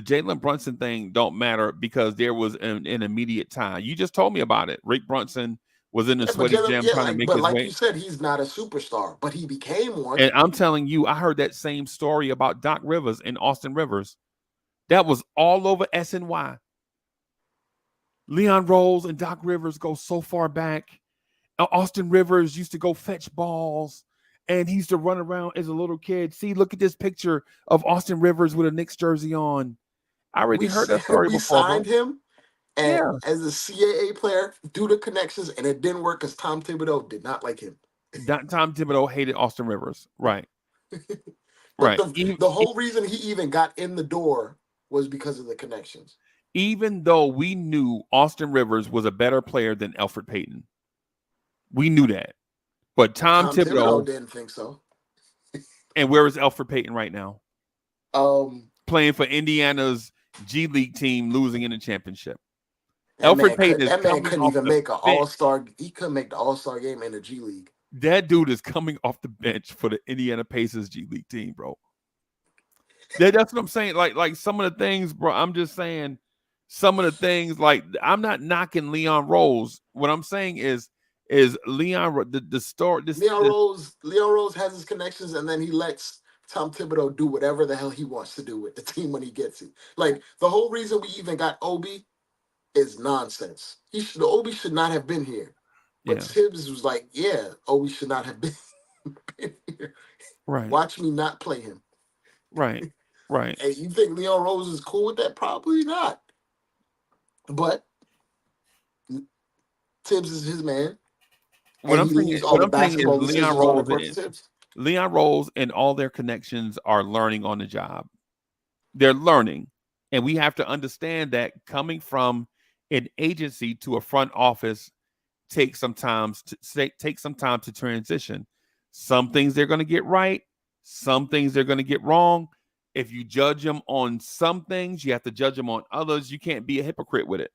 Jalen Brunson thing don't matter because there was an immediate tie. You just told me about it. Rick Brunson was in the Yeah, but sweaty gym trying to make his like you way. said, he's not a superstar, but he became one. And I'm telling you, I heard that same story about Doc Rivers and Austin Rivers. That was all over SNY. Leon Rose and Doc Rivers go so far back. Austin Rivers used to go fetch balls and he used to run around as a little kid. See, look at this picture of Austin Rivers with a Knicks jersey on. I already heard that story We before, signed bro. him and Yeah. as a CAA player due to connections, and it didn't work because Tom Thibodeau did not like him. Tom Thibodeau hated Austin Rivers. Right. But Right. Even, the whole reason he even got in the door was because of the connections. even though we knew Austin Rivers was a better player than Elfrid Payton, we knew that. But Tom Tom Thibodeau Thibodeau, didn't think so. and where is Elfrid Payton right now? Um, Playing for Indiana's G League team, losing in the championship. Elfrid Payton is that man coming couldn't off even the make an bench. all-star. He couldn't make the all-star game in the G League. That dude is coming off the bench for the Indiana Pacers G League team, bro. That's what I'm saying. Like some of the things, bro. I'm just saying some of the things. Like I'm not knocking Leon Rose. What I'm saying is Leon the story. Leon Rose has his connections, and then he lets Tom Thibodeau do whatever the hell he wants to do with the team when he gets it. Like the whole reason we even got Obi is nonsense. Obi should not have been here. But Tibbs was like, yeah, Obi should not have been here. Right. Watch me not play him. Right. Right. And you think Leon Rose is cool with that? Probably not. But Tibbs is his man. What I'm saying is Leon Rose and all their connections are learning on the job. They're learning. And we have to understand that coming from an agency to a front office takes some time to transition. Some things they're going to get right. Some things they're going to get wrong. If you judge them on some things, you have to judge them on others. You can't be a hypocrite with it.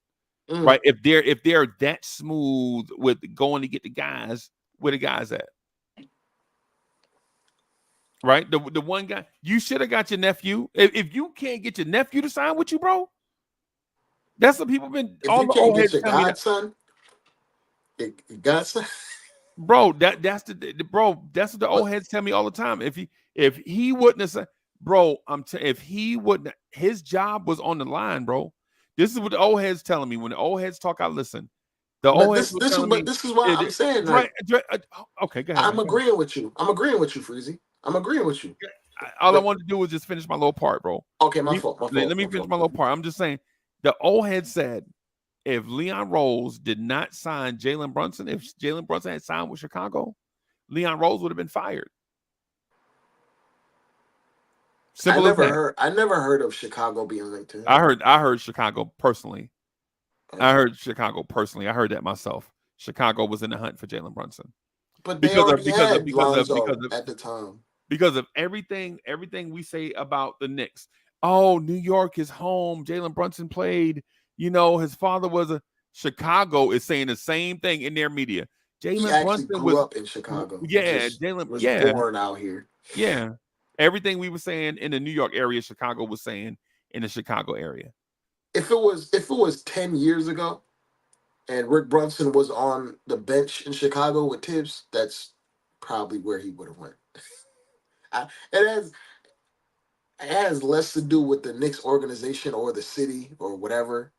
Right? If they're that smooth with going to get the guys, where the guys at? Right? The one guy, you should have got your nephew. If you can't get your nephew to sign with you, bro, that's what people been. If all you the can't old get heads your tell me godson, godson, bro, that's what the old heads tell me all the time. If he wouldn't have said, bro, if he wouldn't, his job was on the line, bro. This is what the old heads telling me. When the old heads talk, I listen. The old heads were telling me. This is why I'm saying, right. Okay, go ahead. I'm agreeing with you. I'm agreeing with you, Freezy. I'm agreeing with you. All I wanted to do was just finish my little part, bro. Okay, my fault. Let me finish my little part. I'm just saying, the old head said, if Leon Rose did not sign Jalen Brunson, if Jalen Brunson had signed with Chicago, Leon Rose would have been fired. Simple as that. I never heard of Chicago being linked to him. I heard Chicago personally. I heard that myself. Chicago was in the hunt for Jalen Brunson. But they already had Lonzo at the time. Because of everything we say about the Knicks. Oh, New York is home. Jalen Brunson played. You know, his father was a. Chicago is saying the same thing in their media. Jalen Brunson grew up in Chicago. Yeah, Jalen was born out here. Yeah, everything we were saying in the New York area, Chicago was saying in the Chicago area. If it was 10 years ago, and Rick Brunson was on the bench in Chicago with Tibbs, that's probably where he would have went. It has less to do with the Knicks organization or the city or whatever.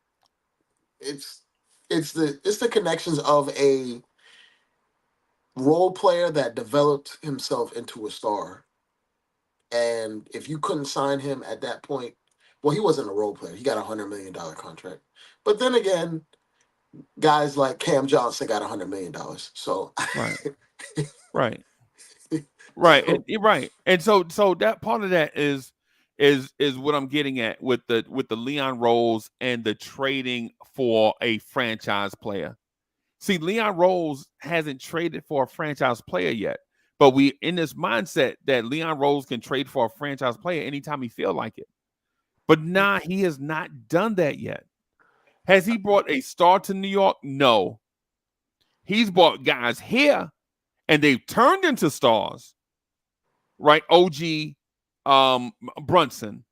It's the connections of a role player that developed himself into a star. And if you couldn't sign him at that point, well, he wasn't a role player. He got $100 million contract. But then again, guys like Cam Johnson got $100 million. So right. Right, So, right. And so that part of that is what I'm getting at with the Leon Rose and the trading for a franchise player. See, Leon Rose hasn't traded for a franchise player yet, but we in this mindset that Leon Rose can trade for a franchise player anytime he feel like it. But nah, he has not done that yet. Has he brought a star to New York? No. He's brought guys here and they've turned into stars, right? OG Brunson,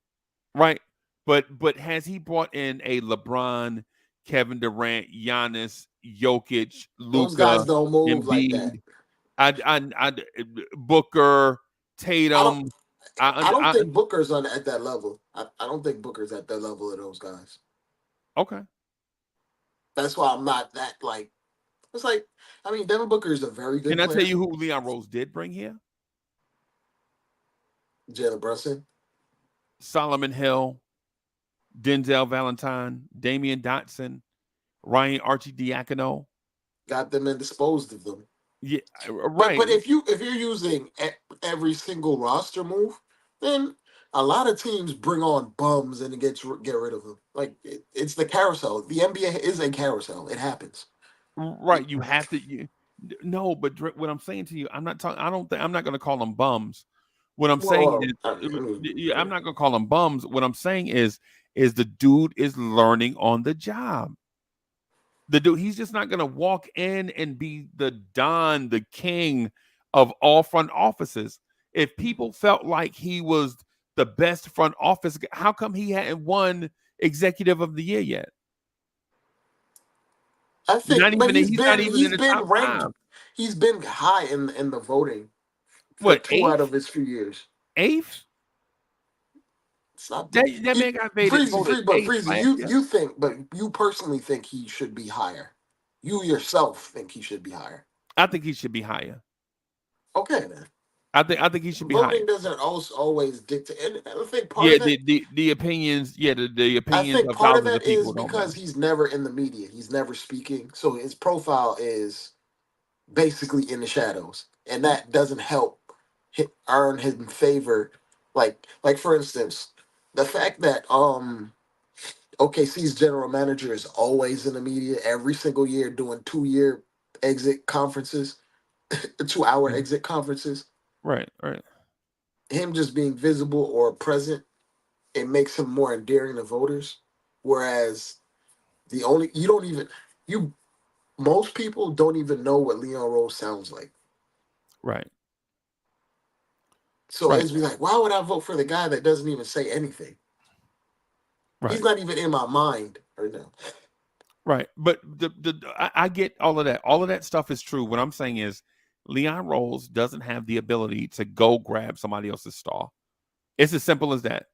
right? But has he brought in a LeBron, Kevin Durant, Giannis, Jokic, those guys Luca, don't move like that. Embiid, I Booker, I don't. Tatum? I don't I think Booker's on at that level. I don't think Booker's at that level of those guys. Okay. That's why I'm not that like. It's like, I mean, Devin Booker is a very good Can I tell player. you who Leon Rose did bring here? Jalen Brunson Solomon Hill, Denzel Valentine, Damian Dotson, Ryan Archidiakono. got them and disposed of them. Yeah, But right. if you're using every single roster move, then a lot of teams bring on bums and get rid of them. Like it's the carousel. The NBA is a carousel. It happens. Right. You have to. No, but what I'm saying to you, I'm not talking. I don't think I'm not going to call them bums. What I'm saying Well, is, I mean, I'm not going to call them bums. What I'm saying is the dude is learning on the job. The dude, he's just not going to walk in and be the Don, the king of all front offices. If people felt like he was the best front office, how come he hadn't won Executive of the Year yet? I think, Not but even he's not even in he's the been top ranked. 5. He's been high in the voting for What, 2 out of eighth? his few years. Eighth? It's not That man got voted eighth Freezy, last year. you think, but you personally think he should be higher. You yourself think he should be higher. I think he should be higher. Okay, then. I think he should be higher. Voting doesn't also always dictate. And I think part Yeah, of that, the opinions, the I opinions think of part of thousands of that is people don't matter. because he's never in the media. He's never speaking, so his profile is basically in the shadows, and that doesn't help earn him favor. Like for instance, the fact that OKC's general manager is always in the media every single year doing 2-year exit conferences, 2-hour Mhm. exit conferences. Right, right. Him just being visible or present, it makes him more endearing to voters. Whereas the only you don't even you most people don't even know what Leon Rose sounds like. Right. So Right. it's be like, why would I vote for the guy that doesn't even say anything? He's Right. not even in my mind right now. Right. But I get all of that. All of that stuff is true. What I'm saying is Leon Rose doesn't have the ability to go grab somebody else's star. It's as simple as that.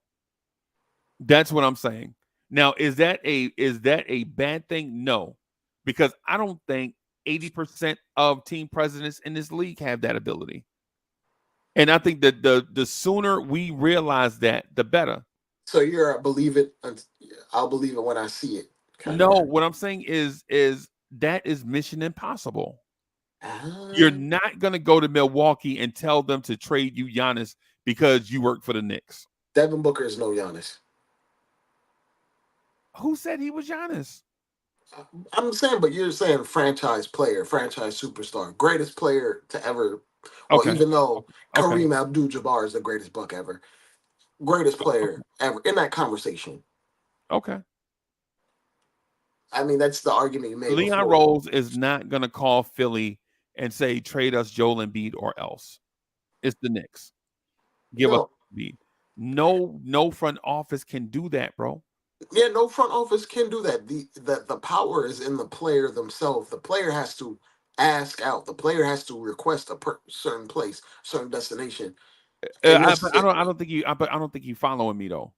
That's what I'm saying. Now, is that a bad thing? No. Because I don't think 80% of team presidents in this league have that ability. And I think that the sooner we realize that, the better. So you're a believe it. I'll believe it when I see it. Kind No, of guy. what I'm saying is that is mission impossible. You're Ah, not going to go to Milwaukee and tell them to trade you Giannis because you work for the Knicks. Devin Booker is no Giannis. Who said he was Giannis? I'm saying, but you're saying franchise player, franchise superstar, greatest player to ever. Well, Okay. even though Okay. Kareem Abdul-Jabbar is the greatest Buck ever, greatest player ever in that conversation. Okay. I mean, that's the argument you made Leon before. Rose is not going to call Philly and say, trade us Joel Embiid or else. It's the Knicks. Give us No, Embiid. No front office can do that, bro. yeah, no front office can do that. The power is in the player themselves. The player has to ask out. The player has to request a certain place, certain destination. And But I don't think but I don't think you following me though.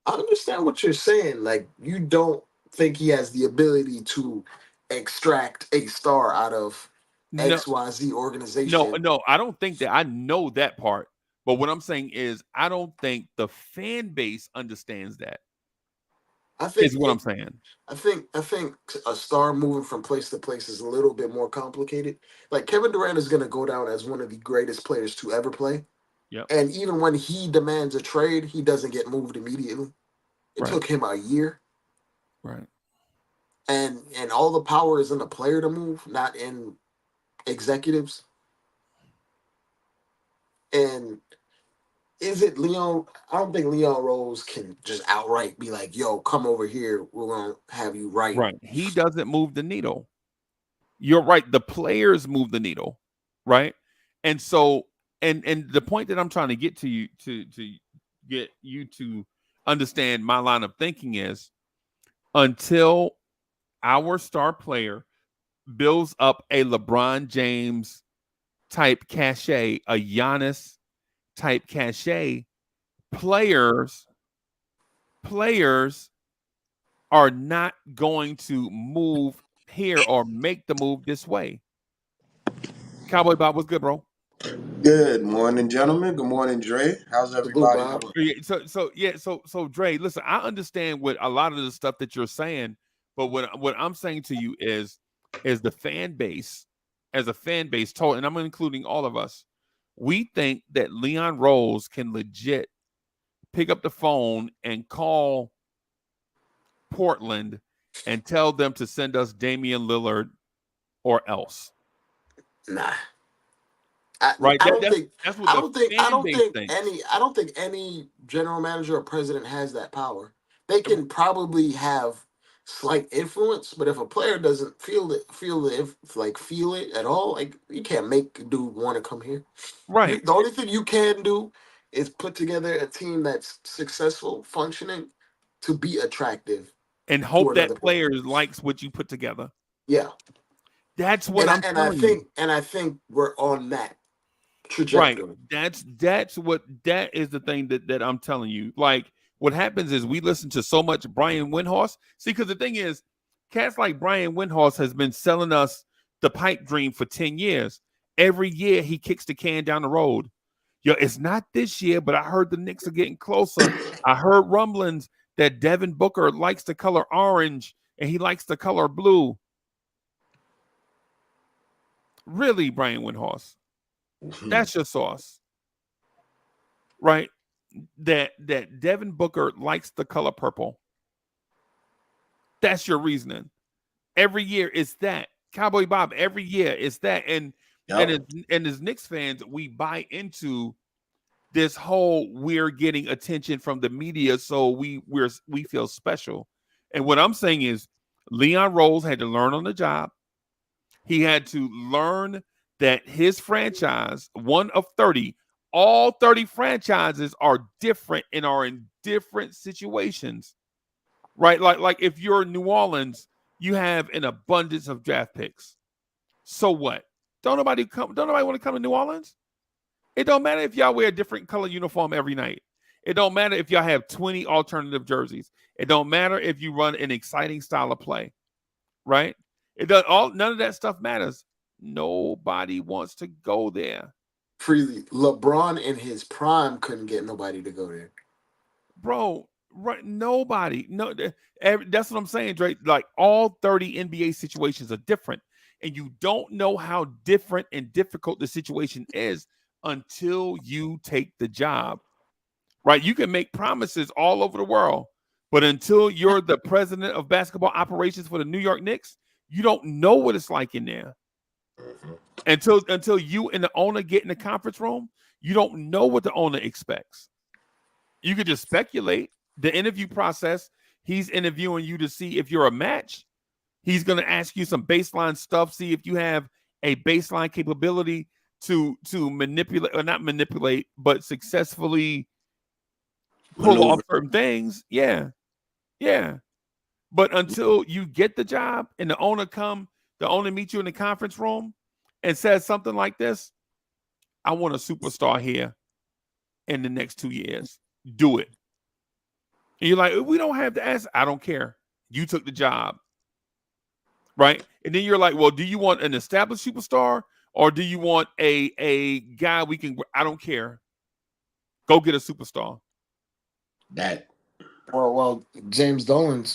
I understand what you're saying. Like you don't think he has the ability to extract a star out of No, XYZ organization. no, I don't think that. I know that part. But what I'm saying is, I don't think the fan base understands that. I think is what I'm saying. I think a star moving from place to place is a little bit more complicated. Like Kevin Durant is going to go down as one of the greatest players to ever play. Yep. And even when he demands a trade, he doesn't get moved immediately. It took him a year. Right. And all the power is in the player to move, not in executives. And is it Leon? I don't think Leon Rose can just outright be like, yo, come over here. We're going to have you right. He doesn't move the needle. You're right. The players move the needle. Right. And so, and the point that I'm trying to get to you to get you to understand my line of thinking is until our star player builds up a LeBron James type cachet, a Giannis type cachet, players are not going to move here or make the move this way. Cowboy Bob, what's good, bro? Good morning, gentlemen. Good morning, Dre. How's everybody doing? So Dre, listen, I understand what a lot of the stuff that you're saying, but what I'm saying to you is the fan base, as a fan base total, and I'm including all of us, we think that Leon Rose can legit pick up the phone and call Portland and tell them to send us Damian Lillard or else. Nah. I don't think any general manager or president has that power. They can probably have slight influence, but if a player doesn't feel it at all, like you can't make a dude want to come here. Right. The only thing you can do is put together a team that's successful, functioning, to be attractive, and hope that player likes what you put together. Yeah, that's what I'm telling you. And I think we're on that trajectory. Right. That is the thing that I'm telling you. Like what happens is we listen to so much Brian Windhorst. See, because the thing is, cats like Brian Windhorst has been selling us the pipe dream for 10 years. Every year he kicks the can down the road. Yo, it's not this year, but I heard the Knicks are getting closer. I heard rumblings that Devin Booker likes the color orange and he likes the color blue. Really, Brian Windhorst? That's your sauce, right? That Devin Booker likes the color purple. That's your reasoning. Every year it's that. Cowboy Bob, every year it's that. And as Knicks fans, we buy into this whole we're getting attention from the media, so we feel special. And what I'm saying is Leon Rose had to learn on the job. He had to learn that his franchise, one of 30, all 30 franchises are different and are in different situations, right? Like if you're New Orleans, you have an abundance of draft picks. So what? Don't nobody want to come to New Orleans? It don't matter if y'all wear a different color uniform every night. It don't matter if y'all have 20 alternative jerseys. It don't matter if you run an exciting style of play, right? None of that stuff matters. Nobody wants to go there. Freely, LeBron in his prime couldn't get nobody to go there. Bro, right? Nobody. No, that's what I'm saying, Drake. Like all 30 NBA situations are different. And you don't know how different and difficult the situation is until you take the job, right? You can make promises all over the world, but until you're the president of basketball operations for the New York Knicks, you don't know what it's like in there. Until you and the owner get in the conference room, you don't know what the owner expects. You could just speculate. The interview process, he's interviewing you to see if you're a match. He's going to ask you some baseline stuff, see if you have a baseline capability to manipulate, or not manipulate, but successfully pull off certain things. Yeah. But until you get the job and the owner meets you in the conference room and says something like this, I want a superstar here in the next 2 years. Do it. And you're like, we don't have to ask. I don't care. You took the job. Right? And then you're like, well, do you want an established superstar or do you want a guy I don't care. Go get a superstar. That Well, James Dolan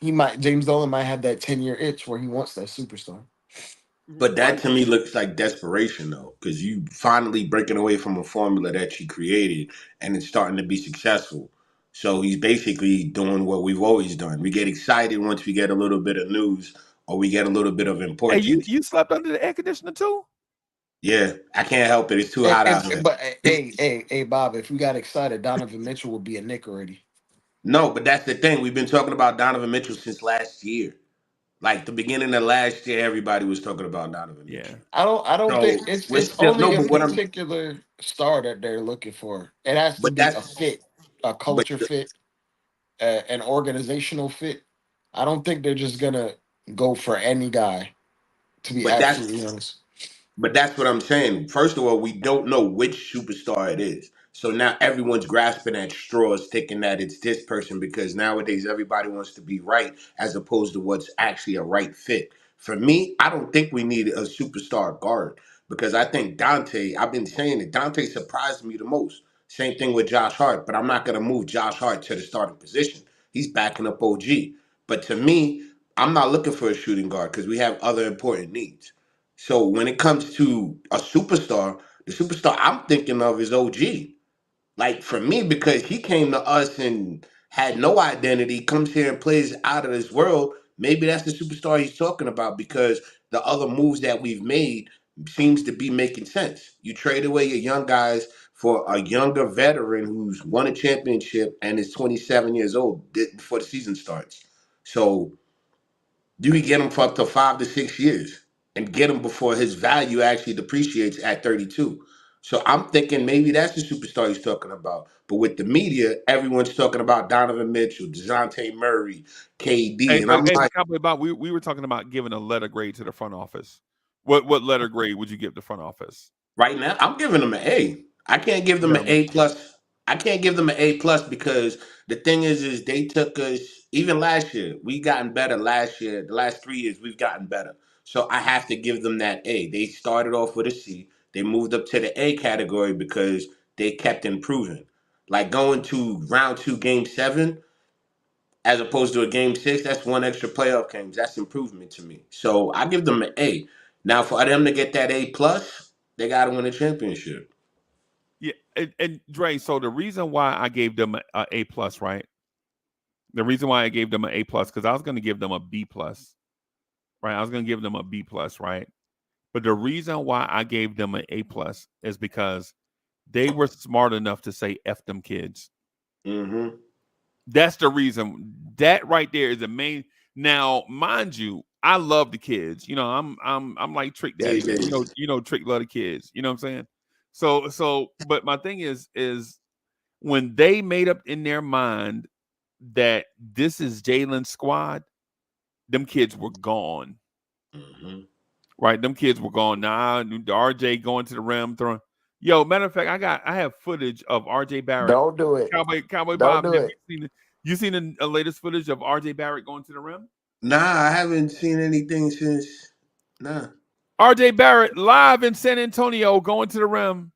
might have that 10-year itch where he wants that superstar. But that Right. to me looks like desperation though, because you finally breaking away from a formula that you created and it's starting to be successful. So he's basically doing what we've always done. We get excited once we get a little bit of news or we get a little bit of Hey, you importance. you slept under the air conditioner too? Yeah, I can't help it. It's too hot out here. But hey, Bob, if we got excited, Donovan Mitchell would be a Knick already. No, but that's the thing. We've been talking about Donovan Mitchell since last year. Like the beginning of last year, everybody was talking about Donovan Yeah. Mitchell. I don't So think it's we're it's still only no, a but what I'm particular star that they're looking for. It has to but be a that's fit, a but culture fit, an organizational fit. I don't think they're just gonna go for any guy. To be but absolutely that's honest, But that's what I'm saying. First of all, we don't know which superstar it is. So now everyone's grasping at straws, thinking that it's this person because nowadays everybody wants to be right as opposed to what's actually a right fit. For me, I don't think we need a superstar guard because I think Dante, I've been saying it, Dante surprised me the most. Same thing with Josh Hart, but I'm not going to move Josh Hart to the starting position. He's backing up OG. But to me, I'm not looking for a shooting guard because we have other important needs. So when it comes to a superstar, the superstar I'm thinking of is OG. Like for me, because he came to us and had no identity, comes here and plays out of this world. Maybe that's the superstar he's talking about because the other moves that we've made seems to be making sense. You trade away your young guys for a younger veteran who's won a championship and is 27 years old before the season starts. So you can get him for up to 5 to 6 years and get him before his value actually depreciates at 32. So I'm thinking maybe that's the superstar he's talking about. But with the media, everyone's talking about Donovan Mitchell, DeJounte Murray, KD. Hey, And hey, I'm hey, like, Cowboy Bob, we were talking about giving a letter grade to the front office. What letter grade would you give the front office? right now, I'm giving them an A. I can't give You them got an A plus. I can't give them an A plus because the thing is they took us even last year. We gotten better last year. The last 3 years we've gotten better. So I have to give them that A. They started off with a C. They moved up to the A category because they kept improving. Like going to round two, game seven, as opposed to a game six, that's one extra playoff games. That's improvement to me. So I give them an A. Now for them to get that A plus, they got to win a championship. Yeah, and Dre, so the reason why I gave them a A plus, right? The reason why I gave them an A plus, because I was going to give them a B plus, right? I was going to give them a B plus, right? But the reason why I gave them an A plus is because they were smart enough to say F them kids. Mm-hmm. That's the reason. That right there is the main. Now, mind you, I love the kids. You know, I'm like Trick Hey, Daddy. baby. Trick love the kids. You know what I'm saying? But my thing is when they made up in their mind that this is Jalen's squad, them kids were gone. Mm-hmm. Right? Them kids were gone. Nah, RJ going to the rim throwing. Yo, matter of fact, I have footage of RJ Barrett. don't do it. Cowboy Don't Bob, do have it. you seen the latest footage of RJ Barrett going to the rim? Nah, I haven't seen anything since. Nah. RJ Barrett live in San Antonio going to the rim.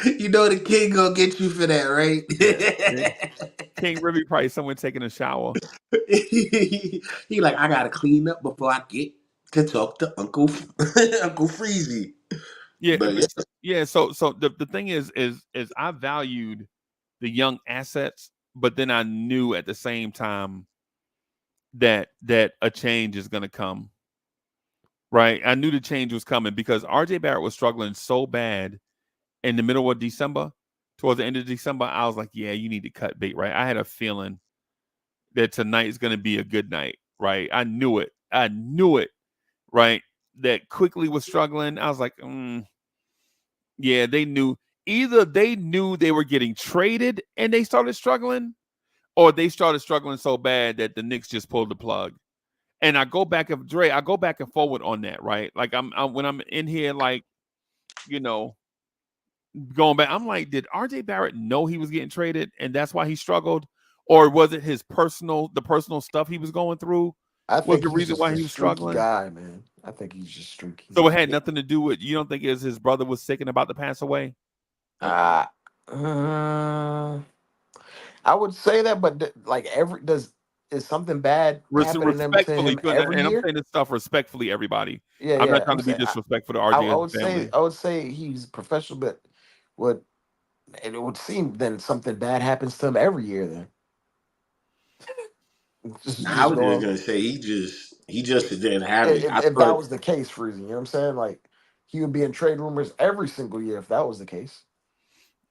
You know the king gonna get you for that, right? Yeah. King Ribby probably someone taking a shower. He like, I gotta clean up before I get to talk to Uncle Uncle Freezy. Yeah, But yeah. yeah. So the thing is I valued the young assets, but then I knew at the same time that a change is going to come. Right, I knew the change was coming because RJ Barrett was struggling so bad in the middle of December. Towards the end of December, I was like, yeah, you need to cut bait. Right, I had a feeling that tonight is going to be a good night. Right, I knew it. I knew it. Right, that quickly was struggling. I was like, yeah, they knew. Either they knew they were getting traded and they started struggling, or they started struggling so bad that the Knicks just pulled the plug. And I go back and Dre, I go back and forward on that, right? Like I'm when I'm in here, like you know, going back, I'm like, did RJ Barrett know he was getting traded and that's why he struggled, or was it the personal stuff he was going through? I Was think the he's reason just why a he was streaky struggling? guy, man. I think he's just streaky. So it had nothing to do with. You don't think it was his brother was sick and about to pass away? Uh, uh, I would say that, but like is something bad happening to Respectfully, him every and I'm year? saying this stuff respectfully, every. Yeah, I'm not yeah. trying I'm to be saying disrespectful to I, RJ I and would his say family. he's professional, but would it would seem then something bad happens to him every year. Then I just was just going. gonna say he just didn't have it. I If that thought was the case, Freezy, you know what I'm saying? Like he would be in trade rumors every single year if that was the case.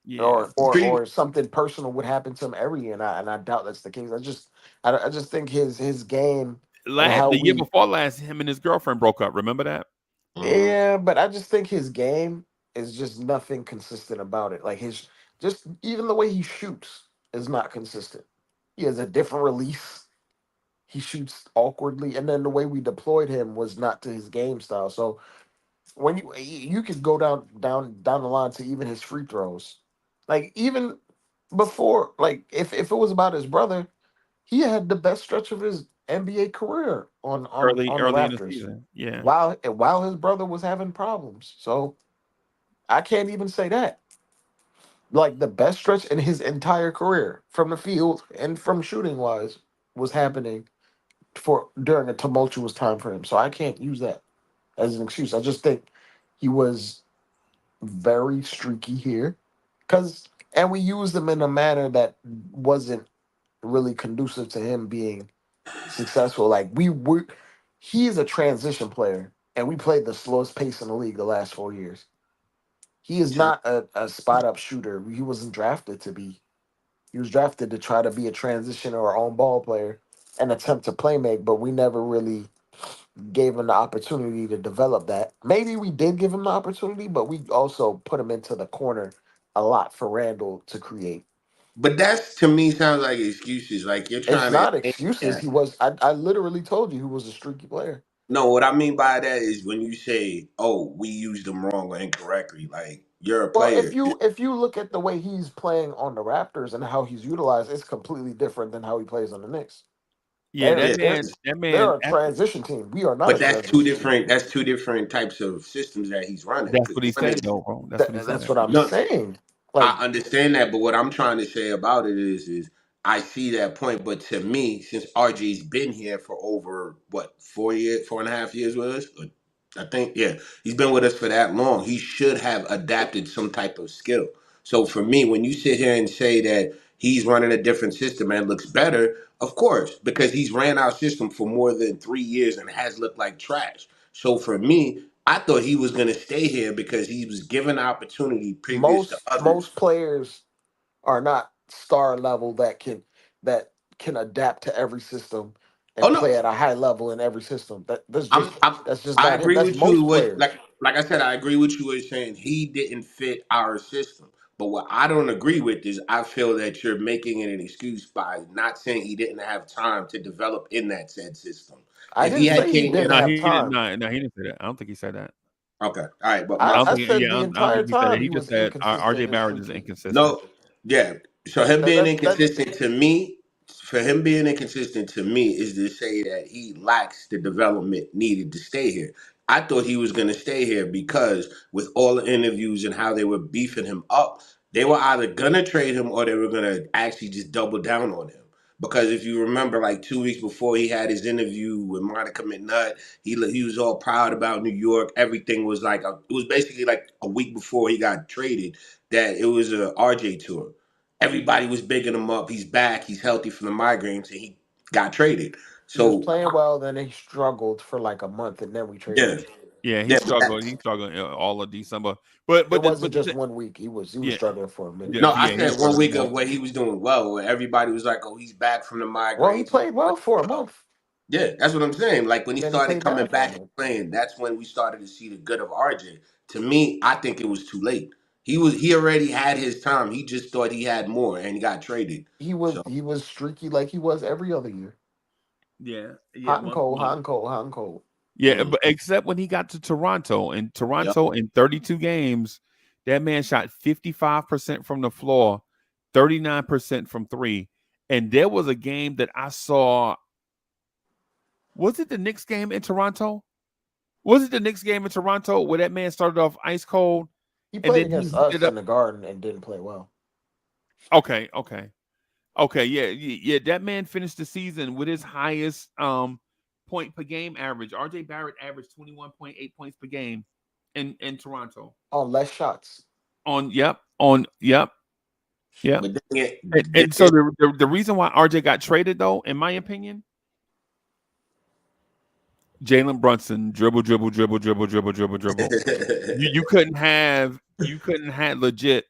Yeah, Or something personal would happen to him every year, and I doubt that's the case. I just think his game and how the year we before last, him and his girlfriend broke up. Remember that? Mhm. yeah, but I just think his game is just nothing consistent about it. Like his just even the way he shoots is not consistent. He has a different release. He shoots awkwardly, and then the way we deployed him was not to his game style. So when you could go down the line to even his free throws, like even before, like if it was about his brother, he had the best stretch of his NBA career on the Early in the Raptors, season. Yeah. while his brother was having problems. So I can't even say that. Like the best stretch in his entire career from the field and from shooting wise was happening for during a tumultuous time for him. So I can't use that as an excuse. I just think he was very streaky here, because and we used him in a manner that wasn't really conducive to him being successful. Like he's a transition player, and we played the slowest pace in the league the last 4 years. He is True. not a spot up shooter. He wasn't drafted to be. He was drafted to try to be a transition or on ball player and attempt to play make, but we never really gave him the opportunity to develop that. Maybe we did give him the opportunity, but we also put him into the corner a lot for Randall to create. But that's to me sounds like excuses. Like you're It's trying to not think excuses. that. I literally told you he was a streaky player. No, what I mean by that is when you say, "Oh, we used them wrong or incorrectly," like you're a Well, player. if you look at the way he's playing on the Raptors and how he's utilized, it's completely different than how he plays on the Knicks. Yeah, They're Yeah, they're that they're man, a transition team. We are not but a transition team. that's two different types of systems that he's running. that's Because what he one said is though, bro. That's what he That's said. what I'm no, saying. Like I understand that, but what I'm trying to say about it is I see that point. But to me, since RG's been here for over what 4 years, 4.5 years with us, I think he's been with us for that long. He should have adapted some type of skill. So for me, when you sit here and say that he's running a different system and looks better, of course, because he's ran our system for more than 3 years and has looked like trash. So for me, I thought he was going to stay here because he was given opportunity previous to others. most players are not star level that can adapt to every system Oh and no, play at a high level in every system. I'm That's just I not him. agree That's with you. most What players. like I said, I agree with you with saying he didn't fit our system. But what I don't agree with is I feel that you're making it an excuse by not saying he didn't have time to develop in that said system. I If he didn't had say he came didn't in, No, have he didn't. time. No, he didn't say that. I don't think he said that. okay, all right, but I my don't I think. said Yeah, the I don't entire think he said that. time He he just was said inconsistent RJ and Barrett is streaky. inconsistent. no, yeah. So him being That inconsistent to me, for him being inconsistent to me is to say that he lacks the development needed to stay here. I thought he was going to stay here because with all the interviews and how they were beefing him up, they were either going to trade him or they were going to actually just double down on him. Because if you remember, like 2 weeks before he had his interview with Monica McNutt, he was all proud about New York. Everything was like it was basically like a week before he got traded that it was a RJ tour. Everybody was bigging him up. He's back. He's healthy from the migraines, and he got traded. he was So playing well, then he struggled for like a month, and then we traded yeah, him. Yeah, he yeah, but struggled. He struggled all of December. But It but wasn't just 1 week. He was yeah, struggling for a minute. no, I yeah, he said struggled 1 week more. of where he was doing well, where everybody was like, "Oh, he's back from the Well, he migraines. He's played well playing for a well." month. Yeah, that's what I'm saying. Like when he Then he started played coming bad for a back and month. playing, that's when we started to see the good of RJ. To me, I think it was too late. He already had his time. He just thought he had more, and he got traded. So He was streaky like he was every other year. Yeah, Hot and once cold, hot again. and cold, hot and cold. Yeah, mm, but except when he got to Toronto. In yep. Toronto, in 32 games, that man shot 55% from the floor, 39% from three. And there was a game that I saw. Was it the Knicks game in Toronto? Was it the Knicks game in Toronto where that man started off ice cold? He And played then he against us heated up. in the Garden and didn't play well. Okay. Yeah. That man finished the season with his highest point per game average. RJ Barrett averaged 21.8 points per game in Toronto. On less shots. Yep. But then, And so the reason why RJ got traded, though, in my opinion, Jalen Brunson dribble. You couldn't have legit.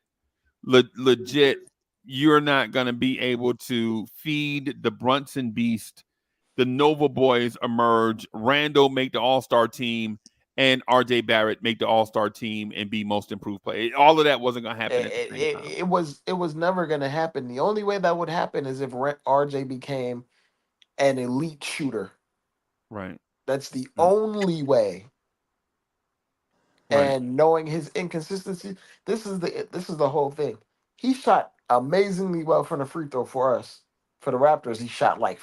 You're not gonna be able to feed the Brunson beast. The Nova boys emerge. Randall make the All-Star team, and RJ Barrett make the All-Star team and be most improved player. All of that wasn't gonna happen at the same time. It was never going to happen. The only way that would happen is if RJ became an elite shooter. Right. That's the only way. Right. And knowing his inconsistency, this is the whole thing. He shot amazingly well from the free throw for us. For the Raptors, he shot like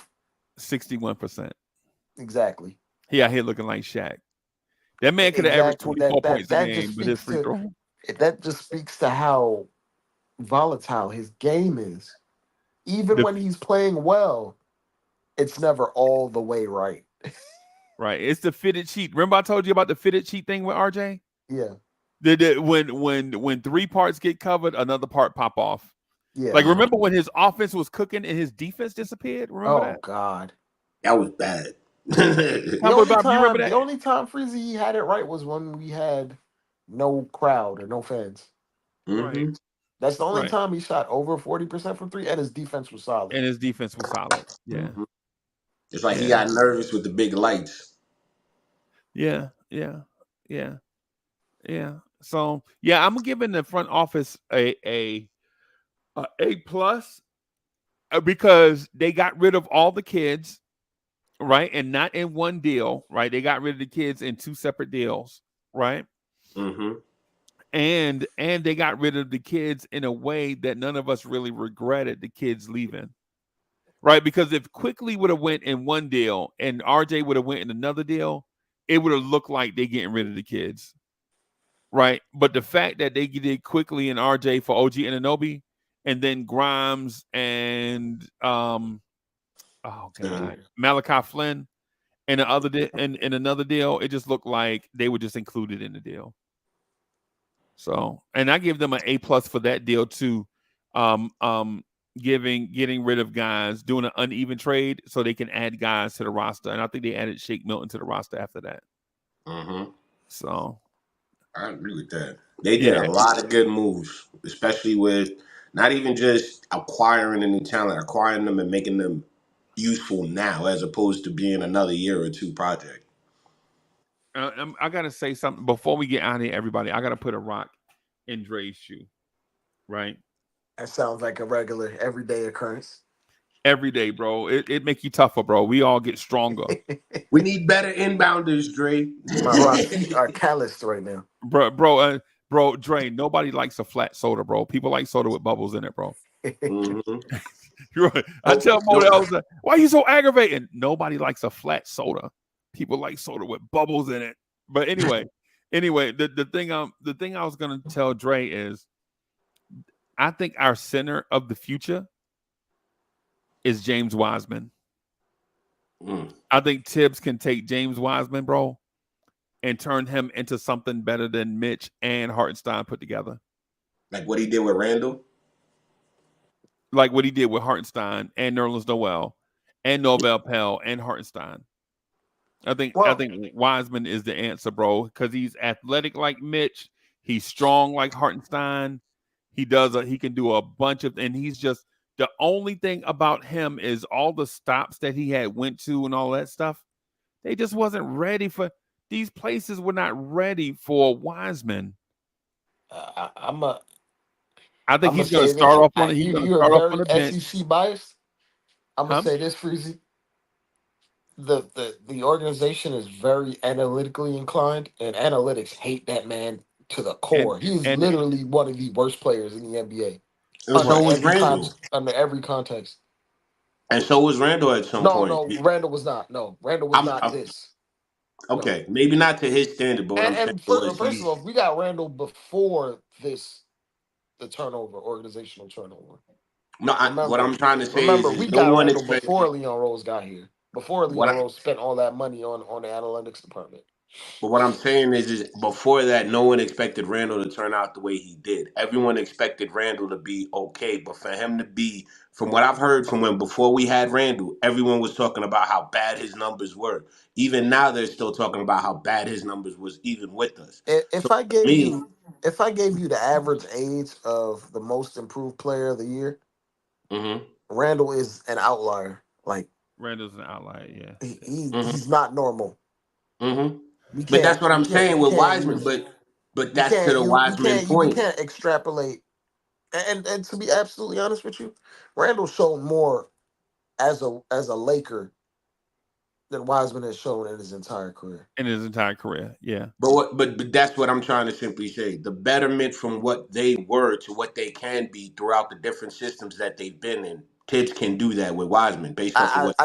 61%. Exactly. He out here looking like Shaq. That man could have averaged 24 points a game with his free throw. That just speaks to how volatile his game is. Even when he's playing well, it's never all the way right. Right. It's the fitted sheet. Remember I told you about the fitted sheet thing with RJ? Yeah. When 3 parts get covered, another part pop off. Yeah. Like remember when his offense was cooking and his defense disappeared? Remember that? Oh God. That was bad. The only time Freezy had it right was when we had no crowd or no fans. Right. That's the only time he shot over 40% from 3, and his defense was solid. Yeah. Mm-hmm. It's like he got nervous with the big lights. Yeah. So I'm giving the front office a plus because they got rid of all the kids, right, and not in one deal, right? They got rid of the kids in 2 separate deals, right? Mm-hmm. And they got rid of the kids in a way that none of us really regretted the kids leaving, right? Because if Quickly would have went in one deal and RJ would have went in another deal, it would have looked like they getting rid of the kids. Right. But the fact that they did Quickly and RJ for OG Anunoby and then Grimes and Malachi Flynn and in another deal, it just looked like they were just included in the deal. So, and I give them an A+ for that deal too. Getting rid of guys, doing an uneven trade so they can add guys to the roster. And I think they added Shake Milton to the roster after that. Mm-hmm. So I agree with that. They did a lot of good moves, especially with not even just acquiring a new talent, acquiring them and making them useful now, as opposed to being another year or 2 project. I gotta say something before we get out of here, everybody. I gotta put a rock in Dre's shoe, right? That sounds like a regular, everyday occurrence. Every day, bro. It make you tougher, bro. We all get stronger. We need better inbounders, Dre. My rocks are calloused right now, bro. Dre, nobody likes a flat soda, bro. People like soda with bubbles in it, bro. Mm-hmm. You're right. I tell Modell, why are you so aggravating? Nobody likes a flat soda. People like soda with bubbles in it. But anyway, the thing I was gonna tell Dre is, I think our center of the future is James Wiseman. I think Tibbs can take James Wiseman, bro, and turn him into something better than Mitch and Hartenstein put together. Like what he did with Randall? Like what he did with Hartenstein and Nerlens Noel and Norvel Pelle and Hartenstein. I think Wiseman is the answer, bro, because he's athletic like Mitch. He's strong like Hartenstein. He can do a bunch of, and he's just, the only thing about him is all the stops that he had went to and all that stuff. They just wasn't ready for, these places were not ready for Wiseman. I think he's going to start off on the bench. SEC biased. I'm gonna say this, Freezy. The organization is very analytically inclined, and analytics hate that man to the core. He's literally one of the worst players in the NBA. Under every context. And so was Randall at some point. No, Randall was not. No, Randall was not this. Okay, maybe not to his standard, but what I'm saying And was first of all, we got Randall before the turnover, organizational turnover. no. What I'm trying to say Remember, is we no got one Randall expected. before Leon Rose got here. Before What Leon Rose spent all that money on the analytics department. But what I'm saying is before that, no one expected Randall to turn out the way he did. Everyone expected Randall to be okay, but for him to be, from what I've heard from when before we had Randall, everyone was talking about how bad his numbers were. Even now, they're still talking about how bad his numbers was, even with us. If I gave Me, you the average age of the most improved player of the year, hmm Randall is an outlier. Like Randall's an outlier. Yeah. hmm he's not normal. hmm We But can't that's what we I'm can't saying we with can't Wiseman. use But we that's to can't the you Wiseman we point. can't extrapolate. And to be absolutely honest with you, Randall showed more as a Laker than Wiseman has shown in his entire career. In his entire career. Yeah. But that's what I'm trying to simply say. The betterment from what they were to what they can be throughout the different systems that they've been in. Tibbs can do that with Wiseman based off of what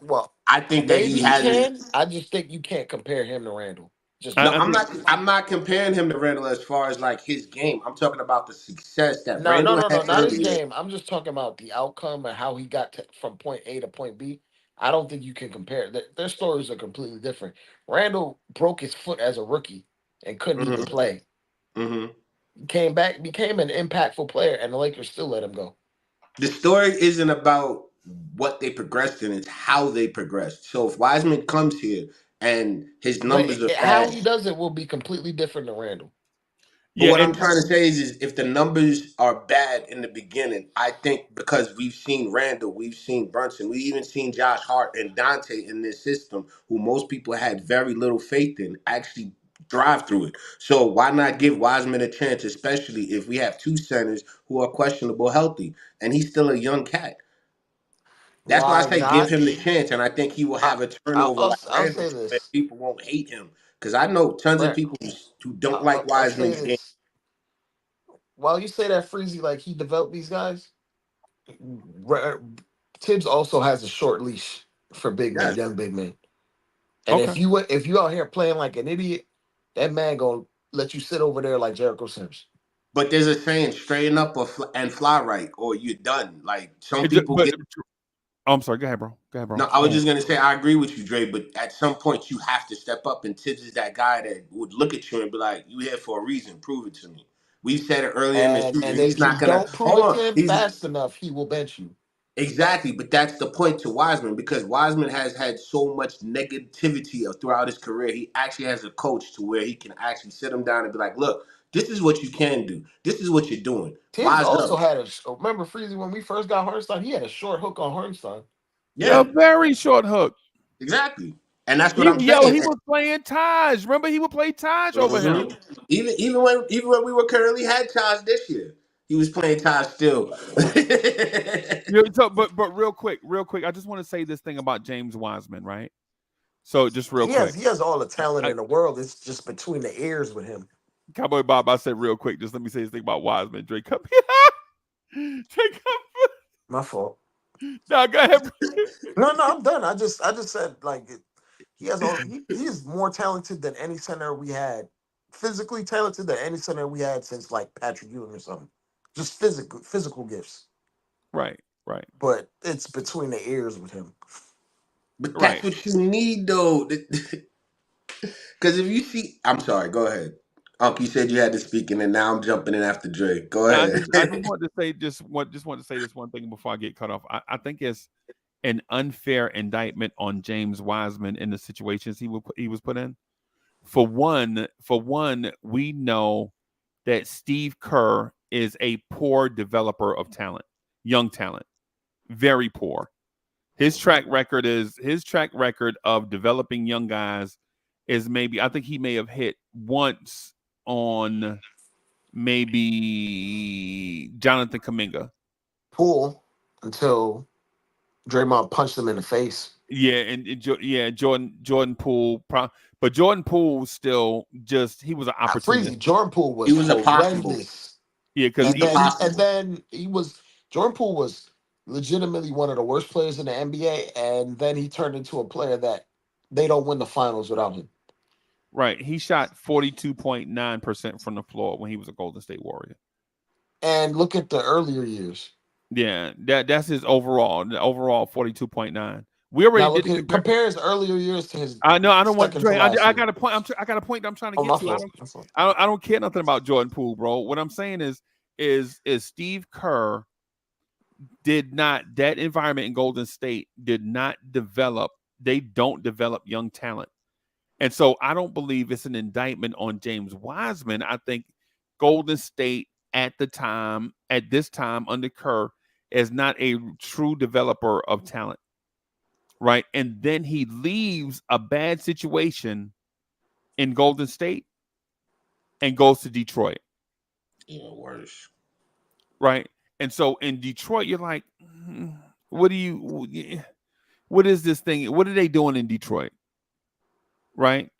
Well, I think that maybe he he has. can. I just think you can't compare him to Randall. Just No, I me. think I'm not comparing him to Randall as far as like his game. I'm talking about the success that Randall No, had not his earlier. game. I'm just talking about the outcome and how he got from point A to point B. I don't think you can compare. Their stories are completely different. Randall broke his foot as a rookie and couldn't even hmm play. hmm Came back, became an impactful player, and the Lakers still let him go. The story isn't about what they progressed in; it's how they progressed. So if Wiseman comes here and his But numbers are how bad. he does it will be completely different than Randall. But yeah, what I'm and trying to say is if the numbers are bad in the beginning, I think because we've seen Randall, we've seen Brunson, we even seen Josh Hart and Dante in this system, who most people had very little faith in, actually drive through it. So why not give Wiseman a chance, especially if we have two centers who are questionable healthy, and he's still a young cat. That's why I Why say give not? him the chance, and I think he will I, have a turnover like I'll Randall, say to where this. people won't hate him. Because I know tons of people who don't like I'll say Wiseman's game. this. While you say that Freezy, like he developed these guys, Ra- Tibbs also has a short leash for big men, Yes. young big men. And okay. if you out here playing like an idiot, that man gonna let you sit over there like Jericho Sims. But there's a saying, straighten up and fly right, or you're done. Like some It ju- people but get. oh, I'm sorry. Go ahead, bro. Go ahead, No, bro. I Go was ahead. just gonna say I agree with you, Dre. But at some point, you have to step up, and Tibbs is that guy that would look at you and be like, "You here for a reason? Prove it to me." We said it earlier in the season. And He's if you not gonna don't prove hold it on. to him He's fast enough, he will bench you. exactly, but that's the point to Wiseman because Wiseman has had so much negativity throughout his career. He actually has a coach to where he can actually sit him down and be like, "Look, this is what you can do. This is what you're doing. Tibbs Wise also up." had remember Freezy when we first got Hardenstein, he had a short hook on Hardenstein. A Yeah, very short hook. exactly. And that's what He I'm yo, saying. he was playing Taj. Remember, he would play Taj over him. Mhm. Even when we were currently had Taj this year, he was playing Taj still. You know, so, but real quick, I just want to say this thing about James Wiseman, right? So just real quick, He has all the talent I, in the world. It's just between the ears with him. Cowboy Bob, I said real quick. Just let me say this thing about Wiseman. Drake, come here. Drake, come. My fault. Now go ahead. No, I'm done. I just said like he has all he is more talented than any center we had. Physically talented than any center we had since like Patrick Ewing or something. Just physical gifts. Right, right, But it's between the ears with him. But that's right. what you need, though. Because if you see, I'm sorry. Go ahead. Uncle, you said you had to speak, and then now I'm jumping in after Drake. Go Now, ahead. I just wanted to say want to say this one thing before I get cut off. I think it's an unfair indictment on James Wiseman in the situations he was put in. For one, we know that Steve Kerr is a poor developer of talent, young talent, very poor. His track record of developing young guys is maybe I think he may have hit once on maybe Jonathan Kaminga. Pool until Draymond punched him in the face. Yeah, yeah, Jordan Poole, but Jordan Poole still just he was an opportunist. Freezy, Jordan Poole He was was impossible. Yeah, because And He's impossible. then he was Jordan Poole was legitimately one of the worst players in the NBA, and then he turned into a player that they don't win the finals without him. Right. He shot 42.9% from the floor when he was a Golden State Warrior. And look at the earlier years. Yeah, that's his overall. The overall 42.9. We already Now did look the at compare his earlier years to his I know. I don't want second to Dre. last I year. got a point. I got a point that I'm trying to Oh, get my to. fault. My fault. I don't care nothing about Jordan Poole, bro. What I'm saying is Steve Kerr did not, that environment in Golden State did not develop. They don't develop young talent, and so I don't believe it's an indictment on James Wiseman. I think Golden State at this time under Kerr, is not a true developer of talent. Right. And then he leaves a bad situation in Golden State and goes to Detroit. Even worse. Right. And so in Detroit, you're like, what is this thing? What are they doing in Detroit? Right.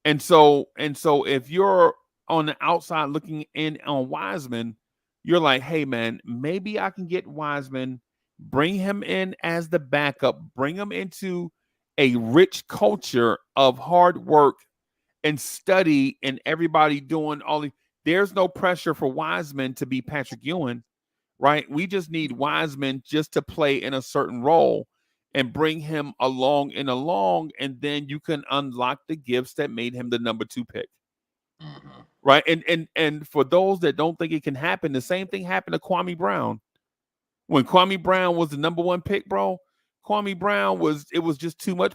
And so if you're on the outside looking in on Wiseman, you're like, hey man, maybe I can get Wiseman, bring him in as the backup, bring him into a rich culture of hard work and study and everybody doing all the, there's no pressure for Wiseman to be Patrick Ewing, right? We just need Wiseman just to play in a certain role and bring him along, and then you can unlock the gifts that made him the number 2 pick. Mm-hmm. Right. And for those that don't think it can happen, the same thing happened to Kwame Brown. When Kwame Brown was the number 1 pick, bro, Kwame Brown was just too much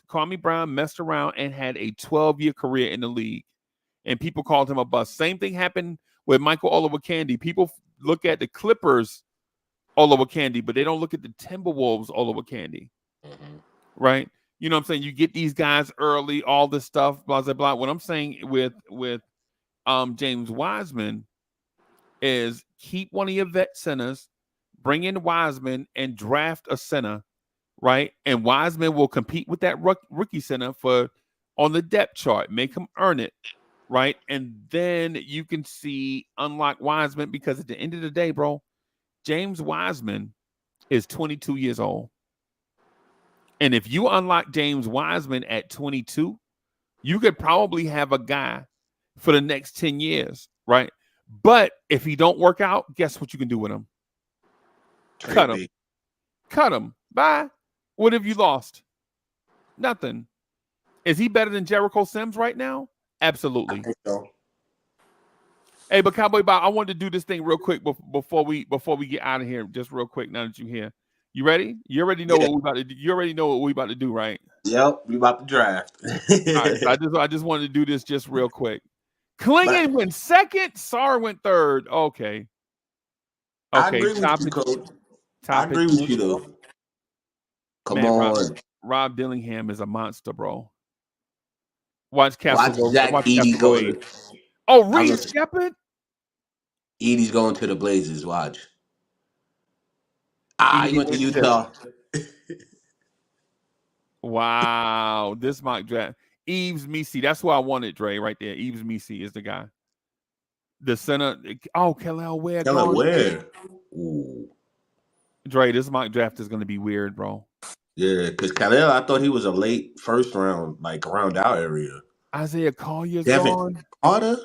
Kwame Brown messed around and had a 12-year career in the league, and people called him a bust. Same thing happened with Michael Olowokandi. People look at the Clippers Olowokandi, but they don't look at the Timberwolves Olowokandi. Mm-hmm. Right? You know what I'm saying? You get these guys early, all this stuff, blah, blah, blah. What I'm saying with James Wiseman is keep one of your vet centers, bring in Wiseman and draft a center, right? And Wiseman will compete with that rookie center on the depth chart, make him earn it, right? And then you can see unlock Wiseman, because at the end of the day, bro, James Wiseman is 22 years old. And if you unlock James Wiseman at 22, you could probably have a guy for the next 10 years, right? But if he don't work out, guess what you can do with him? Cut him. Cut him. Bye. What have you lost? Nothing. Is he better than Jericho Sims right now? Absolutely. I think so. Hey, but Cowboy Bob, I wanted to do this thing real quick before we get out of here. Just real quick, now that you're here. You ready? You already know what we about to do. You already know what we about to do, right? Yep, we about to draft. All right, so I just wanted to do this just real quick. Klingon went second. Sar went third. Okay. I agree with you, Coach. I agree with you, though. Come on. Rob Dillingham is a monster, bro. Watch Castle. Jack Edey go. Oh, Reed Shepard? Edey's going to the Blazers. Watch. He went to Utah. Wow. This mock draft. Eves Misi. That's who I wanted, Dre, right there. Eves Misi is the guy. The center. Oh, Kel'el Ware. Kel'el Ware. Ooh. Dre, this mock draft is going to be weird, bro. Yeah, because Kel'el, I thought he was a late first round, like around our area. Isaiah Collier's Devin gone. Carter?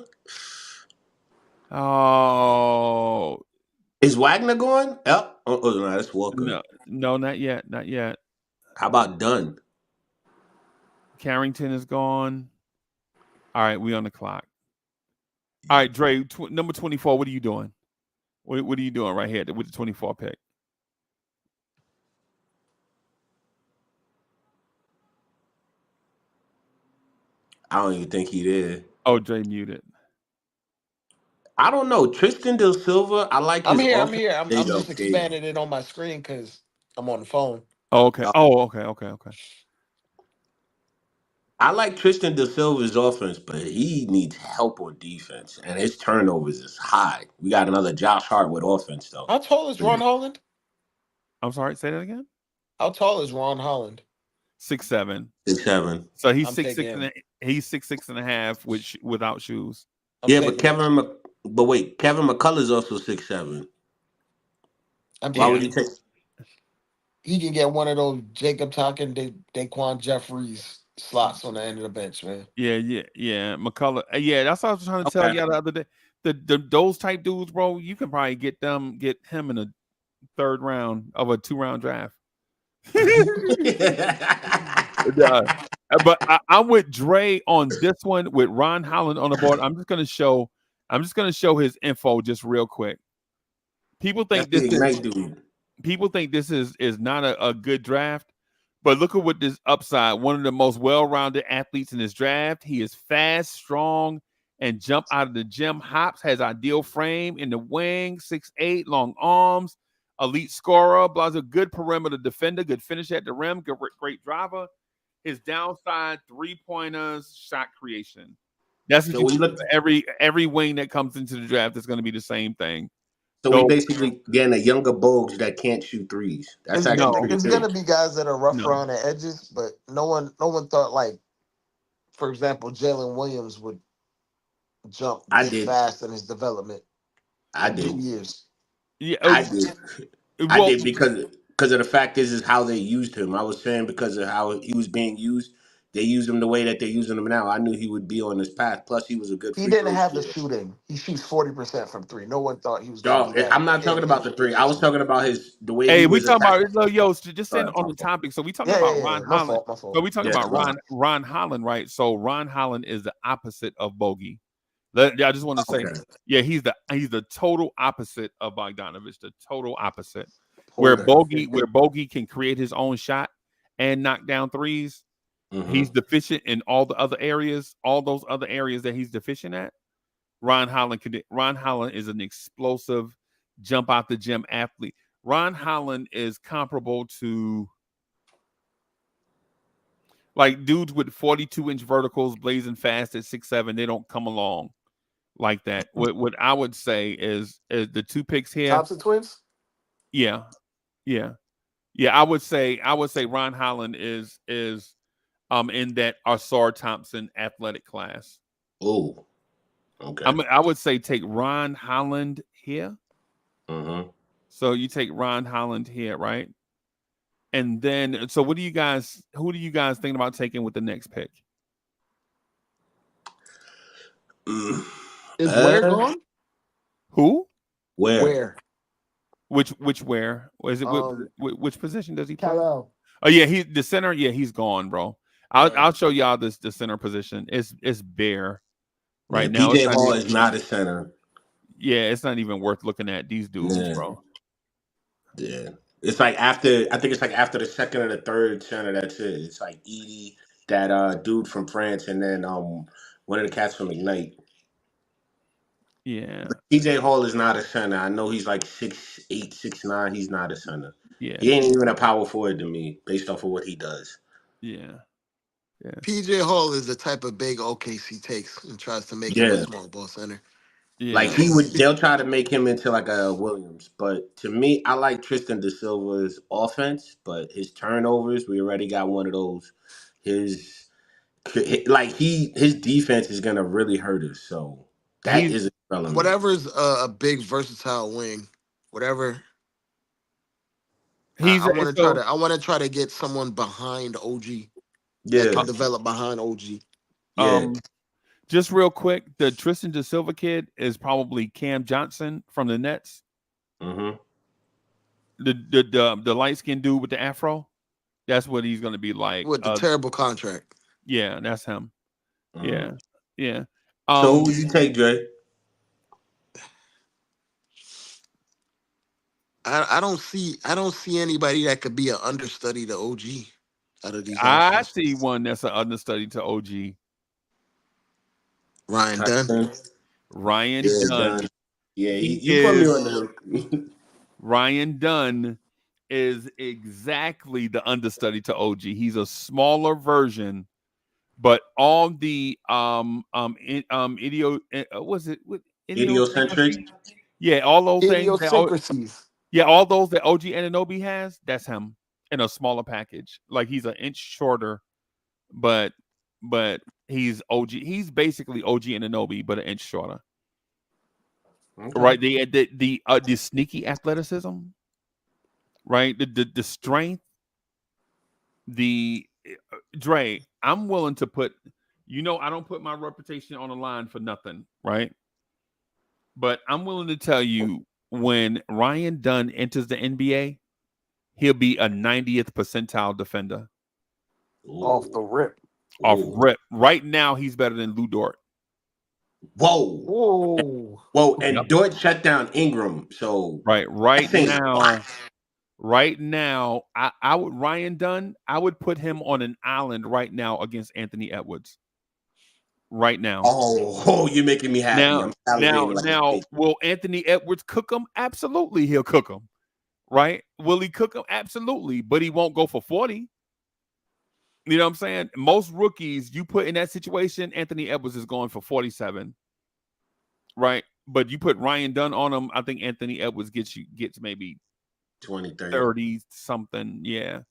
Oh. Is Wagner going? Yep. Oh, no, that's Walker. No, not yet. Not yet. How about Dunn? Carrington is gone. All right, we on the clock. All right, Dre, number 24, what are you doing? What are you doing right here with the 24 pick? I don't even think he did. Oh, Dre muted. I don't know. Tristan Del Silva, I like his I'm here. I'm just expanding it on my screen because I'm on the phone. Oh, okay. Okay. I like Tristan Del Silva's offense, but he needs help on defense, and his turnovers is high. We got another Josh Hart with offense, though. How tall is Ron Holland? I'm sorry, say that again? How tall is Ron Holland? 6'7". 6'7". So he's 6'6", he's 6'6.5" without shoes. But Kevin McCullough's also 6'7". Why would you take? he can get one of those Jacob Talking, Daquan Jeffries slots on the end of the bench, man. Yeah. McCullough. Yeah, that's what I was trying to tell Okay. you the other day. Those type dudes, bro, you can probably get him in a third round of a 2-round draft. Uh, but I'm with Dre on this one with Ron Holland on the board. I'm just gonna show his info just real quick. People That's think the this is Ignite dude. not a good draft, but look at what this upside. One of the most well-rounded athletes in this draft. He is fast, strong, and jump out of the gym. Hops, has ideal frame in the wing, 6'8", long arms, elite scorer, Blazer, good perimeter defender, good finish at the rim, great driver. His downside, 3-pointers, shot creation. That's what So you we get look. for every wing that comes into the draft is going to be the same thing. So we So basically getting a younger Bogues that can't shoot threes. That's It's, actually no, pretty it's good. gonna be guys that are rough no. around the edges, but no one thought like, for example, Jalen Williams would jump I this did. fast in his development I in did. 2 years. Yeah, I did. I well, did because of the fact is how they used him. I was saying because of how he was being used. They used him the way that they're using him now. I knew he would be on this path. Plus, he was a good He free didn't throw have the shooter. shooting. He shoots 40% from three. No one thought he was gonna be Dog, that I'm not talking about in the 3 three. I years, was man. talking about the way he hey, we was talking attacked. about just All staying right, on my the fault. topic. So we talking Yeah, about yeah, yeah. Ron My Holland. fault, my So fault. we talking Yeah, about go on. Ron Holland, right? So Ron Holland is the opposite of Bogey. I just want to say, Okay. yeah, he's the total opposite of Bogdanovich. The total opposite. Polar. Where Bogey can create his own shot and knock down threes, Mm-hmm. he's deficient in all the other areas. All those other areas that he's deficient at, Ron Holland is an explosive, jump out the gym athlete. Ron Holland is comparable to like dudes with 42-inch verticals blazing fast at 6'7". They don't come along like that. What I would say is the 2 picks here. Thompson twins? Yeah, yeah, yeah. I would say Ron Holland is in that Asar Thompson athletic class. Oh, okay. I would say take Ron Holland here. Mm-hmm. So you take Ron Holland here, right? And then, so who do you guys think about taking with the next pick? Mm. Is where gone? Who? Where? Where? Which where? Was it Um, which position does he play? Kal-El. Oh yeah, the center. Yeah, he's gone, bro. I'll show y'all the center position. It's bare Yeah, right now. PJ Hall is not a center. It's not even worth looking at these dudes, Yeah, bro. yeah. It's like after I think it's like after the second or the third center. That's it. It's like Edie, that dude from France, and then one of the cats from Ignite. Yeah, PJ Hall is not a center. I know he's like 6'8", 6'9". He's not a center. yeah, He ain't even a power forward to me based off of what he does. yeah, yeah, PJ Hall is the type of big OKC takes and tries to make him a Yeah. small ball center. Like yeah. they'll try to make him into like a Williams, but to me, I like Tristan Da Silva's offense, but his turnovers, we already got one of those. His his defense is gonna really hurt us, so that He's is irrelevant. Whatever's a big versatile wing, whatever. he's I want to try so to. I want to try to get someone behind OG that Yeah, can develop behind OG. yeah. just real quick. The Tristan Da Silva kid is probably Cam Johnson from the Nets. Mm-hmm. The light skinned dude with the afro. That's what he's gonna be like. With the terrible contract. Yeah, that's him. Mm-hmm. Yeah, yeah. So who would you take, Dre? I don't see anybody that could be an understudy to OG out of these I options. see one that's an understudy to OG. Ryan Dunn. Tyson? Ryan Yeah, Dunn. Dunn. Yeah, He you put me is on the Ryan Dunn is exactly the understudy to OG. He's a smaller version, but all the was it with idiocentric. Yeah, all those things Idiosyncrasies. all those that OG Anunoby has, that's him in a smaller package. Like he's an inch shorter, but he's OG. He's basically OG Anunoby, but an inch shorter. Okay. Right? The sneaky athleticism. right? The strength, the Dre. I'm willing to put. I don't put my reputation on the line for nothing, right? But I'm willing to tell you when Ryan Dunn enters the NBA, he'll be a 90th percentile defender. Off Ooh. the rip. Off Ooh. rip. Right now, he's better than Lou Dort. Whoa. Whoa. Whoa. Yep. And Dort shut down Ingram. So Right. that says a lot. Right now, I would Ryan Dunn. I would put him on an island right now against Anthony Edwards. Right now. Oh, you're making me happy. Now, I'm now, salivating like a now, fish. will Anthony Edwards cook him? Absolutely, he'll cook him. Right? Will he cook him? Absolutely, but he won't go for 40. You know what I'm saying? Most rookies you put in that situation, Anthony Edwards is going for 47. Right? But you put Ryan Dunn on him, I think Anthony Edwards gets maybe 20, 30. 30 something. Yeah.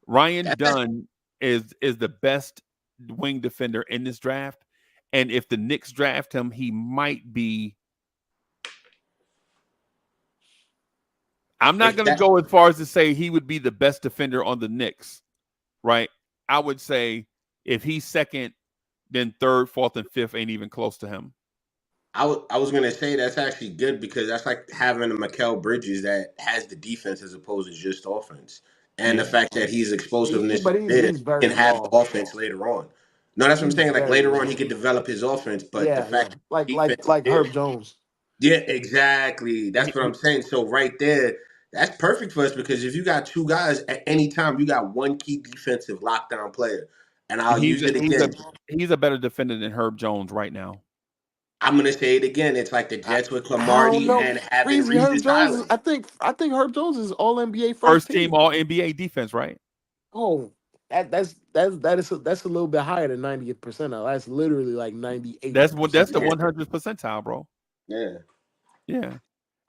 Ryan Dunn is the best wing defender in this draft. And if the Knicks draft him, he might be. I'm not going to go as far as to say he would be the best defender on the Knicks, right? I would say if he's second, then third, fourth, and fifth ain't even close to him. I was gonna say that's actually good because that's like having a Mikal Bridges that has the defense as opposed to just offense, and the fact that he's explosiveness But there he's very can have the raw. offense later on. No, that's what I'm He's saying. Like very later on, raw. he could develop his offense, but the Yeah, yeah. fact that defense is Like there, Herb Jones. yeah, exactly. That's what I'm saying. So right there, that's perfect for us because if you got two guys at any time, you got one key defensive lockdown player, and I'll He's use a, it he's a again. he's a better defender than Herb Jones right now. I'm gonna say it again. It's like the Jets with I don't Cromartie know. and having Breezy, Herb Regis Jones is Island. I think Herb Jones is all NBA first First team team. All NBA defense, right? Oh, that's a little bit higher than 90th percentile. That's literally like 98th That's the percentile. 100th percentile, bro. Yeah, Yeah.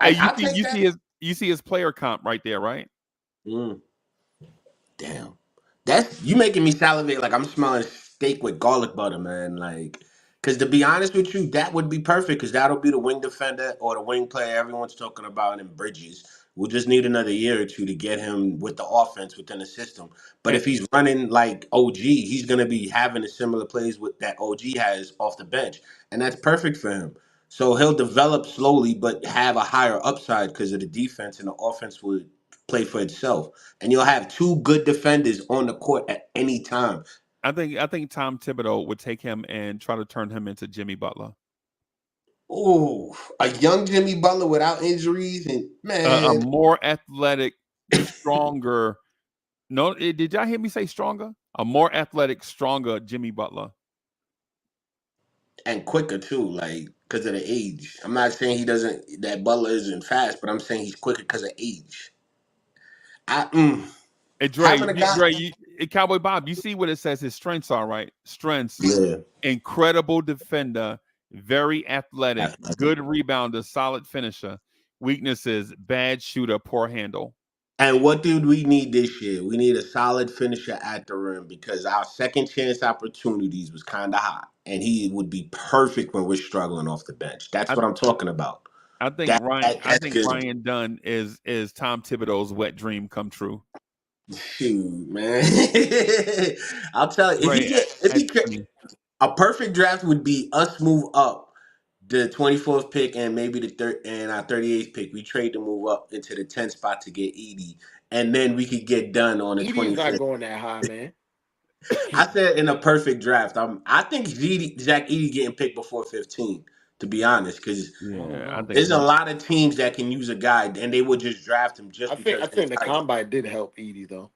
Hey, I'll take that. you see his player comp right there, right? Mm, damn, that's you making me salivate. Like I'm smelling steak with garlic butter, man. Like, because to be honest with you, that would be perfect. Because that'll be the wing defender or the wing player everyone's talking about in Bridges. We'll just need another year or two to get him with the offense within the system. But And if he's running like OG, he's gonna be having a similar plays with that OG has off the bench, and that's perfect for him. So he'll develop slowly, but have a higher upside because of the defense, and the offense would play for itself. And you'll have two good defenders on the court at any time. I think Tom Thibodeau would take him and try to turn him into Jimmy Butler. Oh, a young Jimmy Butler without injuries, and A man, more athletic, stronger. No, did y'all hear me say stronger? A more athletic, stronger Jimmy Butler. and quicker too, like because of the age. I'm not saying he doesn't that Butler isn't fast, but I'm saying he's quicker because of age. I Hey, having a guy, Cowboy Bob, you see what it says his strengths are, right? Strengths, yeah. incredible defender, very athletic, good rebounder, solid finisher. Weaknesses, bad shooter, poor handle. And what did we need this year? We need a solid finisher at the rim because our second chance opportunities was kind of hot, and he would be perfect when we're struggling off the bench. That's I, what I'm talking about. I think That, Ryan. that I that's think good. Ryan Dunn is Tom Thibodeau's wet dream come true. Shoot, man. I'll tell you, Right at 20. a perfect draft would be us move up the 24th pick and maybe the third and our 38th pick. We trade to move up into the 10th spot to get Edie, and then we could get done on the Edie's not 25th. going that high, man. I said in a perfect draft, I think Zach Edie getting picked before 15. To be honest, because I don't Yeah, I know. think there's a he. lot of teams that can use a guy, and they would just draft him just I because they think the like him. combine did help Edie though.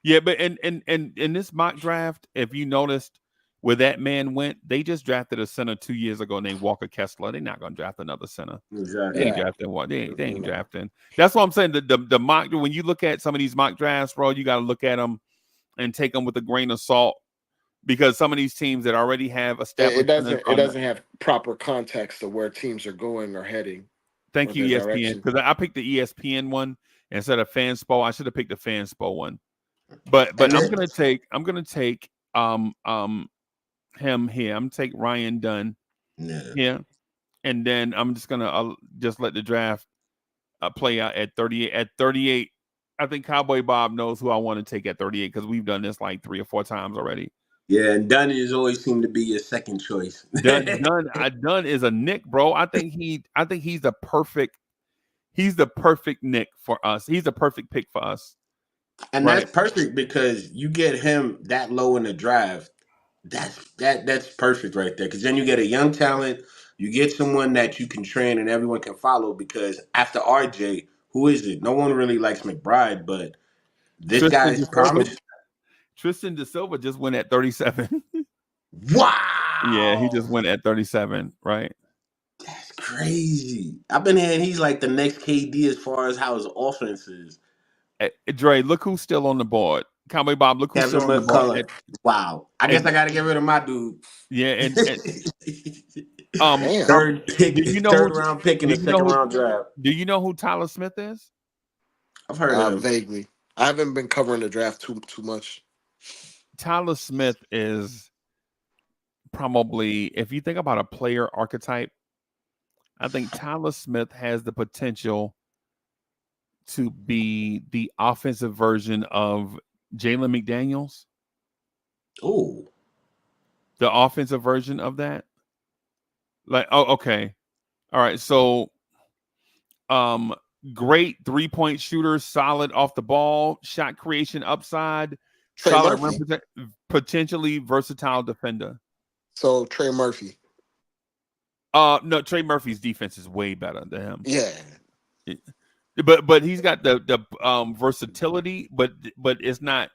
Yeah, but in this mock draft, if you noticed where that man went, they just drafted a center 2 years ago named Walker Kessler. They're not going to draft another center. They Exactly. ain't Yeah. drafting one. They ain't No. drafting. That's what I'm saying. The mock when you look at some of these mock drafts, bro, you got to look at them and take them with a grain of salt because some of these teams that already have established centers It doesn't have proper context of where teams are going or heading. Thank or you, their ESPN, direction. because I picked the ESPN one instead of Fanspo. I should have picked the Fanspo one. But And I'm then, gonna take him here. I'm gonna take Ryan Dunn yeah. here, and then I'm just gonna just let the draft play out at 38. At 38, I think Cowboy Bob knows who I want to take at 38 because we've done this like 3 or 4 times already. Yeah, and Dunn has always seemed to be your second choice. Dunn is a Nick, bro. I think he's the perfect Nick for us. He's the perfect pick for us. And Right. that's perfect because you get him that low in the draft. That's perfect right there. Because then you get a young talent, you get someone that you can train and everyone can follow. Because after RJ, who is it? No one really likes McBride, but this Tristan guy's De Silva. promise. Tristan De Silva just went at 37. Yeah, he just Wow, went at 37, right? that's crazy. I've been hearing he's like the next KD as far as how his offense is. Dre, look who's still on the board. Cowboy Bob, look who's Kevin still on the board. McCullough. Wow. I guess I got to get rid of my dude. Yeah, and Damn. Third do pick, you know third who? round pick in Do the you know second who? round draft. Do you know who Tyler Smith is? I've heard of him. Vaguely. I haven't been covering the draft too much. Tyler Smith is probably, if you think about a player archetype, I think Tyler Smith has the potential to be the offensive version of Jalen McDaniels. Oh, The offensive version of that. Like, oh, okay. All right. So, great 3-point shooter, solid off the ball, shot creation upside, Trey solid Murphy. potentially versatile defender. So Trey Murphy. No, Trey Murphy's defense is way better than him. Yeah. But he's got the versatility, but it's not.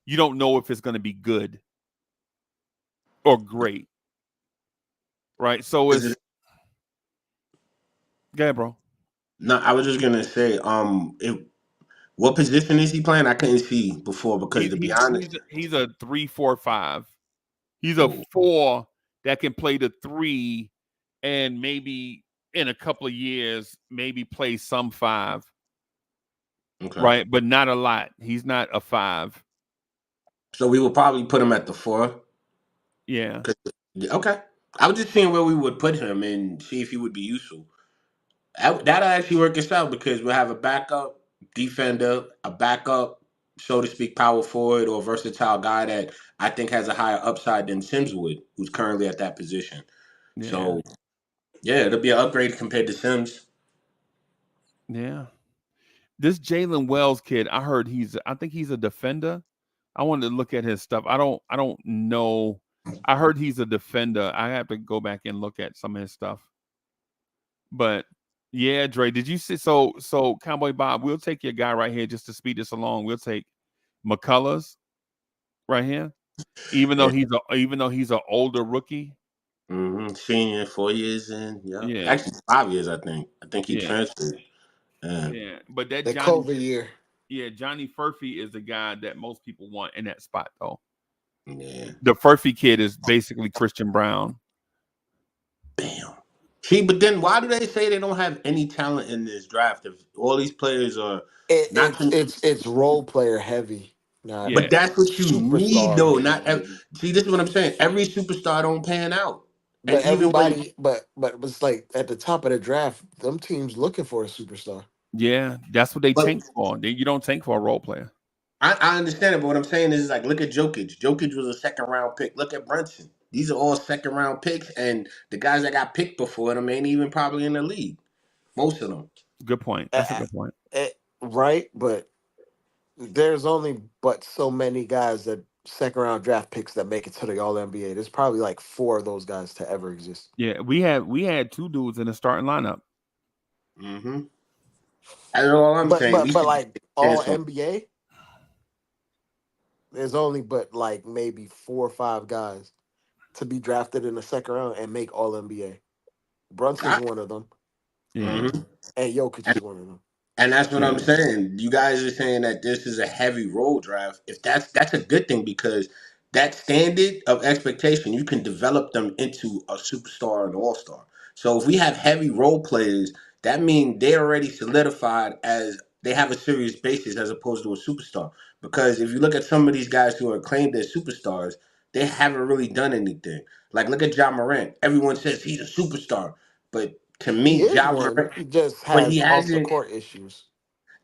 You don't know if it's going to be good or great, right? So it's yeah, bro. no, I was just gonna say, what position is he playing? I couldn't see before because to be honest, He's a 3-4-5. He's a oh, 4 that can play the 3, and maybe in a couple of years, maybe play some 5. okay. Right, but not a lot. He's not a 5. So we would probably put him at the 4. Yeah. Yeah, okay. I was just seeing where we would put him and see if he would be useful. That'll actually work us out because we'll have a backup defender, a backup, so to speak, power forward or versatile guy that I think has a higher upside than Sims would, who's currently at that position. Yeah. So, yeah, it'll be an upgrade compared to Sims. Yeah. This Jalen Wells kid, I think he's a defender. I wanted to look at his stuff. I don't know. I heard he's a defender. I have to go back and look at some of his stuff. But yeah, Dre, did you see so Cowboy Bob, we'll take your guy right here just to speed this along. We'll take McCullers right here. Even though he's an older rookie. Mm-hmm. Senior, 4 years in. Yep. Yeah. Actually, 5 years, I think. I think he Yeah. transferred. Yeah. But that The Johnny COVID year. Yeah, Johnny Furphy is the guy that most people want in that spot, though. Yeah. The Furphy kid is basically Christian Brown. Bam. See, but then why do they say they don't have any talent in this draft if all these players are not? It's role player heavy. Not Yeah. But that's what you need, superstar. though. See, this is what I'm saying. Every superstar don't pan out, and But even when everybody, but it's like at the top of the draft, them teams looking for a superstar. Yeah, that's what they but tank for. You don't tank for a role player. I understand it, but what I'm saying is like, look at Jokic. Jokic was a second round pick. Look at Brunson. These are all second round picks, and the guys that got picked before them ain't even probably in the league. Most of them. Good point. That's a good point. Right, but there's only but so many guys that second round draft picks that make it to the All NBA. There's probably like 4 of those guys to ever exist. Yeah, we had 2 dudes in the starting lineup. Mm-hmm. That's all I'm saying. But like All cancel. NBA, there's only but like maybe 4 or 5 guys to be drafted in the second round and make All NBA. Brunson's one of them. Yeah. Mhm. And Jokic is one of them. And that's what Yeah. I'm saying. You guys are saying that this is a heavy role draft. If that's a good thing because that standard of expectation, you can develop them into a superstar and all-star. So if we have heavy role players, that means they're already solidified as they have a serious basis as opposed to a superstar. Because if you look at some of these guys who are claimed as superstars, they haven't really done anything. Like look at Ja Morant. Everyone says he's a superstar, but to He me, is Ja one. Morant, He just but he has off the hasn't. court issues.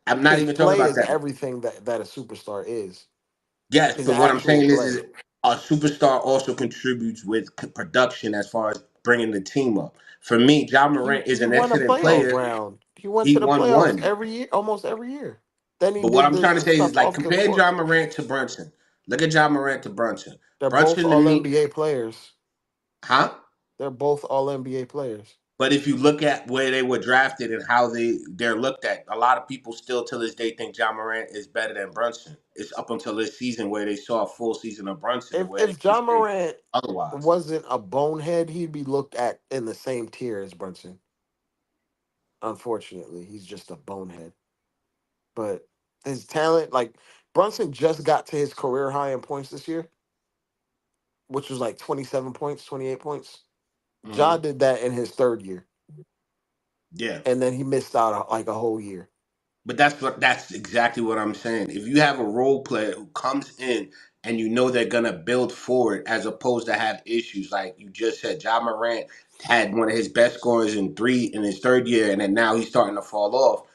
I'm not His even talking play about is that. everything that a superstar is. Yes, His but what I'm actual saying play. is a superstar also contributes with production as far as bringing the team up. For me, John Morant is He an won a excellent playoff player. round. He went He to the won playoffs one. every year, almost every year. Then he But what did I'm trying to the say is stuff like off the compare court. John Morant to Brunson. Look at John Morant to Brunson. They're both Brunson to all me, NBA players. huh? They're both all NBA players. But if you look at where they were drafted and how they're looked at, a lot of people still to this day think John Morant is better than Brunson. It's up until this season where they saw a full season of Brunson and where they If can John say Morant otherwise. wasn't a bonehead, he'd be looked at in the same tier as Brunson. Unfortunately, he's just a bonehead. But his talent, like Brunson just got to his career high in points this year, which was like 27 points, 28 points. Ja Hmm. did that in his third year, Yeah. and then he missed out like a whole year. But that's exactly what I'm saying. If you have a role player who comes in and you know they're gonna build forward as opposed to have issues, like you just said, John Morant had one of his best scorers in his third year, and then now he's starting to fall off.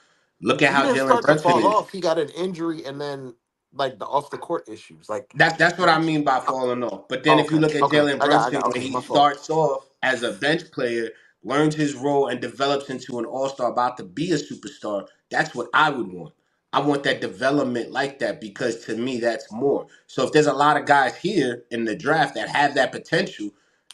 Look at He how didn't Jalen start to Brunson fall is. off. He got an injury, and then like the off the court issues. Like, That's what I mean by falling off. But then oh, if you okay, look at okay, Jalen Brunson, when okay, he my fault. starts off as a bench player, learns his role and develops into an all-star about to be a superstar, that's what I would want. I want that development like that because to me that's more. So if there's a lot of guys here in the draft that have that potential,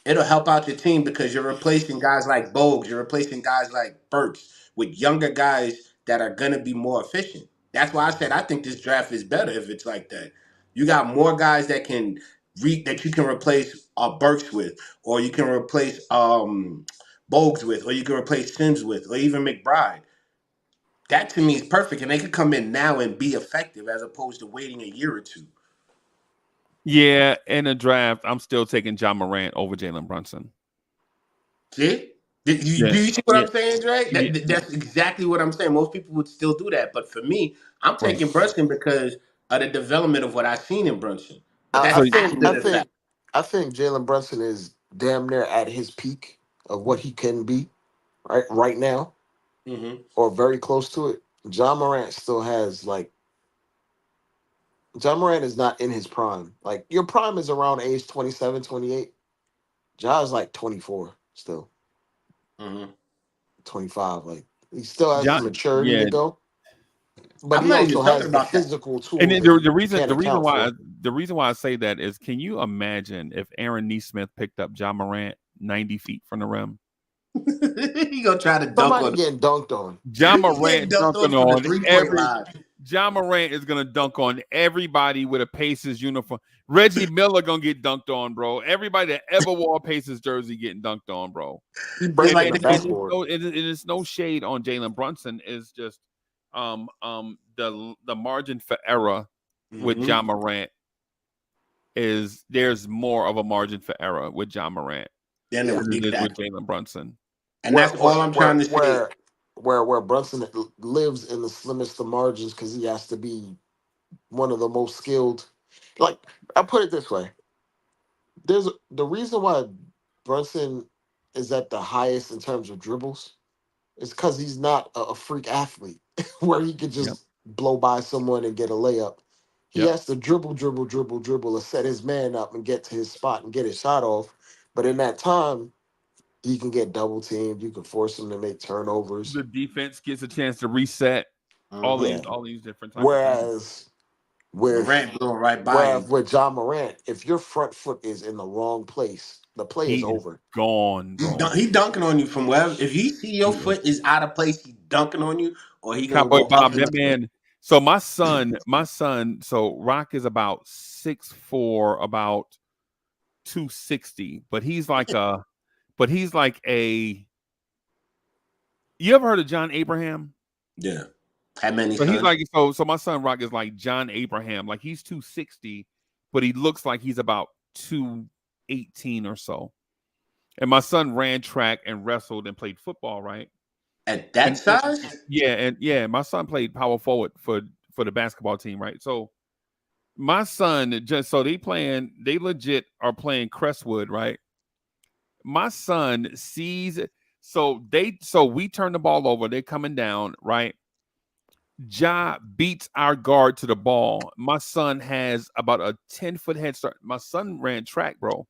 it'll help out your team because you're replacing guys like Bogues, you're replacing guys like Burks with younger guys that are gonna be more efficient. That's why I said I think this draft is better if it's like that. You got more guys that can that you can replace Burks with, or you can replace Bogues with, or you can replace Sims with, or even McBride. That to me is perfect, and they could come in now and be effective as opposed to waiting a year or two. Yeah, in the draft, I'm still taking John Morant over Jalen Brunson. See? Yeah, Do you see what yeah, I'm saying, Dre? yeah. That's exactly what I'm saying. Most people would still do that, but for me, I'm Right. taking Brunson because of the development of what I've seen in Brunson. But I, I that's So think after I the fact. think I think Jalen Brunson is damn near at his peak of what he can be right now, Hmm. or very close to it. John Morant still has like John Morant is not in his prime. Like your prime is around age 27, 28. Ja's like 24 still, Hmm. 25. Like he still has some John, maturity to yeah, go, but I'm he not even also talking has the about that. physical and tools then that you the can't reason account why for. I say that is, can you imagine if Aaron Nesmith picked up John Morant 90 feet from the rim? He gonna try to dunk Somebody on getting dunked on. John he getting Morant dunked on dunking from the on 3-point every. line. John Morant is gonna dunk on everybody with a Pacers uniform. Reggie Miller gonna get dunked on, bro. Everybody that ever wore a Pacers jersey getting dunked on, bro. He It's breaking like the the, backboard. It is no shade on Jalen Brunson. It's just the margin for error with Mhm. John Morant is there's more of a margin for error with John Morant Then Yeah, than it is with exactly, Jalen Brunson. and where that's all where I'm where trying to say. where where Brunson lives in the slimmest of margins because he has to be one of the most skilled. Like I put it this way, there's the reason why Brunson is at the highest in terms of dribbles is because he's not a freak athlete where he could Yep. just blow by someone and get a layup. He Yep. has to dribble, to set his man up and get to his spot and get his shot off. But in that time, he can get double teamed. You can force him to make turnovers. The defense gets a chance to reset Mhm. Yeah. all these different type of things. Whereas with Morant blowing right by whereas him. with John Morant, if your front foot is in the wrong place, the play is He is over. gone, bro. He dunking on you from wherever. If he see your He is foot is out of place, he dunking on you, or he gonna Cowboy go up Bob, in that the air. man. So my son, so Rock is about 6'4", about 260, but he's like a. You ever heard of John Abraham? Yeah, had many So he's sons. like so my son Rock is like John Abraham, like he's 260, but he looks like he's about 218 or so. And my son ran track and wrestled and played football, right? At that And size, yeah, my son played power forward for the basketball team, right? So my son just so they legit are playing Crestwood, right? My son sees so we turn the ball over, they're coming down, right? Ja beats our guard to the ball. My son has about a 10-foot head start. My son ran track, bro.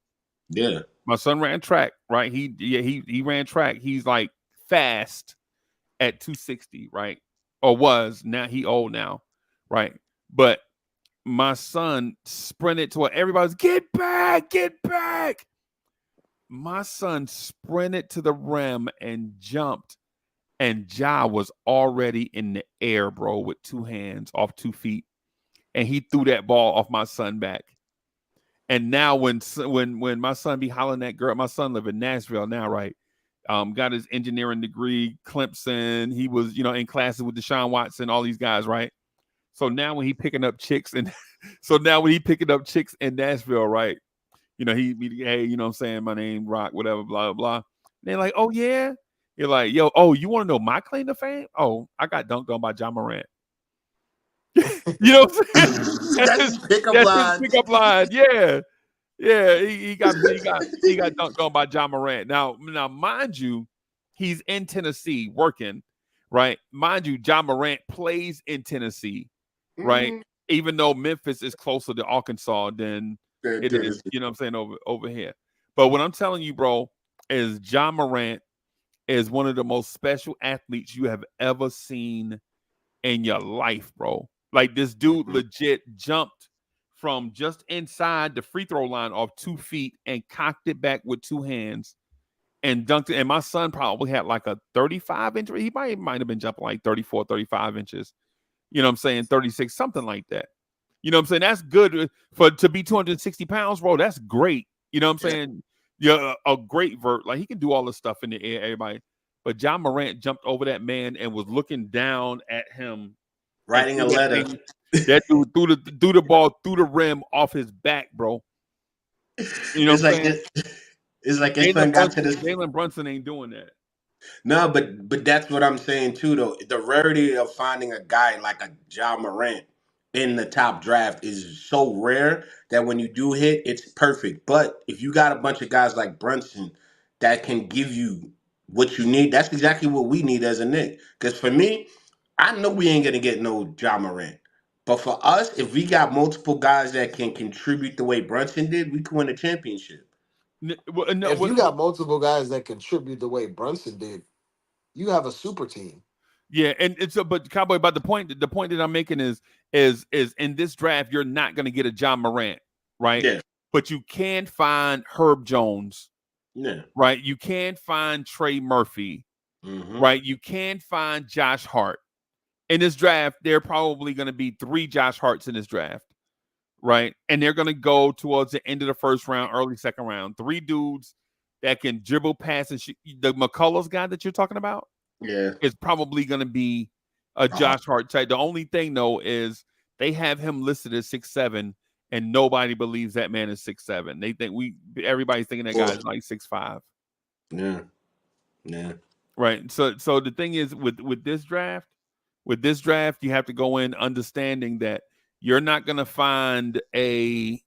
Yeah. My son ran track, right? He ran track. He's like fast at 260, right? Or was. Now he old now, right? But my son sprinted to where everybody's get back, get back. My son sprinted to the rim and jumped, and Ja was already in the air, bro, with two hands off 2 feet, and he threw that ball off my son back. And now when my son be hollering at girl, my son live in Nashville now, right? Got his engineering degree, Clemson. He was, in classes with Deshaun Watson, all these guys, right? So now when he picking up chicks and in Nashville, right? Hey, what I'm saying, my name Rock, whatever, blah, blah, blah. They're like, oh yeah. You're like, yo, oh, you want to know my claim to fame? Oh, I got dunked on by John Morant. You know what I'm saying? That's his pickup That's his line. pickup line. Yeah. Yeah, he got dunked on by John Morant. Now, mind you, he's in Tennessee working, right? Mind you, John Morant plays in Tennessee, right? Mhm. Even though Memphis is closer to Arkansas than it is, Tennessee. you know what I'm saying, over here. But what I'm telling you, bro, is John Morant is one of the most special athletes you have ever seen in your life, bro. Like this dude legit jumped from just inside the free throw line off 2 feet and cocked it back with two hands and dunked it. And my son probably had like a 35-inch. He might have been jumping like 34, 35 inches. You know what I'm saying? 36, something like that. You know what I'm saying? That's good to be 260 pounds, bro. That's great. You know what I'm saying? Yeah, a great vert. Like he can do all this stuff in the air, everybody. But John Morant jumped over that man and was looking down at him. Writing a letter. That dude threw the ball through the rim off his back, bro. You know It's what I'm like saying? it's like his son got to this. Jalen Brunson ain't doing that. No, but that's what I'm saying too, though. The rarity of finding a guy like a John Morant in the top draft is so rare that when you do hit, it's perfect. But if you got a bunch of guys like Brunson that can give you what you need, that's exactly what we need as a Knick. Because for me, I know we ain't gonna get no John Morant. But for us, if we got multiple guys that can contribute the way Brunson did, we can win a championship. If you got multiple guys that contribute the way Brunson did, you have a super team. Yeah, and but Cowboy, but the point that I'm making is in this draft, you're not gonna get a John Morant, right? Yeah. But you can find Herb Jones. Yeah. Right. You can find Trey Murphy. Mm-hmm. Right. You can find Josh Hart. In this draft, there are probably going to be 3 Josh Harts in this draft. Right. And they're going to go towards the end of the first round, early second round. 3 dudes that can dribble, pass, and shoot. The McCullough's guy that you're talking about, Yeah, is probably going to be a Josh Hart type. The only thing, though, is they have him listed as 6'7", and nobody believes that man is 6'7". They think everybody's thinking that guy is like 6'5". Yeah. Yeah. Right. So the thing is with this draft, you have to go in understanding that you're not going to find a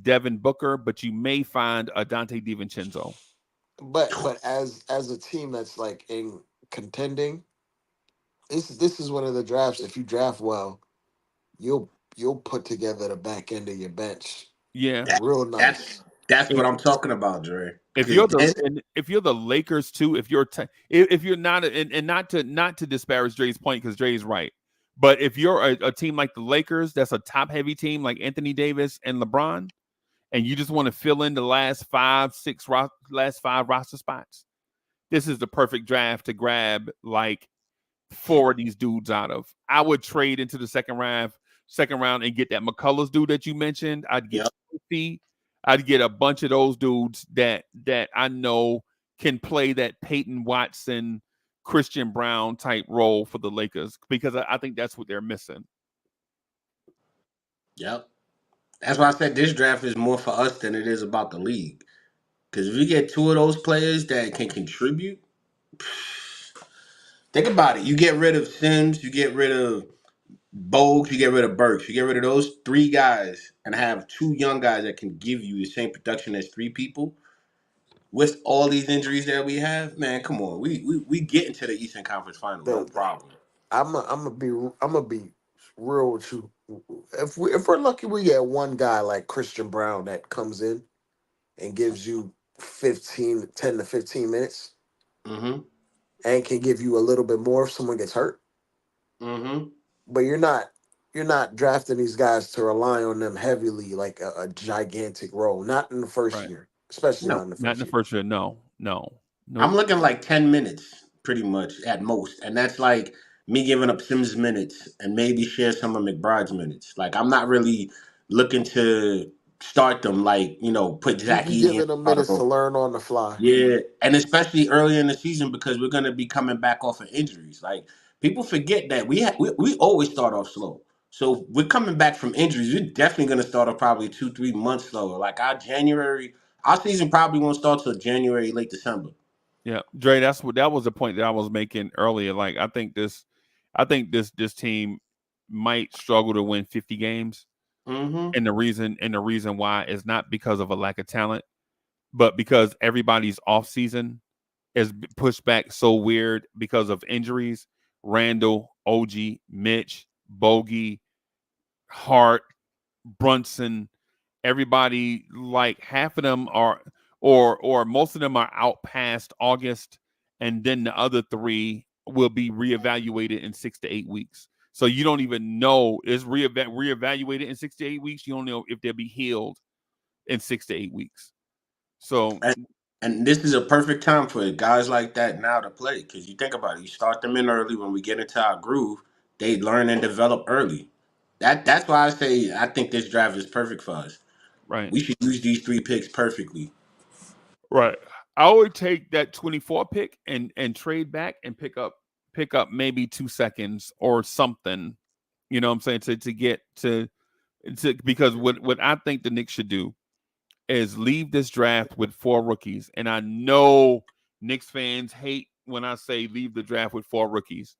Devin Booker, but you may find a Donte Divincenzo. But as a team that's like in contending, this is one of the drafts. If you draft well, you'll put together the back end of your bench. Yeah, real nice. That's what I'm talking about, Dre. If you're the Lakers too, if you're not and not to disparage Dre's point, because Dre's right, but if you're a team like the Lakers, that's a top heavy team like Anthony Davis and LeBron, and you just want to fill in the last 5 roster spots, this is the perfect draft to grab like 4 of these dudes out of. I would trade into the second round and get that McCullough's dude that you mentioned. I'd get I'd get a bunch of those dudes that I know can play that Peyton Watson, Christian Brown type role for the Lakers, because I think that's what they're missing. Yep. That's why I said this draft is more for us than it is about the league. Because if we get 2 of those players that can contribute, think about it. You get rid of Sims, you get rid of Bogues, you get rid of Burks. You get rid of those 3 guys and have 2 young guys that can give you the same production as 3 people. With all these injuries that we have, man, come on. We get into the Eastern Conference Final, no problem. I'm gonna be real with you. If we're lucky, we get one guy like Christian Brown that comes in and gives you 10 to 15 minutes Mm-hmm. and can give you a little bit more if someone gets hurt. Mm-hmm. But you're not drafting these guys to rely on them heavily like a gigantic role. Not in the first Right. year, especially No, not in the Not in first the year. first year. No, no, I'm nope. looking like 10 minutes, pretty much at most, and that's like me giving up Sims minutes and maybe share some of McBride's minutes. Like I'm not really looking to start them like put Zach You Edey in giving them the starter minutes to role. learn on the fly. Yeah, and especially early in the season because we're gonna be coming back off of injuries. Like people forget that we always start off slow. So if we're coming back from injuries. We're definitely gonna start off probably 2 3 months slower. Like our season probably won't start till January, late December. Yeah, Dre, that was the point that I was making earlier. Like I think this team might struggle to win 50 games. Mm-hmm. And the reason why is not because of a lack of talent, but because everybody's off season is pushed back so weird because of injuries. Randall, OG, Mitch, Bogey, Hart, Brunson, everybody, like half of them are, or most of them are out past August, and then the other three will be reevaluated in 6 to 8 weeks. So you don't even know is reevaluated in 6 to 8 weeks. You don't know if they'll be healed in 6 to 8 weeks. So And, and this is a perfect time for guys like that now to play because you think about it. You start them in early when we get into our groove. They learn and develop early. That's why I say I think this draft is perfect for us. right, We should use these 3 picks perfectly. right. I would take that 24 pick and trade back and pick up maybe 2 seconds or something. You know what I'm saying, to get to because what I think the Knicks should do is leave this draft with 4 rookies. And I know Knicks fans hate when I say leave the draft with 4 rookies,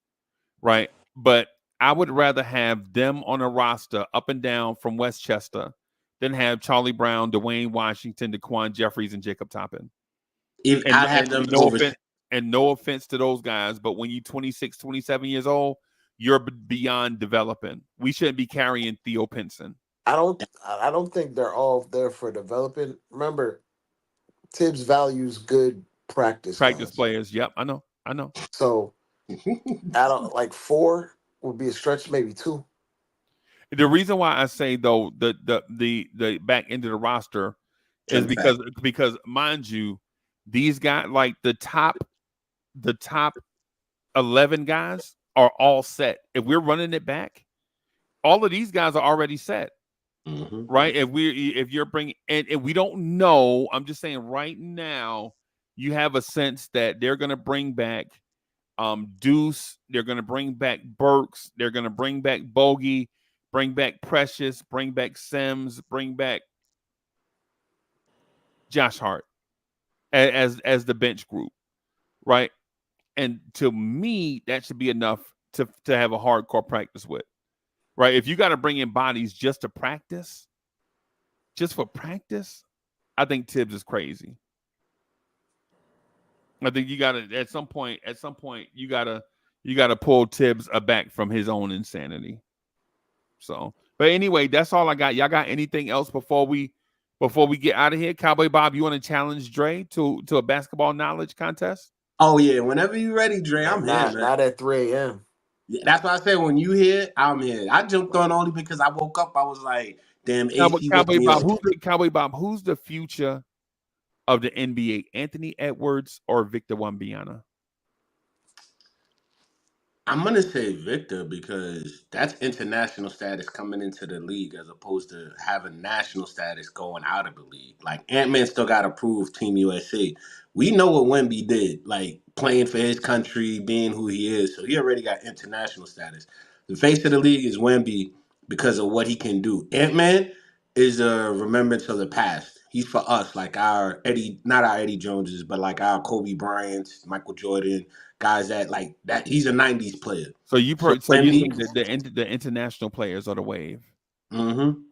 right? But I would rather have them on a roster up and down from Westchester than have Charlie Brown, Dwayne Washington, Daquan Jeffries, and Jacob Toppin. If And I have them no over, offense, and no offense to those guys, but when you're 26, 27 years old, you're beyond developing. We shouldn't be carrying Theo Pinson. I don't think they're all there for developing. Remember, Tibbs values good practice Practice guys. players. Yep, I know. I know. So I don't like four would be a stretch, maybe two. The reason why I say though the back end of the roster is in fact, because mind you, these guys like the top 11 guys are all set. If we're running it back, all of these guys are already set, hmm right? If you're bringing and we don't know, I'm just saying right now, you have a sense that they're going to bring back Deuce. They're going to bring back Burks. They're going to bring back Bogey, bring back Precious, bring back Sims, bring back Josh Hart as the bench group, right? And to me, that should be enough to have a hardcore practice with, right? If you got to bring in bodies just for practice, I think Tibbs is crazy. I think you got to at some point you gotta pull Tibbs back from his own insanity. So, but anyway, that's all I got. Y'all got anything else before we get out of here? Cowboy Bob, you want to challenge Dre to a basketball knowledge contest? oh yeah, whenever you ready, Dre, Not I'm here, not, man. not at 3 a.m. Yeah, that's why I said when you here, I'm here. I jumped on only because I woke up. I was like, damn, AC woke Cowboy me Bob, up. who's the future of the NBA? Anthony Edwards or Victor Wembanyama? I'm gonna say Victor because that's international status coming into the league as opposed to having national status going out of the league. Like Ant Man still got to prove Team USA. We know what Wemby did, like playing for his country, being who he is. So he already got international status. The face of the league is Wemby because of what he can do. Ant Man is a remembrance of the past. He's for us, like our Eddie, not our Eddie Joneses, but like our Kobe Bryant's, Michael Jordan, guys that like that. He's a '90s player. So you So so you Wemby, think that the international players are the wave?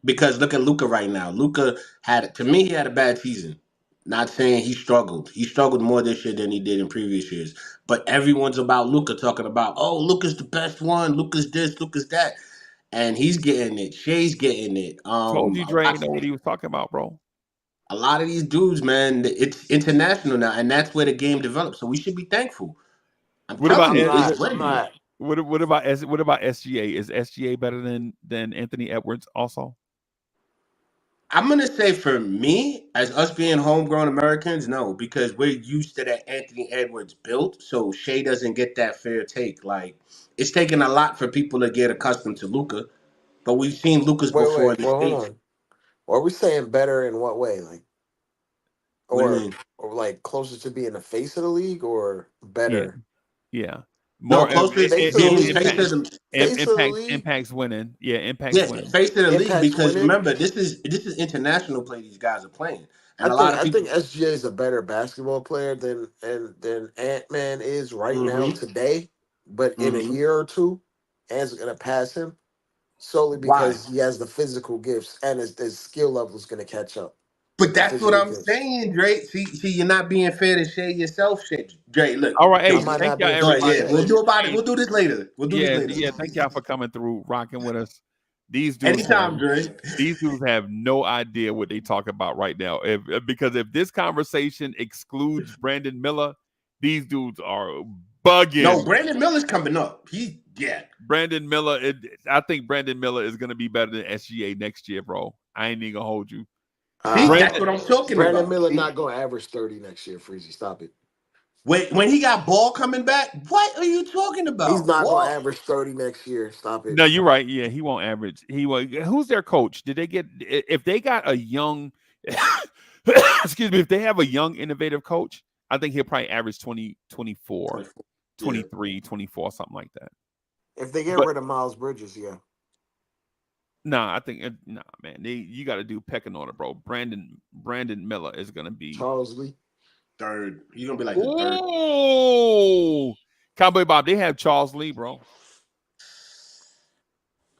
because look at Luca right now. Luca had, to me, he had a bad season. Not saying he struggled. He struggled more this year than he did in previous years. But everyone's about Luka talking about, oh, Luka's the best one. Luka's this, Luka's that. And he's getting it. Shay's getting it. Told you Dre know what he was talking about, bro. A lot of these dudes, man, it's international now, and that's where the game develops. So we should be thankful. I'm What about telling I'm you, not. it's I'm winning. not. what about SGA? Is SGA better than Anthony Edwards also? I'm gonna say for me, as us being homegrown Americans, no, because we're used to that Anthony Edwards built, so Shea doesn't get that fair take. Like it's taken a lot for people to get accustomed to Luca, but we've seen Lucas before Wait. in the Well, hold States. on. Are we saying better in what way? Like, What do you or mean? or like closer to being the face of the league, or Yeah, better? yeah. No, More closest Face of the being league. face impact, of the Face of the league. impacts winning. Yeah, impacts yeah, winning. face of the league Impact's because winning. remember this is international play these guys are playing. I And a lot think of I people think SGA is a better basketball player than Ant Man is right now hmm today. But in a hmm year or two, Ant's gonna pass him solely why? because he has the physical gifts and his skill level is gonna catch up But with the that's what physical I'm gifts. saying, Drake. See, you're not being fair to Shay yourself, shit. Drake, look, All right, How hey, am I Casey. thank not y'all being Go fair ahead, to yeah. We'll Shay? do about it. Hey, We'll do this later. We'll do this yeah, later. yeah. Thank y'all for coming through, rocking with us. These dudes have Anytime, Drake. no idea what they talk about right now. Because if this conversation excludes Brandon Miller, these dudes are No, bugging. Brandon Miller's coming up. Yeah. Brandon Miller, I think Brandon Miller is going to be better than SGA next year, bro. I ain't even gonna hold you. See, that's Brandon, what I'm talking Brandon about. Miller See, not gonna average 30 next year. Freezy, stop it. when he got Ball coming back, what are you talking He's about? not gonna Ball? average 30 next year. Stop it. no, you're right. Yeah, he won't average. He will. Who's their coach? Did they get if they got a young, excuse me, if they have a young innovative coach, I think he'll probably average 20, 24, 24. Yeah. 23, 24, something like that. If they get But rid of Miles Bridges, yeah. nah, I think nah, man, you got to do pecking order, bro. Brandon Miller is gonna be. Charles Lee. Third. He's gonna be like the third. Oh, Cowboy Bob, they have Charles Lee, bro.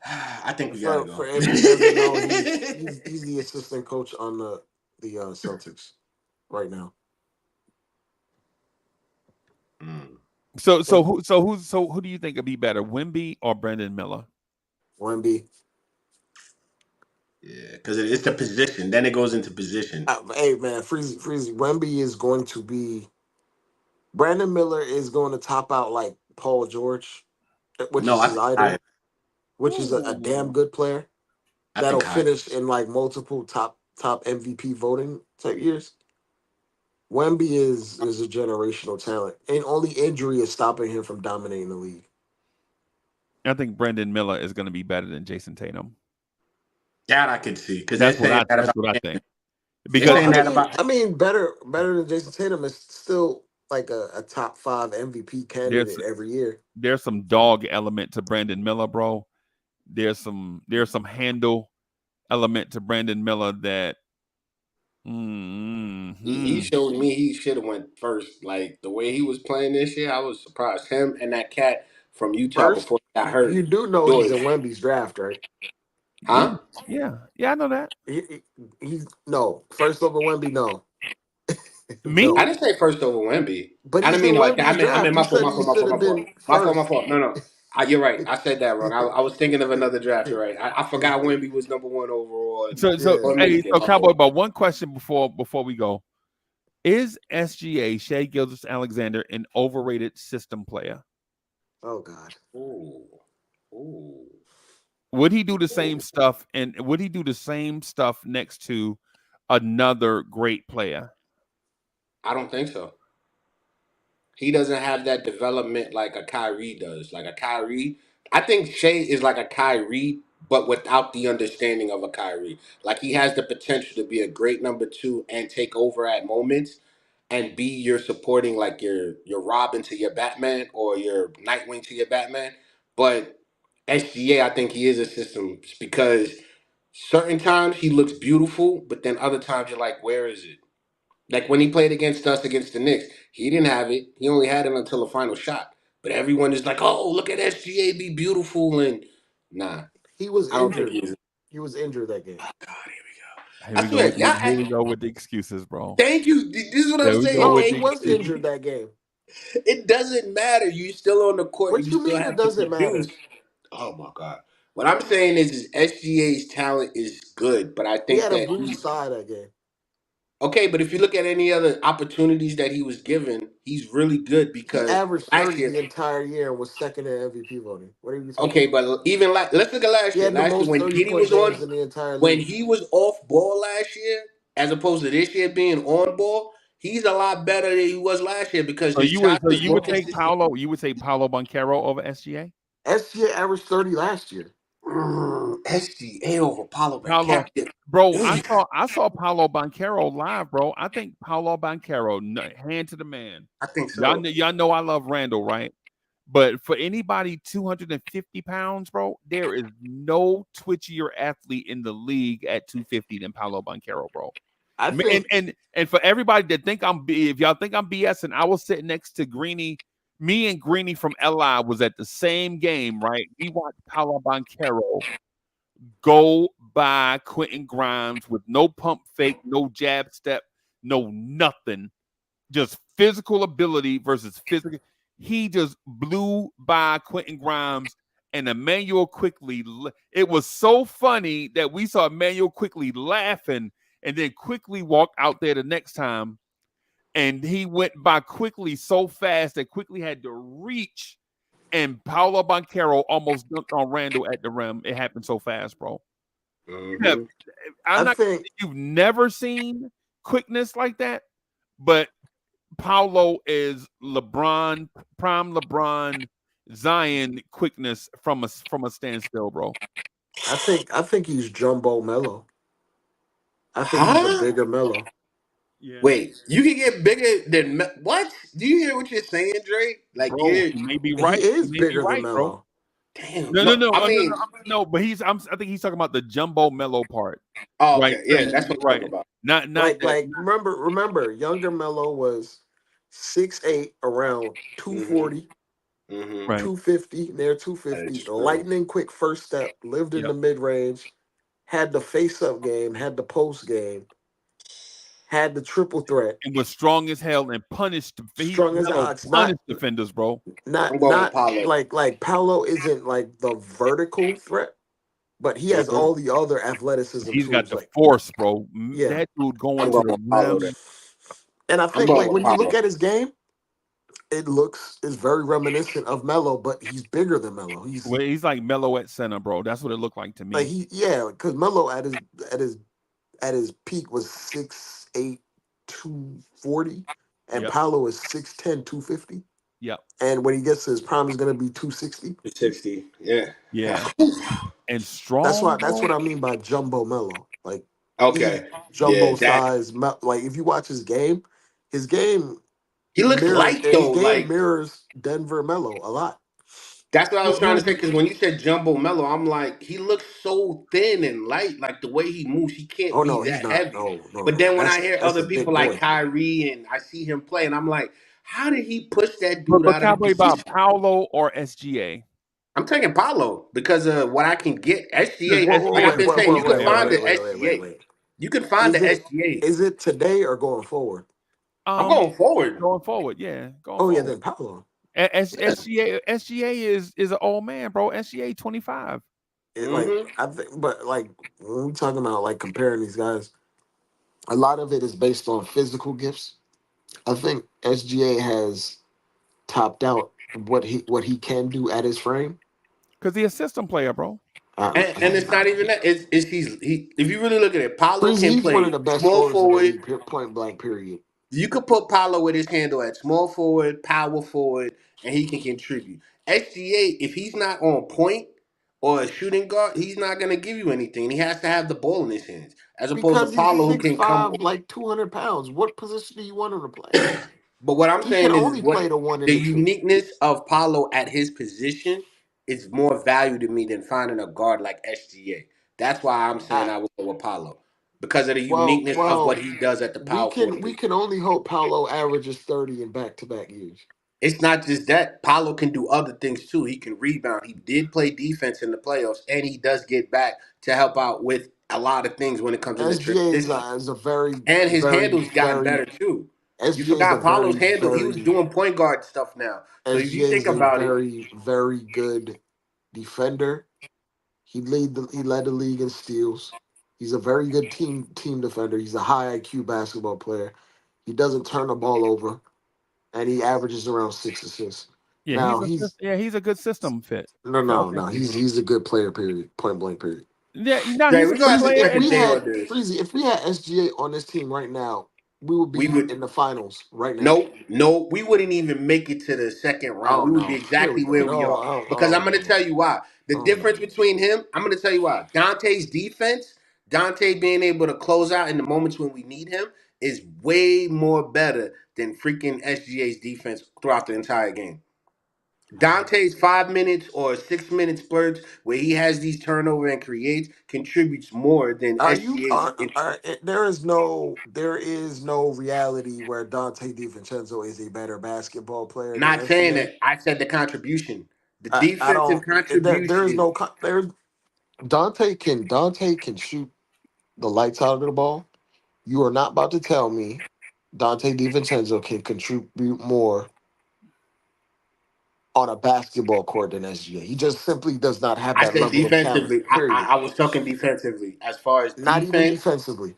I think we gotta For go. if he doesn't know, he's the assistant coach on the Celtics right now. Mm. So who do you think would be better, Wemby or Brandon Miller? Wemby. Yeah, because it's the position. Then it goes into position. Hey man, Freezy. Wemby is going to be. Brandon Miller is going to top out like Paul George, which No, is I his think higher. idol, which is a damn Ooh. good player I that'll think higher. finish in like multiple top MVP voting type years. Wemby is a generational talent, and only injury is stopping him from dominating the league. I think Brandon Miller is going to be better than Jason Tatum. That I could see because they're That's what saying I. that That's about. what I think. They're Because Well, saying that about. I mean, better than Jason Tatum is still like a top 5 MVP there's candidate every year. there's some dog element to Brandon Miller, bro. There's some handle element to Brandon Miller that. He Mm-hmm. showed me he should have went first. Like the way he was playing this year, I was surprised. Him and that cat from Utah First, before he got you hurt. do know he's in George. Wemby's draft, right? Yeah, Huh? yeah. I know that. He's no first over Wemby. No, Me? I no. didn't say first over Wemby. But I he's didn't in mean like that. Wemby's I mean draft. You my fault, said my he fault, my fault, should my have fault. been My fault, my first. fault. No. You're right. I said that wrong. I was thinking of another draft. You're right. I forgot Wemby was number one overall. And Yeah. for me, Hey, yeah, so my Cowboy, fault. but one question before we go: Is SGA Shea Gilgeous Alexander an overrated system player? Oh God. Ooh. Ooh. Would he do the same Ooh. stuff? And would he do the same stuff next to another great player? I don't think so. He doesn't have that development like a Kyrie does. Like a Kyrie, I think Shea is like a Kyrie, but without the understanding of a Kyrie. Like he has the potential to be a great number two and take over at moments, and be your supporting like your Robin to your Batman or your Nightwing to your Batman. But SGA, I think he is a system because certain times he looks beautiful, but then other times you're like, where is it? Like when he played against us against the Knicks, he didn't have it. He only had it until the final shot. But everyone is like, "Oh, look at SGA be beautiful," and nah, He was I don't think injured. he's. He was injured that game. Oh God, here we go. Here I we go swear, with y'all. here we go with the excuses, bro. Thank you. This is what I'm There we go saying. No, with he the Thank was you. excuses. injured that game. It doesn't matter. You still on the court. What You you still mean it have to doesn't produce. matter? Oh my god. What I'm saying is SGA's talent is good, but I He think had a that bruised side that game. okay. But if you look at any other opportunities that he was given, he's really good He because averaged last 30 year. the entire year and was second in MVP voting. What are you talking Okay, about? but even like let's look at He last year. had the Last year most when Giddy 30-point was games on, in the entire when league. he was off ball last year, as opposed to this year being on ball, he's a lot better than he was last year because So his shot is you more would take consistent. Paulo Banchero over SGA? SGA averaged 30 last year. SGA over Paulo Paulo, Captain. bro, I saw Paulo Banchero live, bro. I think Paulo Banchero, hand to the man. I think so. Y'all know I love Randall, right? But for anybody 250 pounds, bro, there is no twitchier athlete in the league at 250 than Paulo Banchero, bro. I think And for everybody that think if y'all think I'm BSing, I was sitting next to Greeny. Me and Greeny from LI was at the same game, right? We watched Paulo Banchero go by Quentin Grimes with no pump fake, no jab step, no nothing. Just physical ability versus physical. He just blew by Quentin Grimes and Emmanuel quickly. It was so funny that we saw Emmanuel quickly laughing and then quickly walked out there the next time. And he went by quickly so fast that quickly had to reach. And Paulo Banchero almost dunked on Randall at the rim. It happened so fast, bro. Mm-hmm. I'm I not. think You've never seen quickness like that, but Paulo is LeBron, prime LeBron, Zion quickness from a standstill, bro. I think he's Jumbo Mello. I think he's a Huh? bigger Mello. Yeah, Wait, you can get bigger than what? Do you hear what you're saying, Dre? Like bro. you're You may be He right. is You may be bigger than right, bro. Mello. damn. No, no, No, no, I no, mean, no. But I think he's talking about the jumbo mellow part, oh, right? okay, So yeah, that's what I'm right, talking about. not that. Remember, younger Mello was 6'8", around Mm-hmm. 240, Mm-hmm. Right. 250, near That 250. is true. Lightning quick first step, lived in Yep. the mid range, had the face up game, had the post game, had the triple threat, And was strong as hell and punished. He strong as an Melo ox. punished defenders, bro. I'm going with Not Paulo. like Paolo isn't like the vertical threat, but he has Mm-hmm. all the other athleticism He's got tools. the Like, force, bro. yeah. That dude going I'm to going the with Paulo then. rim. And I I'm think going like with when you look Paulo. at his game, it's very reminiscent of Melo, but he's bigger than Melo. He's Well, he's like Melo at center, bro. That's what it looked like to like me. because Melo at his at his peak was 6'8", 240, and Yep. Paolo is 6'10", 250. Yep. And when he gets to his prime, he's gonna be 260. 60. Yeah. Yeah. And That's strong, why that's bro. what I mean by jumbo Melo. Like he's Okay. Yeah, jumbo that size. Like if you watch his game he looks light his though. game Like mirrors Denver Melo a lot. that's what I was trying to say. You Because when you said Jumbo Mello, I'm like, he looks so thin and light. Like the way he moves, he can't Oh no, be he's that not. heavy. But No. then when I hear That's other a people big like boy. Kyrie and I see him play, and I'm like, how did he push that dude but out of the Cowboy about position? Paolo or SGA? I'm taking Paulo because of what I can get. Because SGA, and SGA I've is been saying you physical could as hell, find the bro. SGA. Wait. You could find Is the it SGA. is it today or going forward? I'm Um, going forward. going forward, yeah, going Oh yeah, forward. then Paolo. Yeah. SGA is an old man, bro. SGA 25. Like Mm-hmm. I think, but like when we talking about like comparing these guys, a lot of it is based on physical gifts. I think SGA has topped out what he can do at his frame. Because he a system player, bro. And it's not even that. It's he. If you really look at it, Paulo can He's one of play the best small scorers in the forward. league, point blank. Period. You could put Paulo with his handle at small forward, power forward, and he can contribute. SGA, if he's not on point or a shooting guard, he's not gonna give you anything. He has to have the ball in his hands, as opposed to Because he's Paulo, who six can come. five, like 200 pounds. What position do you want him to play? But what I'm He can saying is only what play the one the and the two. uniqueness of Paulo at his position is more value to me than finding a guard like SGA. That's why I'm saying I, I would go with Paulo because of the well, uniqueness of what well, he does at the we power can forward we position. can only hope Paolo averages 30 in back to back years. It's not just that. Paulo can do other things too. He can rebound. He did play defense in the playoffs, and he does get back to help out with a lot of things when it comes to the SGA transition. is a very, And his very, handles gotten very better too. You SGA is a forgot Paulo's very, handle. He was very doing point guard stuff now. So if you SGA think is a about it, very, very good defender. He led the league in steals. He's a very good team defender. He's a high IQ basketball player. He doesn't turn the ball over, and he averages around 6 assists. Yeah, Now he's a good system fit for no. OKC. He's a good player. Period. Point blank. Period. Yeah, no, Dre, he's a we're gonna good have to player. If spend a we And day had on this. Freezy, if we had SGA on this team right now, we would We be would in the finals right now. no, we wouldn't even make it to the second round. Oh We would be no, here we exactly go. where we No, are. Because I'm gonna no, tell you why. The oh no. difference between him, I'm gonna tell you why. Dante's defense, Dante being able to close out in the moments when we need him, is way more better than freaking SGA's defense throughout the entire game. Dante's 5 minutes or 6 minute splurge where he has these turnover and creates contributes more than Are you? SGA's. There is no reality where Donte Divincenzo is a better basketball player than Not saying SGA. that. I said the contribution. The I defensive don't. There is contribution. no. There. Dante can shoot the lights out of the ball. You are not about to tell me Donte Divincenzo can contribute more on a basketball court than SGA. He just simply does not have I that said level of talent. defensively. Period. I was talking defensively. As far as Not even defense, defensively.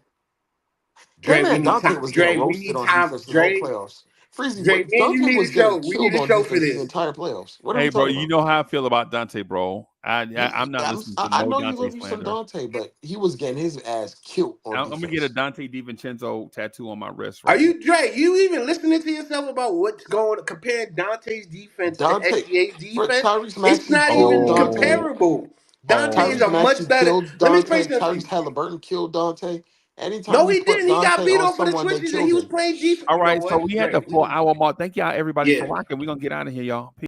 That Dre, we man need Dante time. was getting Dre, we roasted need on time. defense the whole playoffs. Freezy, Dre, what me and you Dante need was a getting show. We need killed a on show for defense the this. entire playoffs. What are hey, we bro, talking you about? know how I feel about Dante, bro. I'm not listening to I no know you Dante love you some slander. Dante, but he was getting his ass killed on I'm gonna get a defense. Dante Divincenzo tattoo on my wrist Are right now. you Dre? You even listening to yourself about what's going comparing Dante's defense to Dante, SGA's bro, defense? Tyrese It's Maxey not killed even Dante. Oh, comparable. Dante is oh. a Tyrese much Maxey better. killed Let me explain Dante. something to you. Tyrese Halliburton killed Dante. Anytime No, you he put didn't. He got Dante beat on off for the someone, they switches and he killed was him. playing defense. All You know right, so what, we had Dre? the 4 hour mark. Thank y'all, everybody, for Yeah. rocking. We're gonna get out of here, y'all. Peace.